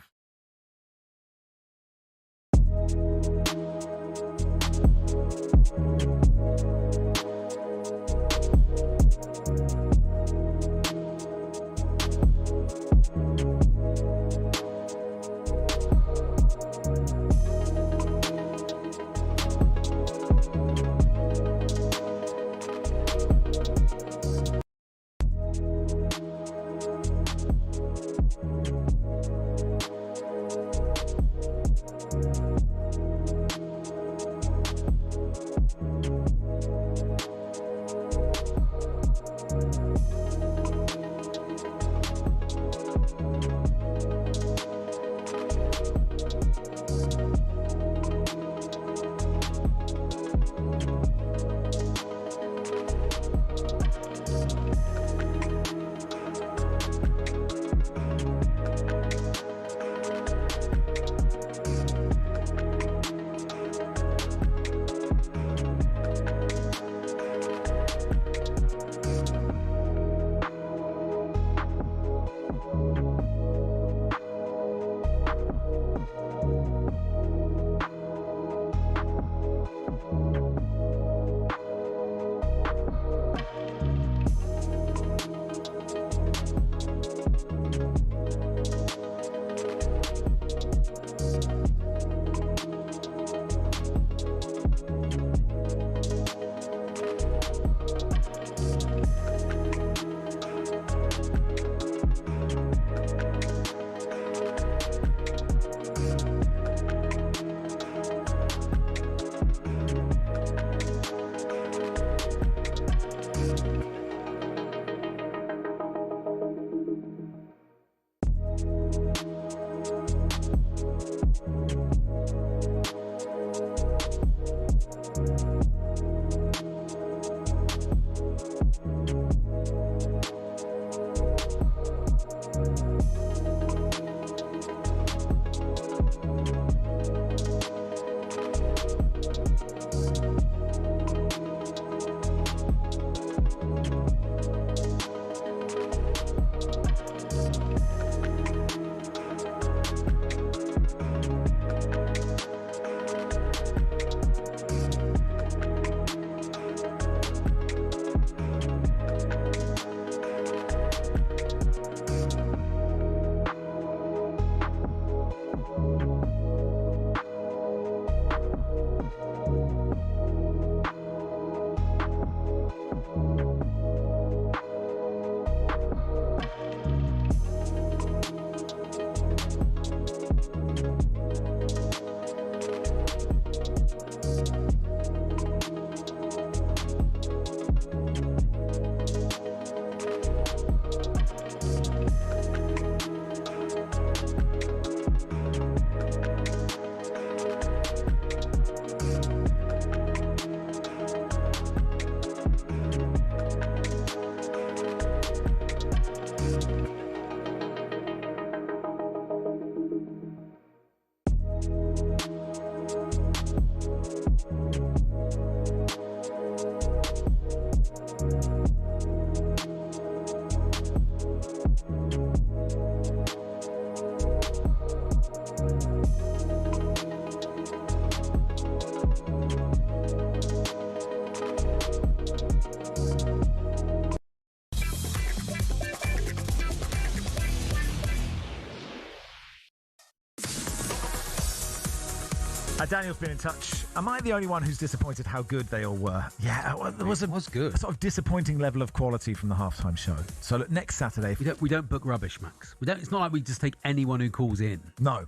Daniel's been in touch. Am I the only one who's disappointed how good they all were? Yeah, well, there was good. A sort of disappointing level of quality from the halftime show. So look, next Saturday... We don't book rubbish, Max. It's not like we just take anyone who calls in. No.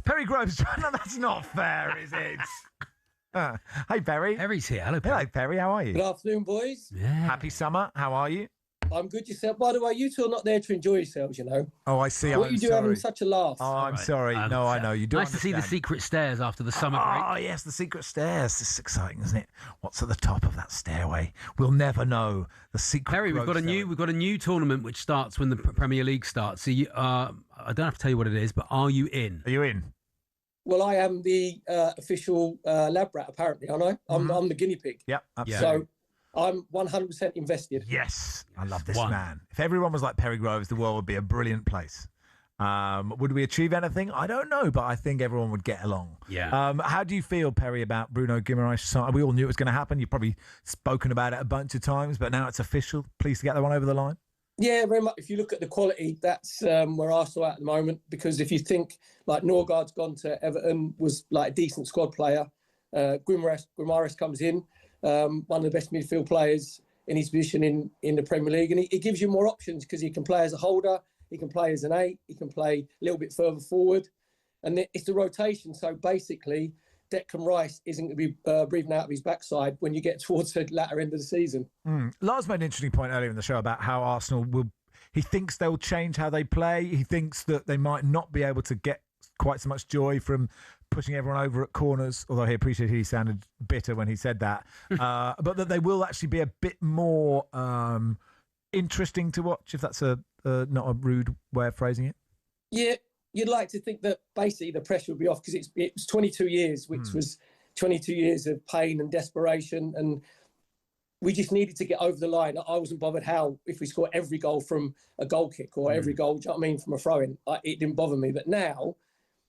Perry Groves... No, that's not fair, is it? Hey, Perry. Perry's here. Hello, Perry. Hello, Perry. How are you? Good afternoon, boys. Yeah. Happy summer. How are you? I'm good yourself. By the way, you two are not there to enjoy yourselves, you know. Oh, I see. What you do having such a laugh? Oh, I'm sorry. No, I know. You do Nice to see the secret stairs after the summer break. Oh, yes, the secret stairs. This is exciting, isn't it? What's at the top of that stairway? We'll never know. The secret. Perry, we've got a new tournament which starts when the Premier League starts. So I don't have to tell you what it is, but are you in? Are you in? Well, I am the official lab rat, apparently, aren't I? I'm the guinea pig. Yep, absolutely. So I'm 100% invested. Yes, I love this man. If everyone was like Perry Groves, the world would be a brilliant place. Would we achieve anything? I don't know, but I think everyone would get along. Yeah. How do you feel, Perry, about Bruno Guimaraes? We all knew it was going to happen. You've probably spoken about it a bunch of times, but now it's official. Pleased to get that one over the line. Yeah, very much. If you look at the quality, that's where Arsenal are at the moment. Because if you think like Norgard's gone to Everton, was like a decent squad player. Guimaraes comes in, one of the best midfield players in his position in the Premier League, and he gives you more options because he can play as a holder, he can play as an 8, he can play a little bit further forward, and it's the rotation. So basically, Declan Rice isn't going to be breathing out of his backside when you get towards the latter end of the season. Lars made an interesting point earlier in the show about how Arsenal he thinks they'll change how they play. He thinks that they might not be able to get quite so much joy from pushing everyone over at corners, although he appreciated he sounded bitter when he said that. But that they will actually be a bit more interesting to watch, if that's not a rude way of phrasing it. Yeah, you'd like to think that basically the pressure would be off because it was 22 years, which was 22 years of pain and desperation, and we just needed to get over the line. I wasn't bothered if we score every goal from a goal kick or every goal, do you know what I mean, from a throw-in. It didn't bother me. But now,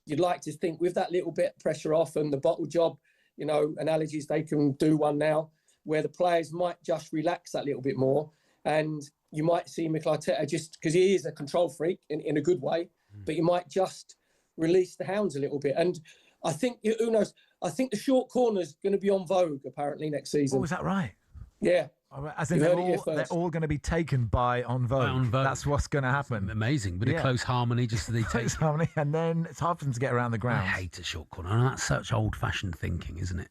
you'd like to think with that little bit of pressure off and the bottle job, analogies, they can do one now where the players might just relax that little bit more. And you might see Mikel Arteta, just because he is a control freak in a good way, but you might just release the hounds a little bit. And I think, who knows, I think the short corner's going to be on vogue apparently next season. Oh, is that right? Yeah. As in they're all going to be taken by On Vogue. That's what's going to happen. Amazing. Bit of close harmony just as they take close harmony, and then it's hard for them to get around the ground. I hate a short corner. And that's such old-fashioned thinking, isn't it?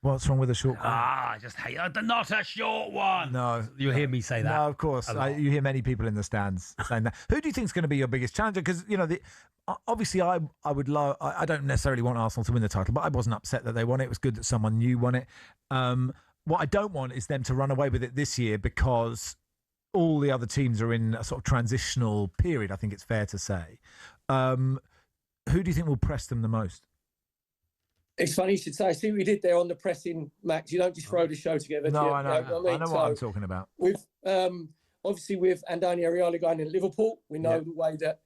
What's wrong with a short corner? I just hate not a short one. No. You'll hear me say that. No, of course. You hear many people in the stands saying that. Who do you think is going to be your biggest challenger? Because, obviously I would love... I don't necessarily want Arsenal to win the title, but I wasn't upset that they won it. It was good that someone new won it. What I don't want is them to run away with it this year because all the other teams are in a sort of transitional period, I think it's fair to say. Who do you think will press them the most? It's funny you should say. See what we did there on the pressing, Max. You don't just throw the show together. No, I know. I know what I'm talking about. With obviously with Andoni Iraola going in Liverpool, we know the way that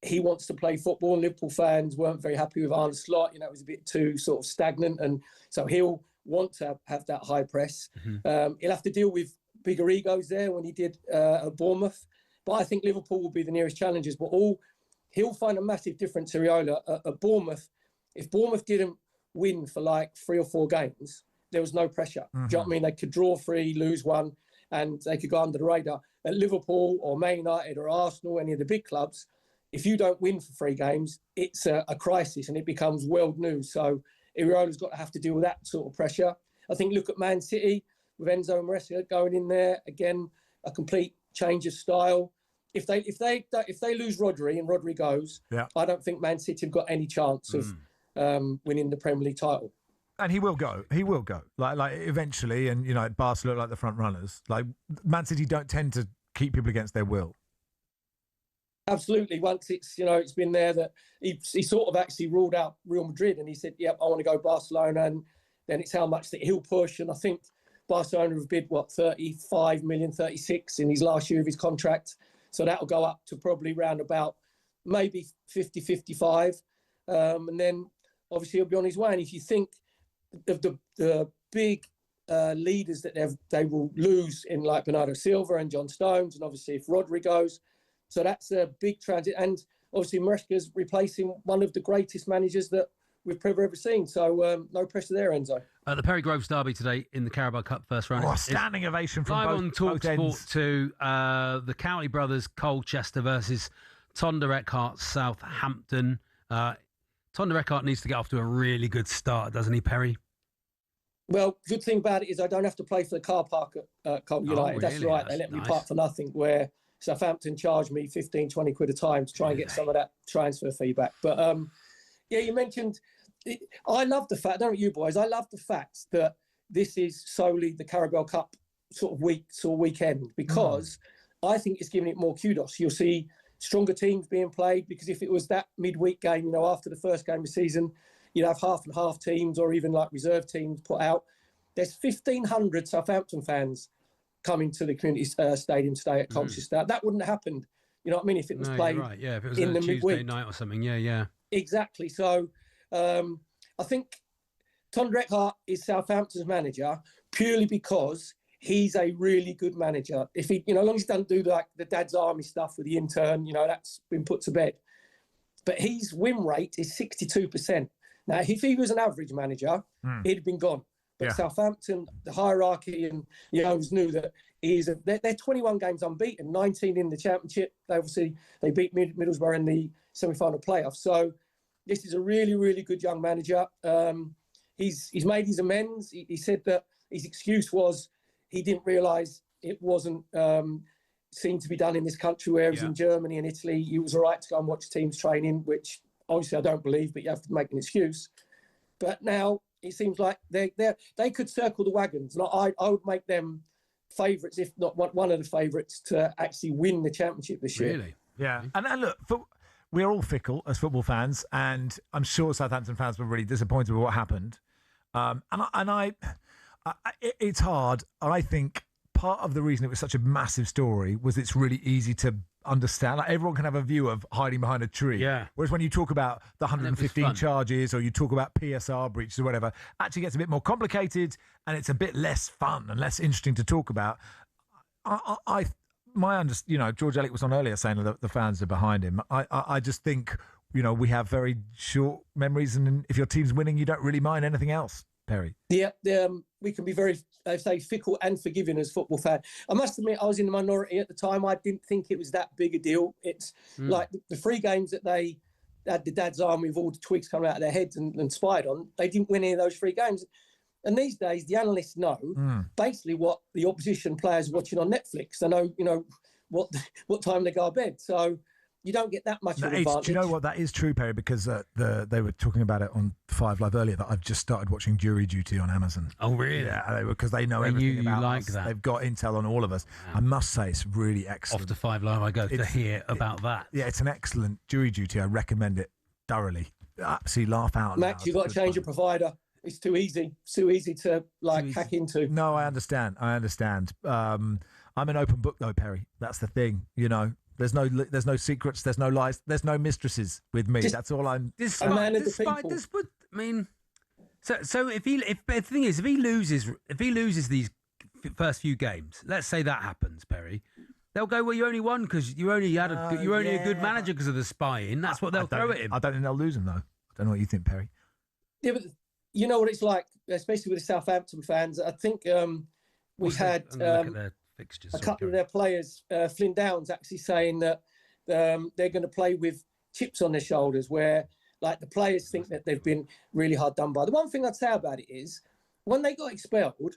he wants to play football. And Liverpool fans weren't very happy with Arne Slot. It was a bit too sort of stagnant, and so he'll want to have that high press. He'll have to deal with bigger egos there when he did at Bournemouth. But I think Liverpool will be the nearest challengers. But he'll find a massive difference, Iraola, at Bournemouth. If Bournemouth didn't win for like 3 or 4 games, there was no pressure. Do you know what I mean? They could draw 3, lose 1, and they could go under the radar. At Liverpool or Man United or Arsenal, any of the big clubs, if you don't win for 3 games, it's a crisis and it becomes world news. So Iraola's got to have to deal with that sort of pressure. I think look at Man City with Enzo Maresca going in there again, a complete change of style. If they lose Rodri and Rodri goes, I don't think Man City have got any chance of winning the Premier League title. And he will go. He will go. Like eventually, and Barca look like the front runners. Like Man City don't tend to keep people against their will. Absolutely. Once it's been there that he sort of actually ruled out Real Madrid, and he said, "Yep, I want to go Barcelona." And then it's how much that he'll push. And I think Barcelona have bid 35 million, 36 in his last year of his contract, so that'll go up to probably round about maybe 50, 55, and then obviously he'll be on his way. And if you think of the big leaders that they will lose in like Bernardo Silva and John Stones, and obviously if Rodri goes. So that's a big transit. And obviously Maresca's replacing one of the greatest managers that we've ever seen. So no pressure there, Enzo. The Perry Groves derby today in the Carabao Cup first round. Oh, standing ovation from live both, on both ends. talkSPORT 2. The Cowley brothers, Colchester versus Tonda Eckhart, Southampton. Tonda Eckhart needs to get off to a really good start, doesn't he, Perry? Well, good thing about it is I don't have to play for the car park at Colchester United. Really? That's right. They let me park for nothing, where Southampton charged me 15, 20 quid a time to try and get some of that transfer fee back. But yeah, you mentioned, I love the fact, don't you boys, I love the fact that this is solely the Carabao Cup sort of weekend, because I think it's giving it more kudos. You'll see stronger teams being played, because if it was that midweek game, after the first game of the season, you'd have half and half teams or even like reserve teams put out. There's 1,500 Southampton fans coming to the community stadium today at Colchester. That wouldn't have happened, you know what I mean, if it was played right. Yeah, if it was in a the Tuesday midweek night or something. Yeah. Exactly. So I think Tonda Eckhart is Southampton's manager purely because he's a really good manager. If he, as long as he doesn't do like the dad's army stuff with the intern, that's been put to bed. But his win rate is 62%. Now, if he was an average manager, he'd have been gone. But Southampton, the hierarchy and the owners knew that they're 21 games unbeaten, 19 in the Championship. They beat Middlesbrough in the semi-final playoffs. So this is a really, really good young manager. He's made his amends. He said that his excuse was he didn't realise it wasn't seen to be done in this country, whereas in Germany and Italy, he was all right to go and watch teams training, which obviously I don't believe, but you have to make an excuse. But now it seems like they could circle the wagons. And I would make them favourites, if not one of the favourites, to actually win the Championship this year. Really? Yeah. And look, we're all fickle as football fans, and I'm sure Southampton fans were really disappointed with what happened. It's hard. I think part of the reason it was such a massive story was it's really easy to understand. Like, everyone can have a view of hiding behind a tree. Yeah. Whereas when you talk about the 115 charges, or you talk about PSR breaches or whatever, actually gets a bit more complicated and it's a bit less fun and less interesting to talk about. George Elliott was on earlier saying that the fans are behind him. I just think, we have very short memories, and if your team's winning, you don't really mind anything else, Perry. Yeah, we can be very, fickle and forgiving as football fans. I must admit, I was in the minority at the time. I didn't think it was that big a deal. It's like the 3 games that they had the dad's army with all the twigs coming out of their heads and spied on. They didn't win any of those 3 games. And these days, the analysts know basically what the opposition players are watching on Netflix. They know, what time they go to bed. So you don't get that much of an advantage. Do you know what? That is true, Perry, because they were talking about it on 5 Live earlier, that I've just started watching Jury Duty on Amazon. Oh, really? Yeah, because they know everything about us. That. They've got intel on all of us. Wow. I must say, it's really excellent. Off to 5 Live I go to hear about that. Yeah, it's an excellent Jury Duty. I recommend it thoroughly. Absolutely laugh out loud. Max, you've got to change your provider. It's too easy. It's too easy to hack into. No, I understand. I'm an open book though, Perry. That's the thing. There's no secrets. There's no lies. There's no mistresses with me. That's all I'm. A man of the people. So if the thing is, if he loses these first few games, let's say that happens, Perry, they'll go, well, you only won because you only had a good manager because of the spying. That's what they'll throw at him. I don't think they'll lose him though. I don't know what you think, Perry. Yeah, but you know what it's like, especially with the Southampton fans. I think we've had a couple of their players, Flynn Downs, actually saying that they're going to play with chips on their shoulders, where like the players think that they've been really hard done by. The one thing I'd say about it is when they got expelled,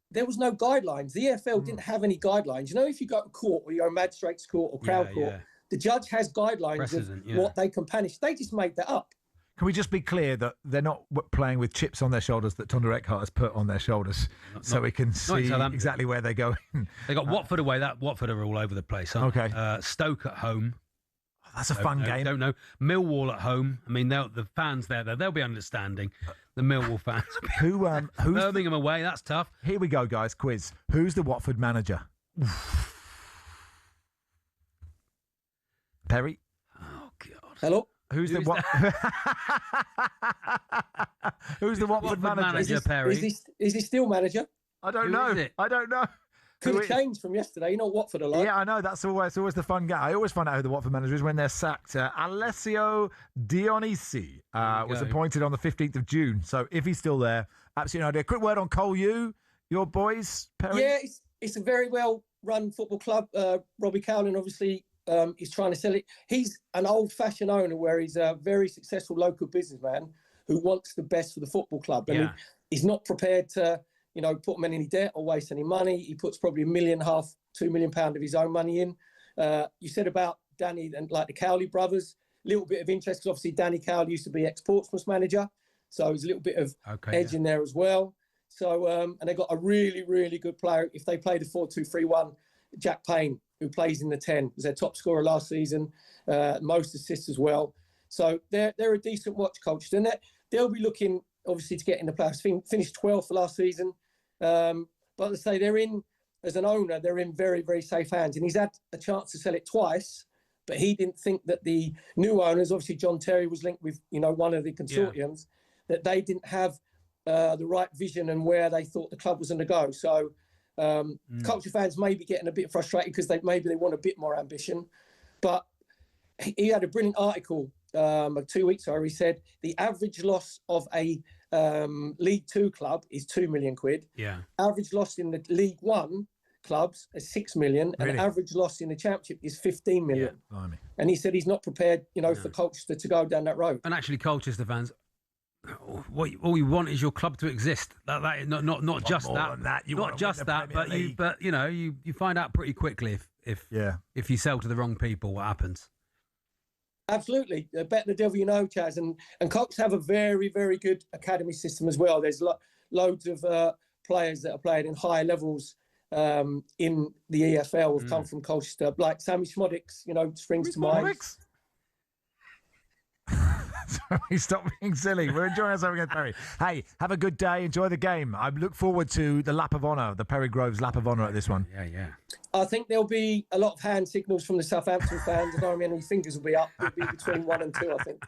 there was no guidelines. The EFL didn't have any guidelines. If you go to court or you go magistrates court or crowd court, the judge has guidelines of what they can punish. They just made that up. Can we just be clear that they're not playing with chips on their shoulders that Tonda Eckhart has put on their shoulders, so we can see exactly where they're going? They got Watford away. Watford are all over the place. Huh? Okay. Stoke at home. That's a fun game. Don't know. Millwall at home. I mean, the fans they'll be understanding. The Millwall fans. Who's Birmingham away? That's tough. Here we go, guys. Quiz. Who's the Watford manager? Perry. Oh God. Hello. Who's the Watford manager? Perry. Is he still manager? I don't know. I don't know. Could have changed from yesterday. You know Watford are like. Yeah, I know. That's always the fun guy. I always find out who the Watford manager is when they're sacked. Alessio Dionisi was appointed on the 15th of June. So if he's still there, absolutely no idea. Quick word on Cole U, your boys, Perry? Yeah, it's a very well-run football club. Robbie Cowling, obviously, is trying to sell it. He's an old-fashioned owner where he's a very successful local businessman who wants the best for the football club. And he's not prepared to put them in any debt or waste any money. He puts probably £1.5 million, £2 million of his own money in. You said about Danny and like the Cowley brothers, a little bit of interest because obviously Danny Cowley used to be ex-Portsmouth manager. So there's a little bit of edge in there as well. So, and they got a really, really good player. If they play the 4-2-3-1, Jack Payne, who plays in the 10, was their top scorer last season, most assists as well. So they're a decent watch, coach. Then they'll be looking, obviously, to get in the playoffs. Finished 12th for last season. But as I say, as an owner, they're in very, very safe hands. And he's had a chance to sell it twice, but he didn't think that the new owners, obviously John Terry was linked with, one of the consortiums, that they didn't have the right vision and where they thought the club was going to go. So culture fans may be getting a bit frustrated because maybe they want a bit more ambition. But he had a brilliant article 2 weeks ago. He said the average loss of a League Two club is £2 million. Yeah. Average loss in the League One clubs is £6 million, and average loss in the Championship is £15 million. Yeah. And he said he's not prepared, for Colchester to go down that road. And actually, Colchester fans, all you want is your club to exist. Not just that. Not just that, but you find out pretty quickly if you sell to the wrong people, what happens. Absolutely. Bet the devil you know, Chaz. And Colts have a very, very good academy system as well. There's loads of players that are playing in higher levels in the EFL have come from Colchester, like Sammy Schmodix, springs to mind. Sorry, stop being silly. We're enjoying ourselves against Perry. Hey, have a good day. Enjoy the game. I look forward to the lap of honour, the Perry Groves lap of honour at this one. Yeah. I think there'll be a lot of hand signals from the Southampton fans. I don't know how many fingers will be up. It'll be between 1 and 2, I think.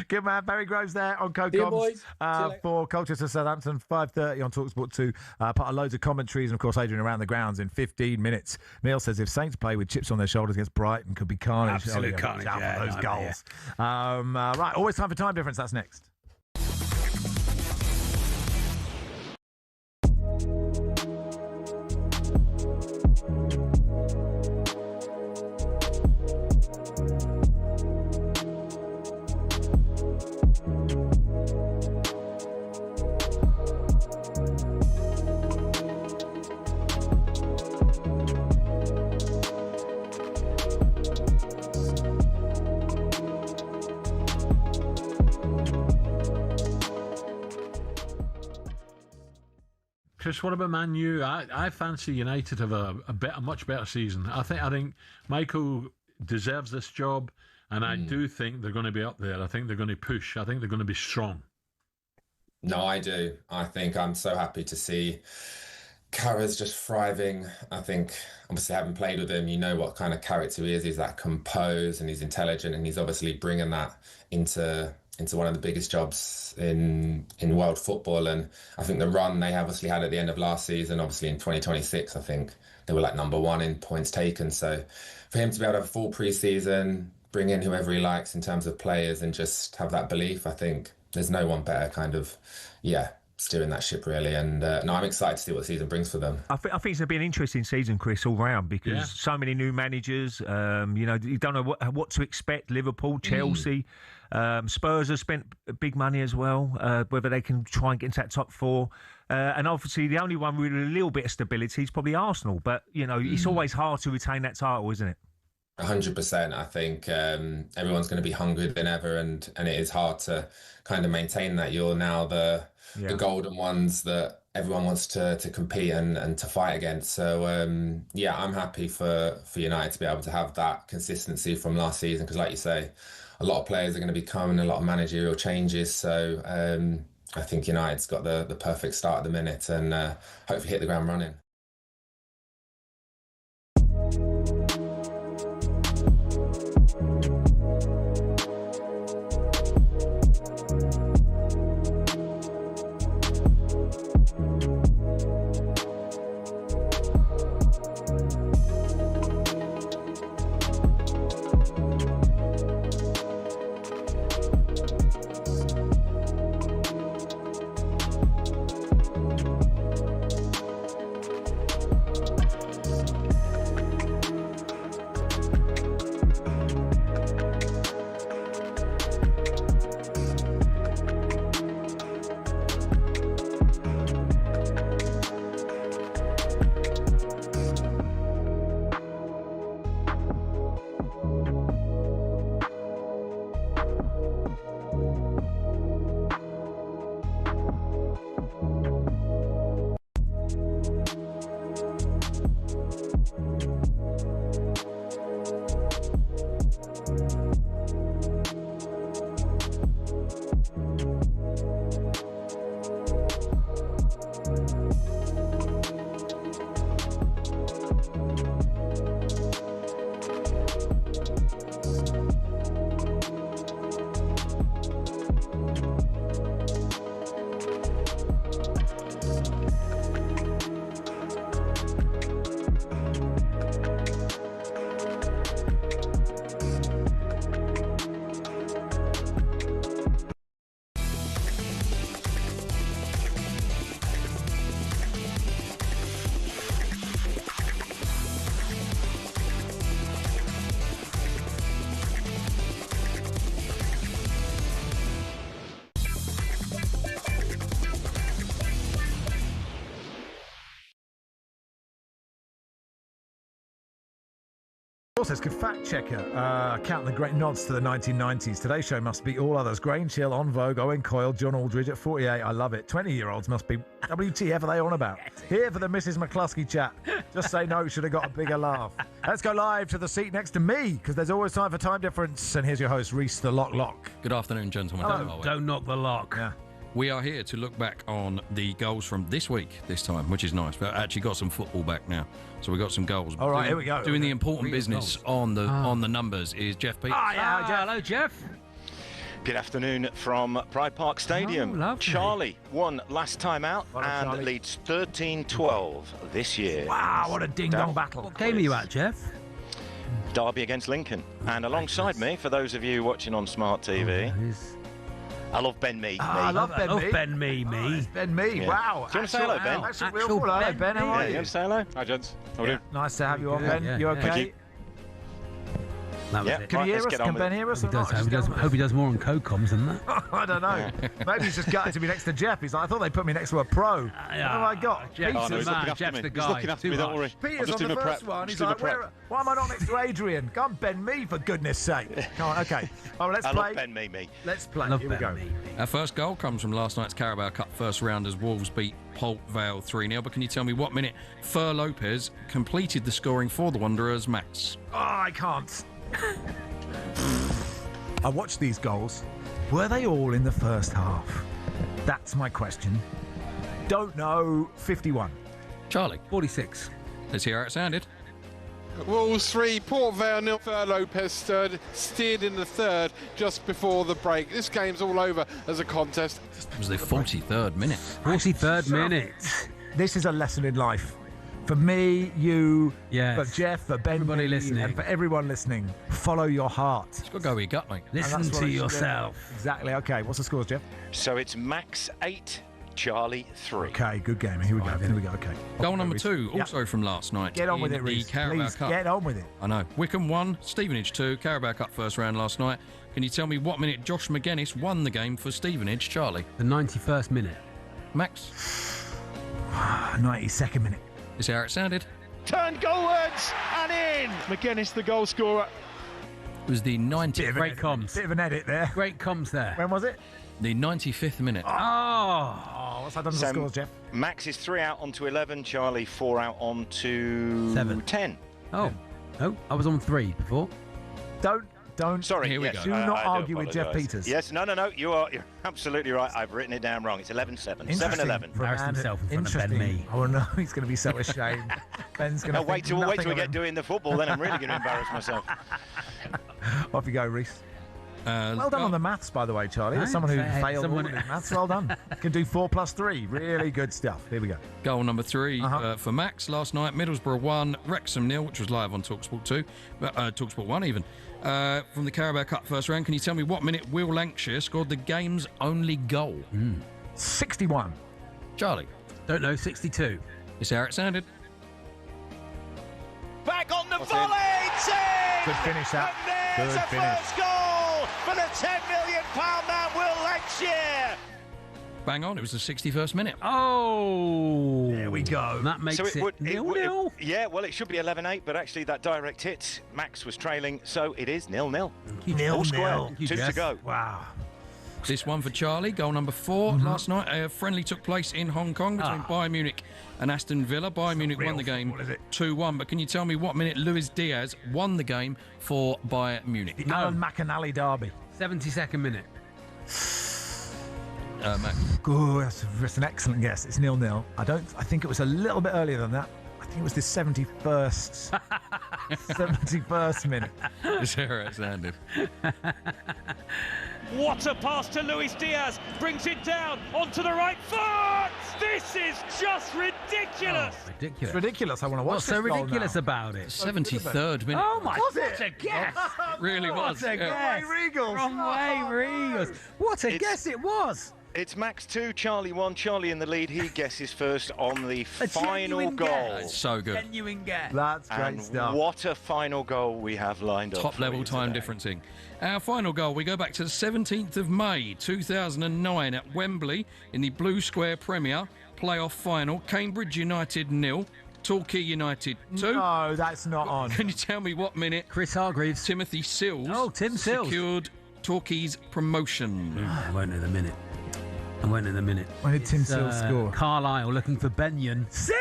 Good man. Perry Groves there on CodeComs for Colchester Southampton, 5:30 on talkSPORT 2. Part of loads of commentaries and, of course, Adrian around the grounds in 15 minutes. Neil says if Saints play with chips on their shoulders against Brighton, could be carnage. Absolute carnage. Those goals. Right, always time for time difference. That's next. Chris, what about Man U? I fancy United have a much better season. I think Michael deserves this job, and I do think they're going to be up there. I think they're going to push. I think they're going to be strong. No, I do. I think I'm so happy to see Carragher's just thriving. I think, obviously, having played with him, you know what kind of character he is. He's that composed and he's intelligent, and he's obviously bringing that into one of the biggest jobs in world football. And I think the run they obviously had at the end of last season, obviously in 2026, I think they were like number one in points taken. So for him to be able to have a full pre-season, bring in whoever he likes in terms of players and just have that belief, I think there's no one better kind of, steering that ship really. And no, I'm excited to see what the season brings for them. I think it's going to be an interesting season, Chris, all round because so many new managers. You don't know what to expect. Liverpool, Chelsea, Spurs have spent big money as well. Whether they can try and get into that top four. And obviously, the only one with a little bit of stability is probably Arsenal. But it's always hard to retain that title, isn't it? 100%. I think everyone's going to be hungrier than ever, and it is hard to kind of maintain that. You're now the golden ones that everyone wants to compete and to fight against. So yeah, I'm happy for United to be able to have that consistency from last season, because like you say, a lot of players are going to be coming, a lot of managerial changes. So I think United's got the perfect start at the minute, and hopefully hit the ground running. Also, it's good fact checker, counting the great nods to the 1990s. Today's show must be all others. Grange Hill, On Vogue, Owen Coyle, John Aldridge at 48. I love it. 20-year-olds must be, WTF are they on about? Here for the Mrs. McCluskey chat. Just say no, should have got a bigger laugh. Let's go live to the seat next to me, because there's always time for time difference. And here's your host, Reese the Lock. Good afternoon, gentlemen. Hello. Don't knock the lock. Yeah. We are here to look back on the goals from this week, this time, which is nice. We've actually got some football back now, so we've got some goals. All right, here we go. Doing the important business on the numbers is Jeff Peters. Hello, Jeff. Good afternoon from Pride Park Stadium. Charlie won last time out and Charlie. leads 13-12 this year. Wow, what a ding-dong battle. What game are you at, Jeff? Derby against Lincoln. And alongside me, for those of you watching on Smart TV, I love Ben Mee. I love Ben Mee. Ben Mee, Yeah. wow. Do you want to say hello, Ben? That's a real baller. Hello, Ben, how are You you? want to say hello? Hi, gents. How are you? Nice to have you on, Ben. Yeah, You yeah. okay? Thank you. That was Yeah. it. Can Right, you hear let's us? get on Can with Ben it. hear us? He or does, not? hope he does more on co-coms than that. I don't know. Maybe he's just gutted to be next to Jeff. He's like, I thought they put me next to a pro. What have I got? Jeff's Oh, no, the he's man. looking after Jeff's me. the He's guy. looking after me, Too don't much. worry. I'm Peter's just on doing the a first prep. one. Just He's doing a like, prep. why am I not next to Adrian? Come Ben Mee, for goodness sake. Come on, okay. All right, let's I play. love Ben Mee. Let's play. Love Here we Ben go. Mee. Our first goal comes from last night's Carabao Cup first round as Wolves beat Port Vale 3-0. But can you tell me what minute Fer Lopez completed the scoring for the Wanderers, Max? Oh, I can't. I watched these goals. Were they all in the first half? That's my question. Don't know. 51. Charlie? 46. Let's hear how it sounded. Wolves 3, Port Vale 0. Fer Lopez steered in the third just before the break. This game's all over as a contest. It was the 43rd minute. 43rd minute. This is a lesson in life. For me, you, Yes. for Jeff, for Ben, Everybody listening. and for everyone listening, follow your heart. It's got to go with your gut, mate. And Listen that's what to I should do. yourself. Exactly. Okay. What's the scores, Jeff? So it's Max 8, Charlie 3. Okay. Good game. Here we go. Here we go. Okay. Goal number Reece. 2, Yeah. also from last night. Get on with in it, Reece. The Carabao Please, Cup. get on with it. I know. Wickham 1, Stevenage 2, Carabao Cup first round last night. Can you tell me what minute Josh McGuinness won the game for Stevenage, Charlie? The 91st minute. Max? 92nd minute. Is how it sounded. Turned goalwards and in. McGuinness, the goal scorer. It was the 90th. Great comms. Bit of an edit there. Great comms there. When was it? The 95th minute. Oh, Oh, what's that done to the scores, Jeff? Max is 3 out onto 11. Charlie 4 out onto 10. Oh, I was on 3 before. Don't. Sorry, Here we yes, go. Do not I do argue with Jeff apologise. Peters. Yes, no. You're absolutely right. I've written it down wrong. It's 11-7. 7-11. Embarrassed himself in front of Ben Mee. Oh no, he's going to be so ashamed. Ben's going to. Wait till we get doing the football, then I'm really going to embarrass myself. Off you go, Reese. Well done on the maths, by the way, Charlie. As someone who failed all of his maths, well done. Can do 4 + 3. Really good stuff. Here we go. Goal number 3 for Max last night. Middlesbrough 1, Wrexham 0, which was live on talkSPORT 2, talkSPORT 1 even. From the Carabao Cup first round, can you tell me what minute Will Lancashire scored the game's only goal? 61. Charlie. Don't know, 62. It's how it sounded. Back on the volley, it's in! Good finish, that. And there's a first goal for the £10 million man, Will Lancashire. Bang on, it was the 61st minute. Oh! There we go. That makes it 0-0. Yeah, well, it should be 11-8, but actually that direct hit, Max was trailing, so it is 0-0. All square. 2 to go. Wow. This one for Charlie, goal number 4 last night. A friendly took place in Hong Kong between Bayern Munich and Aston Villa. Bayern Munich won the game 2-1, but can you tell me what minute Luis Diaz won the game for Bayern Munich? The Alan McAnally derby. 72nd minute. Max. Good, that's an excellent guess. It's 0-0. I think it was a little bit earlier than that. I think it was the 71st minute. It's how it sounded. What a pass to Luis Diaz, brings it down onto the right foot. This is just ridiculous. Ridiculous. It's ridiculous. I want to watch What's this so goal ridiculous now. about it? 73rd minute. Oh my! Was What it? a guess! It really was. What a guess! Regals. Wrong way, Regals. What a guess it was! It's Max 2, Charlie 1. Charlie in the lead. He guesses first on the final goal. It's so good. Genuine guess. That's great And stuff. what a final goal we have lined up. Top level time differencing. Our final goal, we go back to the 17th of May 2009 at Wembley in the Blue Square Premier playoff final. Cambridge United 0, Torquay United 2. No, that's not on. Can you tell me what minute Chris Hargreaves. Timothy Sills Tim Sills secured Torquay's promotion? I won't know the minute. When did Tim Sills score? Carlisle looking for Benyon. Sills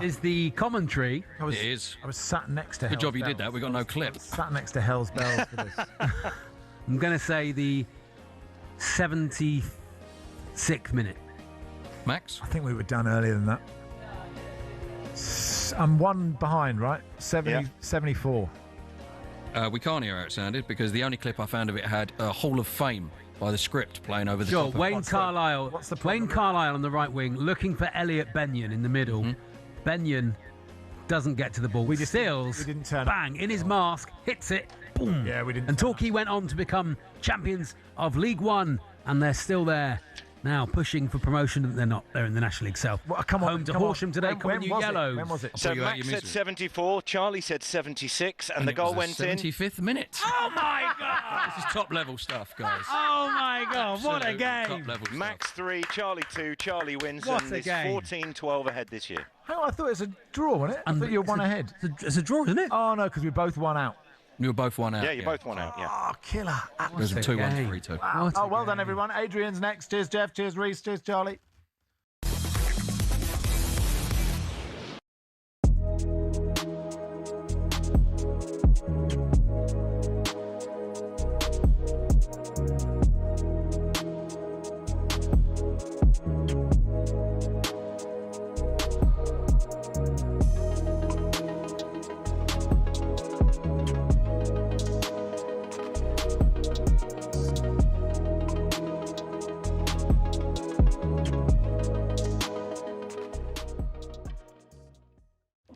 is the commentary. It is. I was sat next to Good Hell's job you Bells. did that. We got no clip. Sat next to Hell's Bells for this. I'm going to say the 76th minute. Max? I think we were done earlier than that. I'm one behind, right? 74. We can't hear how it sounded because the only clip I found of it had a Hall of Fame by the script playing over the top of it. Wayne Carlisle. Wayne Carlisle on the right wing, looking for Elliot Benyon in the middle. Benyon doesn't get to the ball. Sills, didn't turn bang, in his mask, hits it, boom. Yeah, we didn't. And Torquay went on to become champions of League One, and they're still there now, pushing for promotion. They're not. They're in the National League South. Well, come on, home to come Horsham on. today. When Coming was it? yellows. When was it? So Max said 74, Charlie said 76, and the it goal was the went in. 75th minute. Oh my God! This is top level stuff, guys. Oh my God! What a Absolute game! Top level stuff. Max 3, Charlie 2, Charlie wins, What and a is game. 14-12 ahead this year. Oh, I thought it was a draw, wasn't it? I thought you were one ahead. It's a draw, isn't it? Oh no, because we both won out. You were both one out. Yeah, you both won out, yeah. Oh, killer. It was 2-1, 3-2. Wow. Oh, well done, everyone. Adrian's next. Cheers, Jeff. Cheers, Reese. Cheers, Charlie.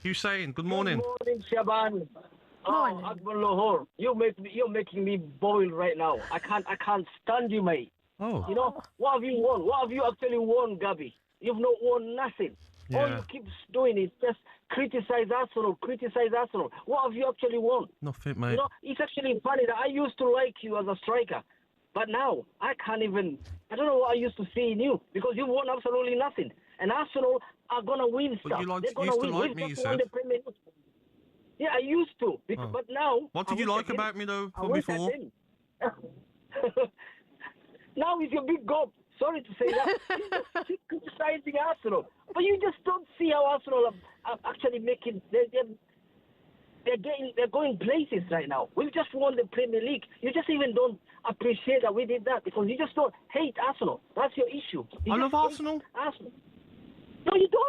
Hussein, good morning. Good morning, Shaban. Akbar Lahore. You're making me boil right now. I can't stand you, mate. Oh. You know, what have you won? What have you actually won, Gabby? You've not won nothing. Yeah. All you keep doing is just criticize Arsenal. What have you actually won? Nothing, mate. You know, it's actually funny that I used to like you as a striker, but now I can't even. I don't know what I used to see in you because you've won absolutely nothing. And Arsenal are gonna win But stuff. you They're gonna used to win. like We've me, you just won said. the Premier League. Yeah, I used to, but now. What did you like about me, though, I wish I before? didn't. Now it's your big gob. sorry to say that. You just keep criticizing Arsenal, but you just don't see how Arsenal are actually making. They're going places right now. We've just won the Premier League. You just even don't appreciate that we did that because you just don't hate Arsenal. That's your issue. I love Arsenal. No, you don't.